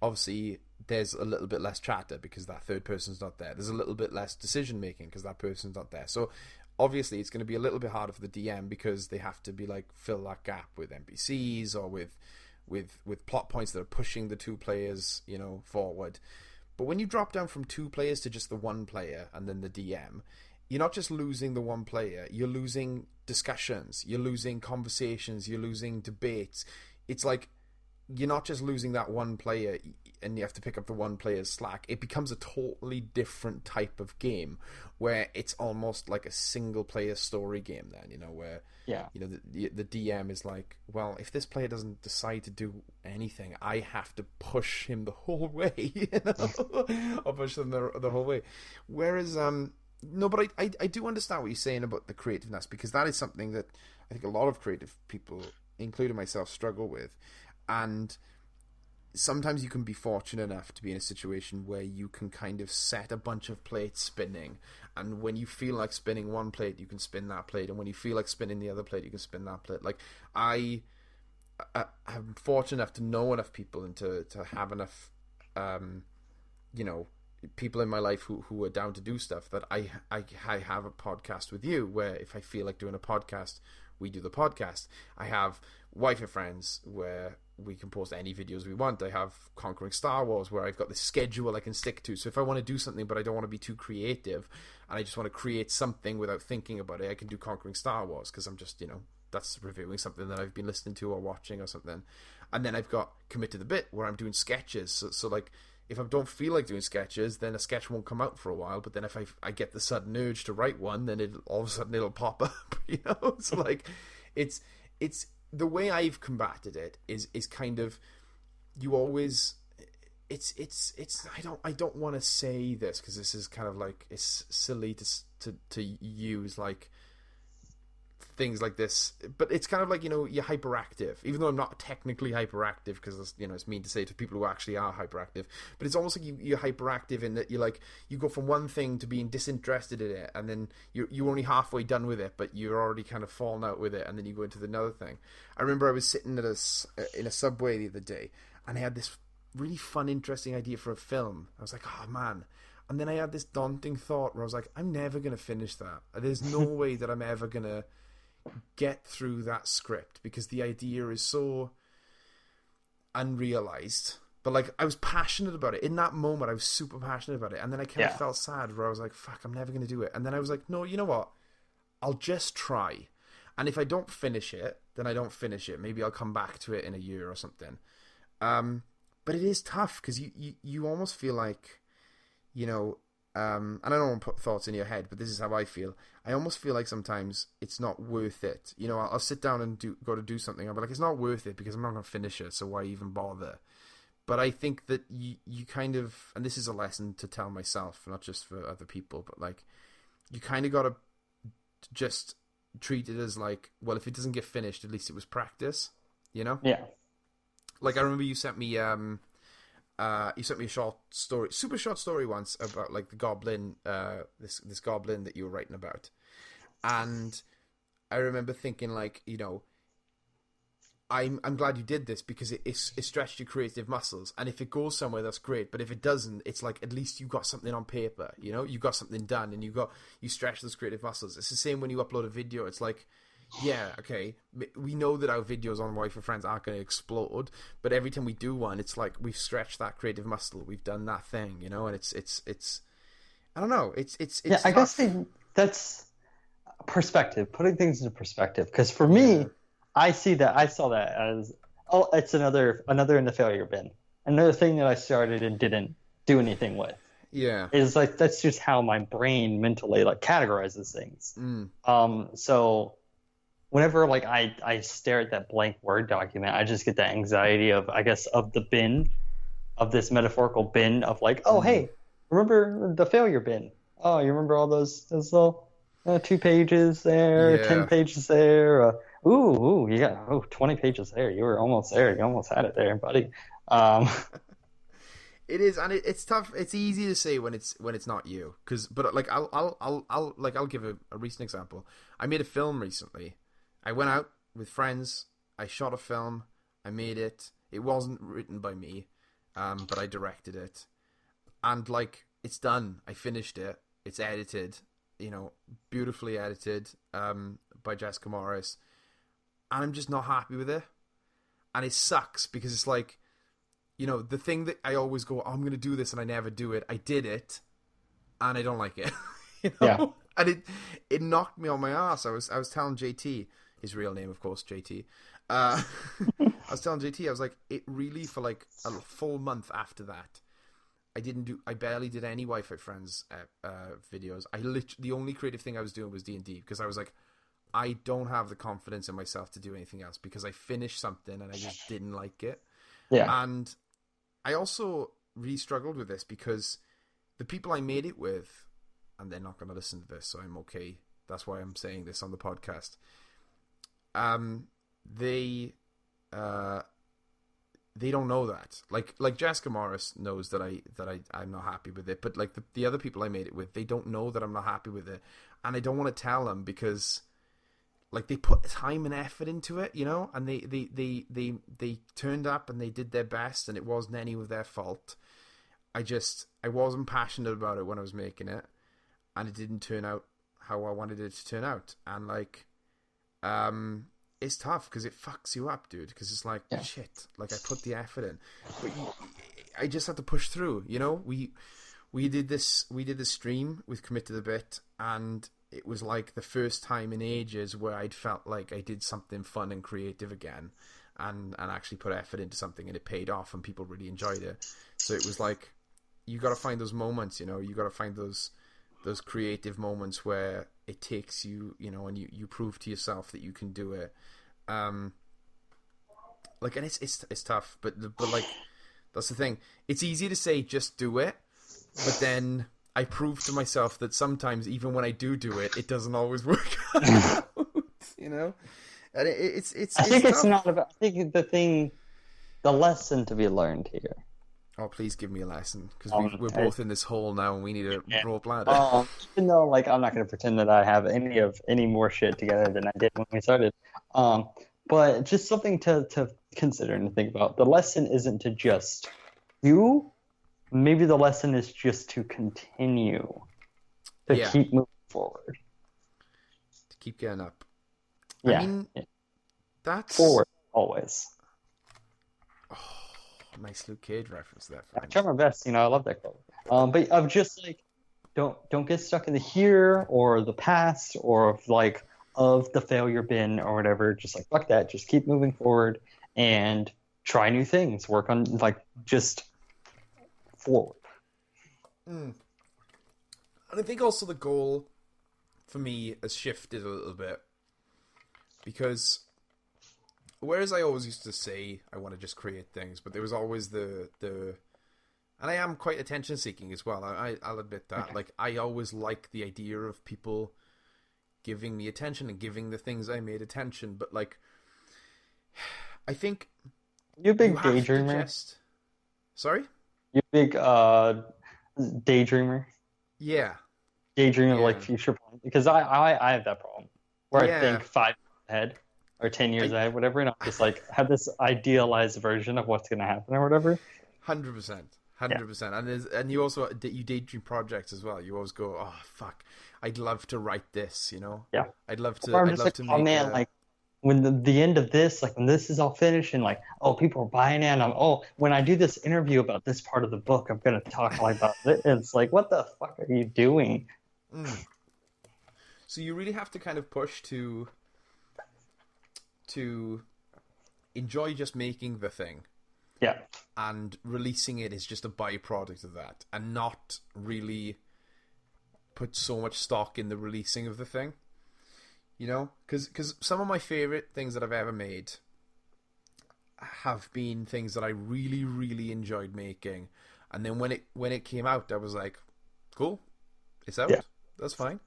Obviously there's a little bit less chatter because that third person's not there. There's a little bit less decision making because that person's not there. So obviously it's going to be a little bit harder for the DM because they have to be like fill that gap with NPCs or with plot points that are pushing the two players, forward. But when you drop down from two players to just the one player and then the DM, you're not just losing the one player, you're losing discussions, you're losing conversations, you're losing debates. It's like you're not just losing that one player and you have to pick up the one player's slack. It becomes a totally different type of game where it's almost like a single player story game then, where Yeah. the DM is like, well, if this player doesn't decide to do anything, I have to push him the whole way, or push them the whole way. Whereas no, but I do understand what you're saying about the creativeness, because that is something that I think a lot of creative people, including myself, struggle with. And sometimes you can be fortunate enough to be in a situation where you can kind of set a bunch of plates spinning, and when you feel like spinning one plate, you can spin that plate, and when you feel like spinning the other plate, you can spin that plate. Like I'm fortunate enough to know enough people and to have enough you know people in my life who are down to do stuff, that I have a podcast with you where if I feel like doing a podcast, we do the podcast. I have Wi-Fi friends where we can post any videos we want. I have Conquering Star Wars where I've got this schedule I can stick to. So if I want to do something but I don't want to be too creative and I just want to create something without thinking about it, I can do Conquering Star Wars because I'm just, that's reviewing something that I've been listening to or watching or something. And then I've got Commit to the Bit where I'm doing sketches. So like, if I don't feel like doing sketches, then a sketch won't come out for a while. But then if I get the sudden urge to write one, then all of a sudden it'll pop up. So like, it's the way I've combated it is kind of, you always, it's I don't want to say this because this is kind of like, it's silly to use like things like this, but it's kind of like, you're hyperactive, even though I'm not technically hyperactive, because it's mean to say to people who actually are hyperactive, but it's almost like you're hyperactive in that you go from one thing to being disinterested in it, and then you're only halfway done with it, but you're already kind of fallen out with it, and then you go into another thing. I remember I was sitting in a subway the other day, and I had this really fun, interesting idea for a film. I was like, oh man. And then I had this daunting thought where I was like, I'm never going to finish that. There's no way that I'm ever going to get through that script because the idea is so unrealized. But like, I was passionate about it in that moment. I was super passionate about it, and then I kind of felt sad where I was like, fuck, I'm never going to do it. And then I was like, no, you know what, I'll just try, and if I don't finish it, then I don't finish it. Maybe I'll come back to it in a year or something. But it is tough because you almost feel like, and I don't want to put thoughts in your head, but this is how I feel. I almost feel like sometimes it's not worth it. I'll sit down and go to do something. I'll be like, it's not worth it because I'm not going to finish it, so why even bother? But I think that you kind of, and this is a lesson to tell myself, not just for other people, but like, you kind of got to just treat it as like, well, if it doesn't get finished, at least it was practice, Yeah. Like, I remember you sent me you sent me a short story, super short story once about like the goblin, this goblin that you were writing about, and I remember thinking like, I'm glad you did this because it stretched your creative muscles, and if it goes somewhere, that's great. But if it doesn't, it's like at least you got something on paper, you got something done, and you stretch those creative muscles. It's the same when you upload a video. It's like, yeah, okay, we know that our videos on Wi-Fi Friends aren't going to explode, but every time we do one, it's like we've stretched that creative muscle, we've done that thing, and it's I don't know, it's yeah, tough. I guess that's perspective, putting things into perspective. Because for me, I saw that as, oh, it's another in the failure bin, another thing that I started and didn't do anything with. Yeah, is like that's just how my brain mentally like categorizes things. So whenever like I stare at that blank Word document, I just get that anxiety of, I guess, of the bin, of this metaphorical bin of like, oh, hey, remember the failure bin? Oh, you remember all those little 2 pages there, 10 pages there. Ooh, you got 20 pages there. You were almost there. You almost had it there, buddy. It is, and it's tough. It's easy to say when it's not you, but like I'll give a recent example. I made a film recently. I went out with friends. I shot a film. I made it. It wasn't written by me, but I directed it, and like it's done. I finished it. It's edited, beautifully edited, by Jessica Morris, and I'm just not happy with it, and it sucks because it's like, the thing that I always go, oh, I'm going to do this, and I never do it. I did it, and I don't like it. Yeah. And it knocked me on my ass. I was telling JT, his real name, of course, JT. I was telling JT, I was like, it really, for like a full month after that, I barely did any Wi-Fi Friends videos. The only creative thing I was doing was D&D, because I was like, I don't have the confidence in myself to do anything else, because I finished something and I just didn't like it. Yeah. And I also really struggled with this because the people I made it with, and they're not going to listen to this, so I'm okay. That's why I'm saying this on the podcast. They don't know that. Like Jessica Morris knows that I'm not happy with it, but like the other people I made it with, they don't know that I'm not happy with it, and I don't want to tell them because, like, they put time and effort into it, and they turned up and they did their best, and it wasn't any of their fault. I wasn't passionate about it when I was making it, and it didn't turn out how I wanted it to turn out. And like, it's tough because it fucks you up, dude. Because it's like, shit, like I put the effort in, but I just had to push through. We did this stream with Commit to the Bit, and it was like the first time in ages where I'd felt like I did something fun and creative again, and actually put effort into something, and it paid off, and people really enjoyed it. So it was like, you got to find those moments, you got to find those creative moments where it takes you, and you prove to yourself that you can do it. Like, and it's tough, but like, that's the thing. It's easy to say just do it, but then I prove to myself that sometimes even when I do it, it doesn't always work out. And it's I think tough. it's not about. I think the lesson to be learned here. Oh, please give me a lesson, because we're both in this hole now, and we need a rope ladder. Even though, like, I'm not going to pretend that I have any more shit together than I did when we started. But just something to consider and think about. The lesson isn't to just do. Maybe the lesson is just to continue to keep moving forward. To keep getting up. Yeah. I mean, that's forward always. Oh, nice Luke Cage reference there. I try my best, I love that quote. But I'm just like, don't get stuck in the here or the past or of the failure bin or whatever. Just like, fuck that. Just keep moving forward and try new things. Work on just forward. And I think also the goal for me has shifted a little bit, because whereas I always used to say I want to just create things, but there was always the and I am quite attention seeking as well. I'll admit that. Okay. Like, I always like the idea of people giving me attention and giving the things I made attention, but like, I think you big daydreamer. Sorry? You big daydreamer, Yeah, daydream of like yeah, future plans? Because I have that problem where I yeah. think 5 years ahead or 10 years I ahead, whatever, and I'm just like have this idealized version of what's gonna happen or whatever. 100%, Yeah. 100%. And you also you daydream projects as well. You always go, oh fuck, I'd love to write this. Yeah. Or I'm I'd just love like, to oh make man, a. like when the end of this, like when this is all finished and like, oh, people are buying it, and when I do this interview about this part of the book, I'm gonna talk like about it. And it's like, what the fuck are you doing? Mm. So you really have to kind of push to enjoy just making the thing, Yeah. and releasing it is just a byproduct of that, and not really put so much stock in the releasing of the thing. You know, because some of my favorite things that I've ever made have been things that I really really enjoyed making, and then when it came out, I was like, cool, it's Yeah. out, that's fine.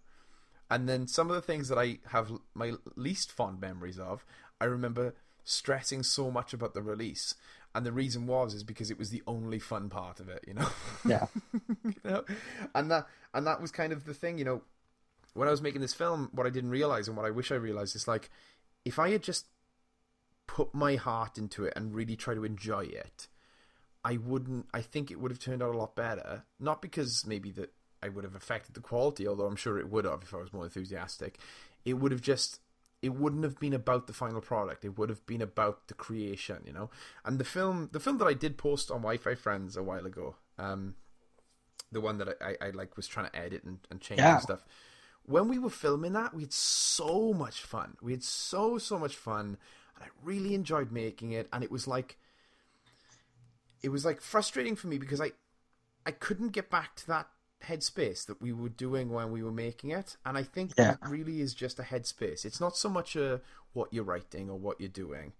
And then some of the things that I have my least fond memories of, I remember stressing so much about the release, and the reason is because it was the only fun part of it, you know. Yeah. You know, and that was kind of the thing, you know. When I was making this film, what I didn't realize and what I wish I realized is like, if I had just put my heart into it and really try to enjoy it, I think it would have turned out a lot better. Not because maybe that I would have affected the quality, although I'm sure it would have if I was more enthusiastic. It would have just, it wouldn't have been about the final product. It would have been about the creation, you know. And the film that I did post on Wi-Fi Friends a while ago, the one that I like was trying to edit and change and Yeah. stuff. When we were filming that, we had so much fun. We had so much fun, and I really enjoyed making it. And it was like frustrating for me because I couldn't get back to that headspace that we were doing when we were making it. And I think that Yeah. it really is just a headspace. It's not so much what you're writing or what you're doing.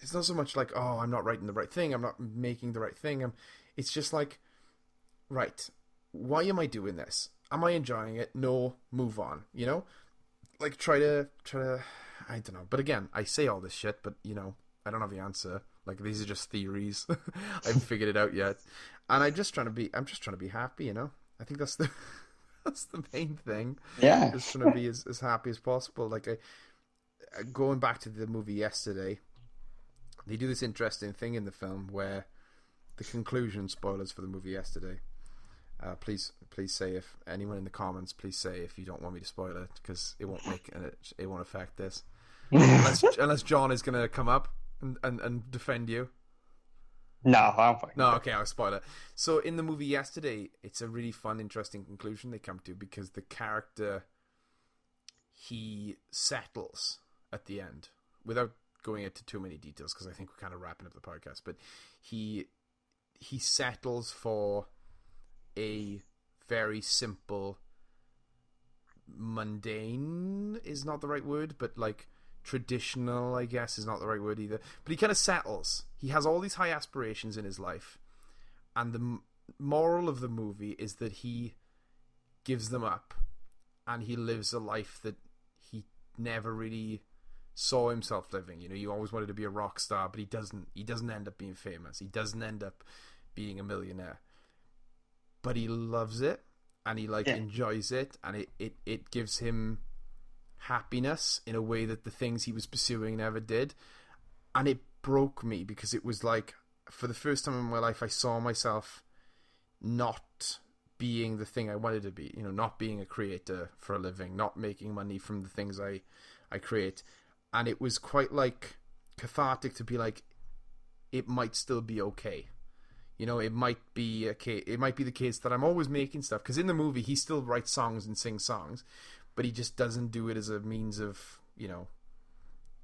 It's not so much like, oh, I'm not writing the right thing, I'm not making the right thing. It's just like, right, why am I doing this? Am I enjoying it? No, move on. You know, like try to. I don't know. But again, I say all this shit, but you know, I don't have the answer. Like these are just theories. I haven't figured it out yet, and I'm just trying to be. I'm just trying to be happy. You know, I think that's the that's the main thing. Yeah. Just trying to be as happy as possible. Like going back to the movie yesterday, they do this interesting thing in the film where the conclusion, spoilers for the movie yesterday. Please say, if anyone in the comments, please say if you don't want me to spoil it, because it won't it won't affect this unless John is going to come up and defend you. No, I don't fucking No, care. okay, I'll spoil it. So in the movie yesterday, it's a really fun, interesting conclusion they come to, because the character, he settles at the end, without going into too many details, because I think we're kind of wrapping up the podcast. But he settles for a very simple, mundane is not the right word, but like traditional, I guess, is not the right word either. But he kind of settles. He has all these high aspirations in his life, and the moral of the movie is that he gives them up, and he lives a life that he never really saw himself living. You know, he always wanted to be a rock star, but he doesn't end up being famous. He doesn't end up being a millionaire. But he loves it, and he like Yeah. enjoys it, and it gives him happiness in a way that the things he was pursuing never did. And it broke me, because it was like, for the first time in my life, I saw myself not being the thing I wanted to be, you know, not being a creator for a living, not making money from the things I create. And it was quite like cathartic to be like, it might still be okay. You know, it might be the case that I'm always making stuff, because in the movie he still writes songs and sings songs, but he just doesn't do it as a means of, you know,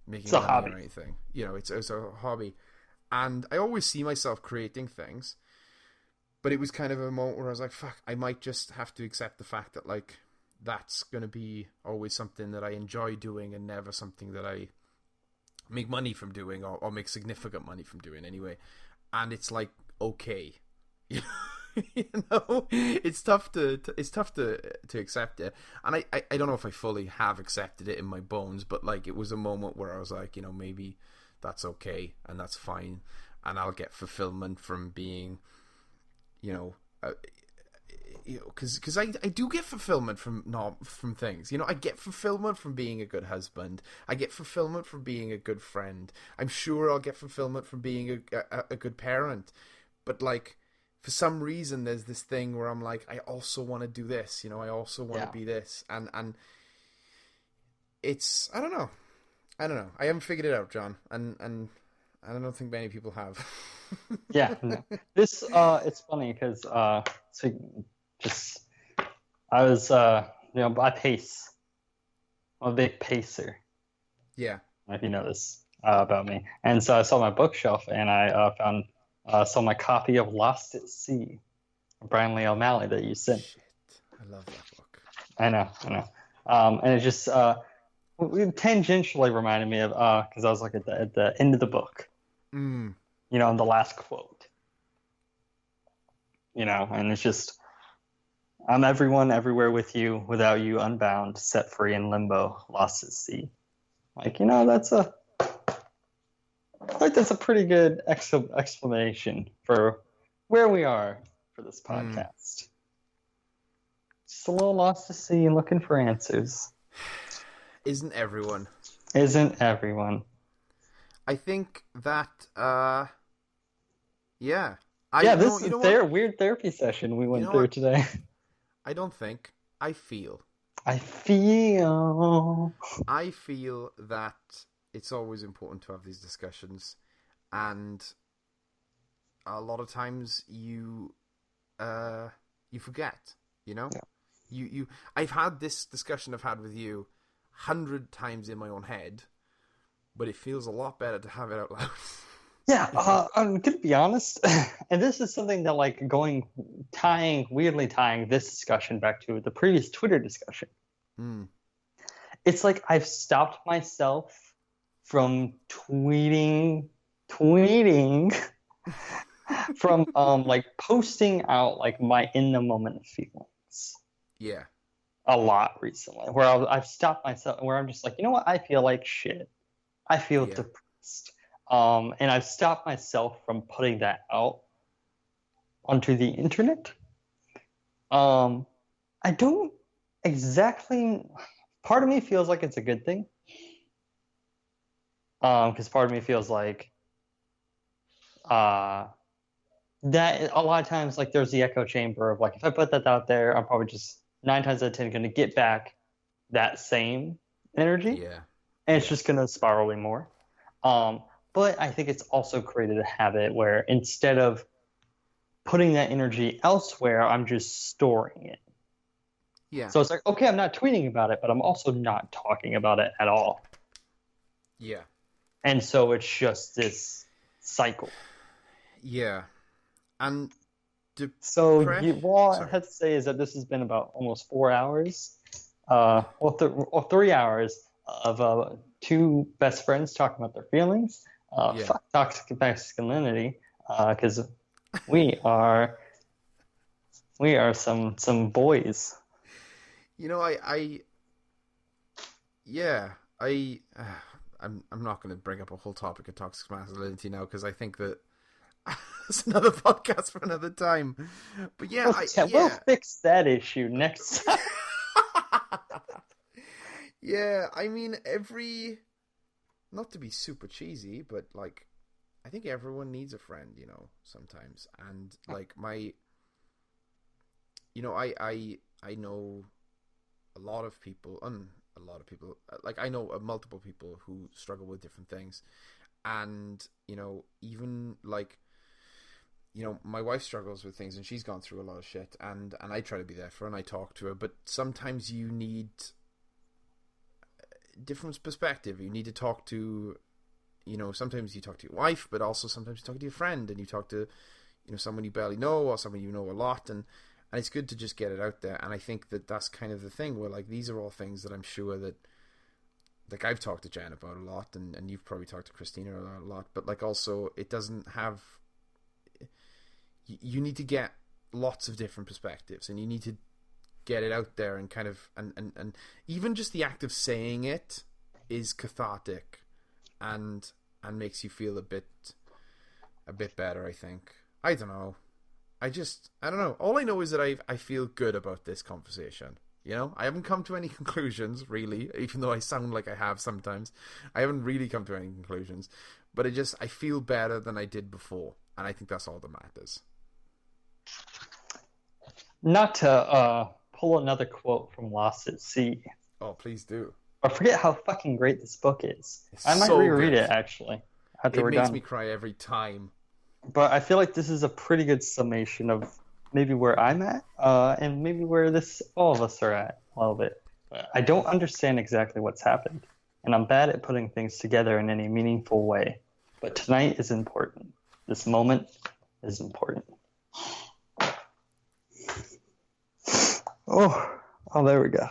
making It's a money hobby. or anything. You know, it's a hobby. And I always see myself creating things, but it was kind of a moment where I was like, fuck, I might just have to accept the fact that like that's going to be always something that I enjoy doing, and never something that I make money from doing, or make significant money from doing anyway. And it's like, okay. You know, it's tough to accept it. And I don't know if I fully have accepted it in my bones, but like it was a moment where I was like, you know, maybe that's okay and that's fine, and I'll get fulfillment from being you know, because I do get fulfillment from things. You know, I get fulfillment from being a good husband. I get fulfillment from being a good friend. I'm sure I'll get fulfillment from being a good parent. But like, for some reason, there's this thing where I'm like, I also want to do this. You know, I also want to be this, and it's I don't know. I haven't figured it out, John, and I don't think many people have. Yeah, no. This it's funny because so just I was I pace. I'm a big pacer. Yeah. If you know this about me, and so I saw my bookshelf and I found saw my copy of Lost at Sea, Brian Lee O'Malley that you sent. Shit, I love that book. I know. And it just tangentially reminded me of because I was like at the end of the book. Mm. You know, in the last quote. You know, and it's just, I'm everyone, everywhere with you, without you, unbound, set free in limbo, lost at sea. Like, you know, that's a pretty good explanation for where we are for this podcast. Just a little lost at sea and looking for answers. Isn't everyone? Isn't everyone? I think that, yeah. This is their weird therapy session we went through today. I don't think. I feel that it's always important to have these discussions, and a lot of times you forget, you know? Yeah. I've had this discussion I've had with you 100 times in my own head, but it feels a lot better to have it out loud. Yeah, I'm gonna be honest, and this is something that like weirdly tying this discussion back to the previous Twitter discussion. It's like I've stopped myself from tweeting from like posting out like my in the moment feelings. Yeah. A lot recently, where I've stopped myself, where I'm just like, you know what, I feel like shit. I feel depressed. And I've stopped myself from putting that out onto the internet. I don't exactly. Part of me feels like it's a good thing. Because part of me feels like that a lot of times, like there's the echo chamber of like, if I put that out there, I'm probably just 9 times out of 10 going to get back that same energy. Yeah. And it's just going to spiral way more. But I think it's also created a habit where instead of putting that energy elsewhere, I'm just storing it. Yeah. So it's like, okay, I'm not tweeting about it, but I'm also not talking about it at all. Yeah. And so it's just this cycle. Yeah. And so all I have to say is that this has been about almost 4 hours, or 3 hours of 2 best friends talking about their feelings. Fuck toxic masculinity, because we are some boys. You know, I'm not going to bring up a whole topic of toxic masculinity now, because I think that it's another podcast for another time. But we'll fix that issue next time. Yeah, I mean, not to be super cheesy, but like, I think everyone needs a friend, you know, sometimes. And like I know a lot of people, like I know multiple people who struggle with different things. And, you know, even like, you know, my wife struggles with things and she's gone through a lot of shit, and I try to be there for her and I talk to her, but sometimes you need different perspective. You need to talk to, you know, sometimes you talk to your wife, but also sometimes you talk to your friend, and you talk to, you know, someone you barely know or someone you know a lot, and it's good to just get it out there. And I think that that's kind of the thing where like these are all things that I'm sure that like I've talked to Jen about a lot, and you've probably talked to Christina a lot, but like also it doesn't have, you need to get lots of different perspectives, and you need to get it out there, and kind of and even just the act of saying it is cathartic and makes you feel a bit better, I think. I don't know. I don't know. All I know is that I feel good about this conversation. You know, I haven't come to any conclusions, really, even though I sound like I have sometimes. I haven't really come to any conclusions. But I feel better than I did before. And I think that's all that matters. Not to pull another quote from Lost at Sea. Oh, please do. I forget how fucking great this book is. It's I might so reread good. it, actually, after It we're makes done. me cry every time. But I feel like this is a pretty good summation of maybe where I'm at, and maybe where all of us are at a little bit. I don't understand exactly what's happened, and I'm bad at putting things together in any meaningful way. But tonight is important. This moment is important. Oh, there we go.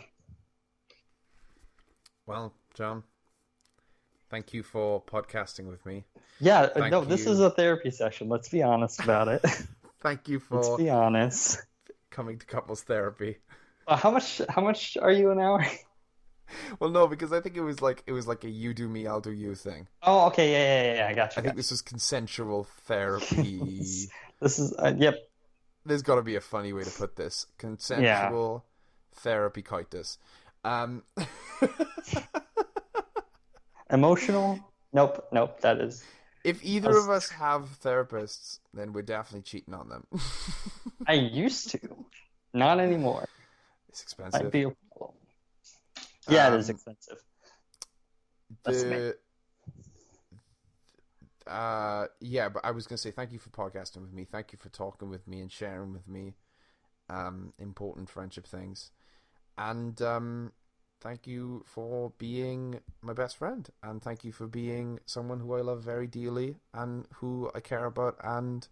Well, John, thank you for podcasting with me. Yeah, this is a therapy session. Let's be honest about it. Thank you Let's for be honest. coming to couples therapy. How much are you an hour? Well, no, because I think it was like a you do me, I'll do you thing. Oh, okay, yeah, I got you. I think this was consensual therapy. This is yep. There's got to be a funny way to put this. Consensual therapy coitus. Emotional? Nope. That is. If either of us have therapists, then we're definitely cheating on them. I used to, not anymore. It's expensive. Might be a problem. Yeah, it is expensive. Yeah, but I was going to say thank you for podcasting with me. Thank you for talking with me and sharing with me important friendship things. And thank you for being my best friend. And thank you for being someone who I love very dearly and who I care about and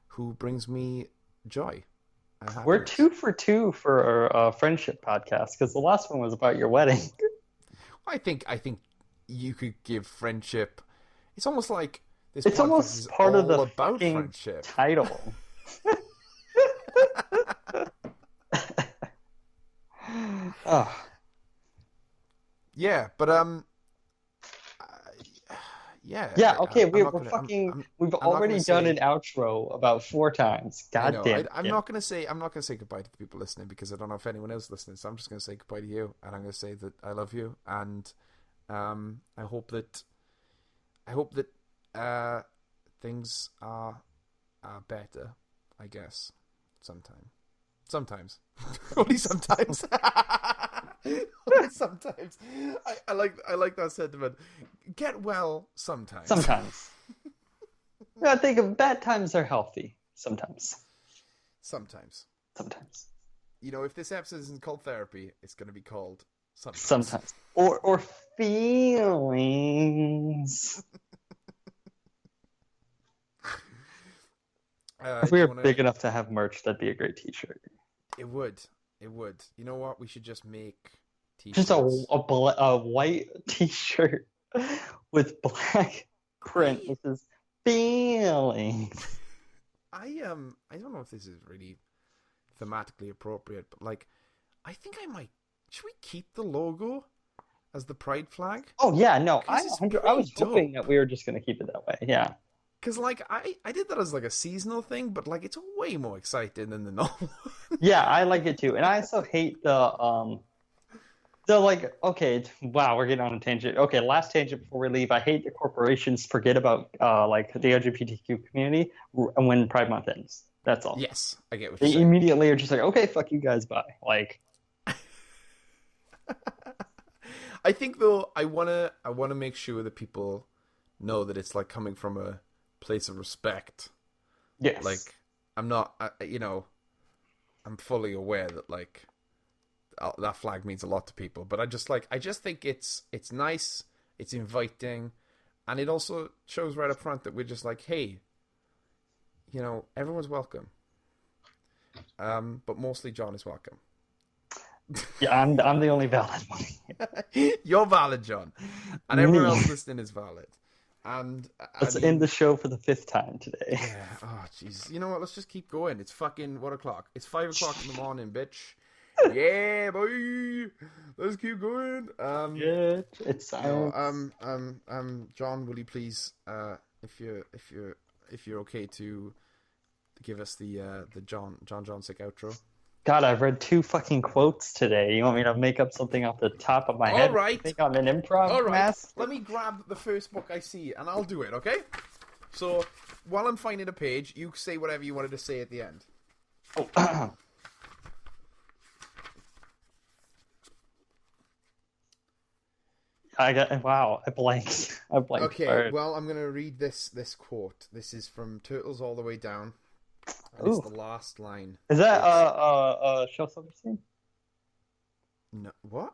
who brings me joy. We're 2 for 2 for a friendship podcast because the last one was about your wedding. I think you could give friendship. It's almost like this. It's almost part of the about friendship title. Oh. Yeah, but yeah. Yeah, okay, we've already done an outro about 4 times. God damn it. I'm not gonna say goodbye to the people listening because I don't know if anyone else listening, so I'm just gonna say goodbye to you and I'm gonna say that I love you and I hope that things are better, I guess. Sometimes. Only sometimes. Sometimes. I like that sentiment. Get well sometimes. Sometimes. I think bad times are healthy. Sometimes. You know, if this episode isn't called therapy, it's going to be called sometimes. Sometimes. Or feelings. If we were big enough to have merch, that'd be a great t-shirt. It would. You know what? We should just make t-shirts. Just a white t-shirt with black print, which is feelings. I don't know if this is really thematically appropriate, but like, I think I might. Should we keep the logo as the pride flag? Oh yeah, no, I was hoping that we were just gonna keep it that way. Yeah. Because, like, I did that as, like, a seasonal thing, but, like, it's way more exciting than the normal. Yeah, I like it, too. And I also hate the like, okay, wow, we're getting on a tangent. Okay, last tangent before we leave. I hate the corporations forget about, like, the LGBTQ community when Pride Month ends. That's all. Yes, I get what you're saying. They immediately are just like, okay, fuck you guys, bye. Like... I think, though, I wanna make sure that people know that it's, like, coming from a place of respect. Yes. Like, I'm not, I'm fully aware that, like, that flag means a lot to people, but I just think it's nice, it's inviting, and it also shows right up front that we're just like, hey, everyone's welcome. But mostly John is welcome. Yeah, I'm the only valid one. You're valid, John. And everyone else listening is valid. And let's end the show for the 5th time today. Yeah. Oh, jeez. You know what? Let's just keep going. It's fucking what o'clock? It's 5 o'clock in the morning, bitch. Yeah, boy. Let's keep going. Yeah, it's John, will you please, if you're okay to give us the John Sick outro. God, I've read 2 fucking quotes today. You want me to make up something off the top of my head? All right. I think I'm an improv All right. master. Let me grab the first book I see, and I'll do it. Okay. So while I'm finding a page, you say whatever you wanted to say at the end. Oh. I blanked. Okay, Sorry. well, I'm going to read this quote. This is from Turtles All the Way Down. And it's the last line. Is that Shel Silverstein? No, what?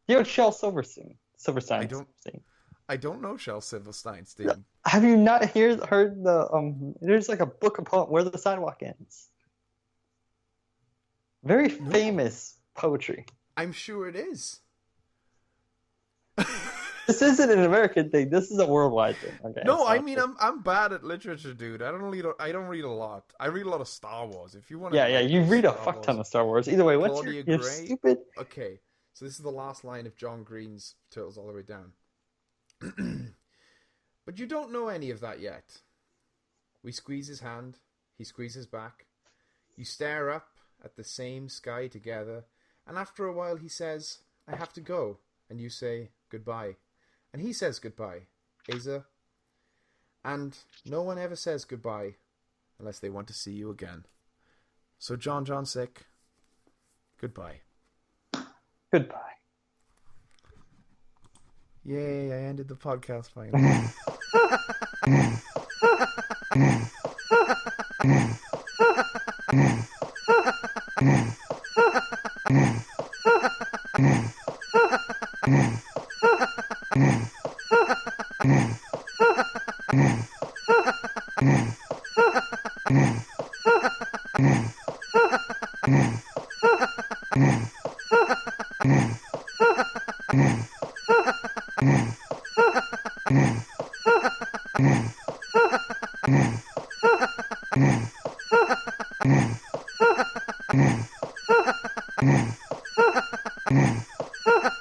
You know Shel Silverstein. I don't know Shel Silverstein, Steve. Have you not heard the there's like a book about Where the Sidewalk Ends. Very famous poetry. I'm sure it is. This isn't an American thing. This is a worldwide thing. Okay, no, I mean I'm bad at literature, dude. I don't read a lot. I read a lot of Star Wars. If you want to, yeah, you read a fuck ton of Star Wars. Either way, what's your stupid? Okay, so this is the last line of John Green's Turtles All the Way Down. But you don't know any of that yet. We squeeze his hand. He squeezes back. You stare up at the same sky together, and after a while he says, "I have to go," and you say goodbye. And he says goodbye, Asa. And no one ever says goodbye unless they want to see you again. So John Sick, goodbye. Goodbye. Yay, I ended the podcast finally.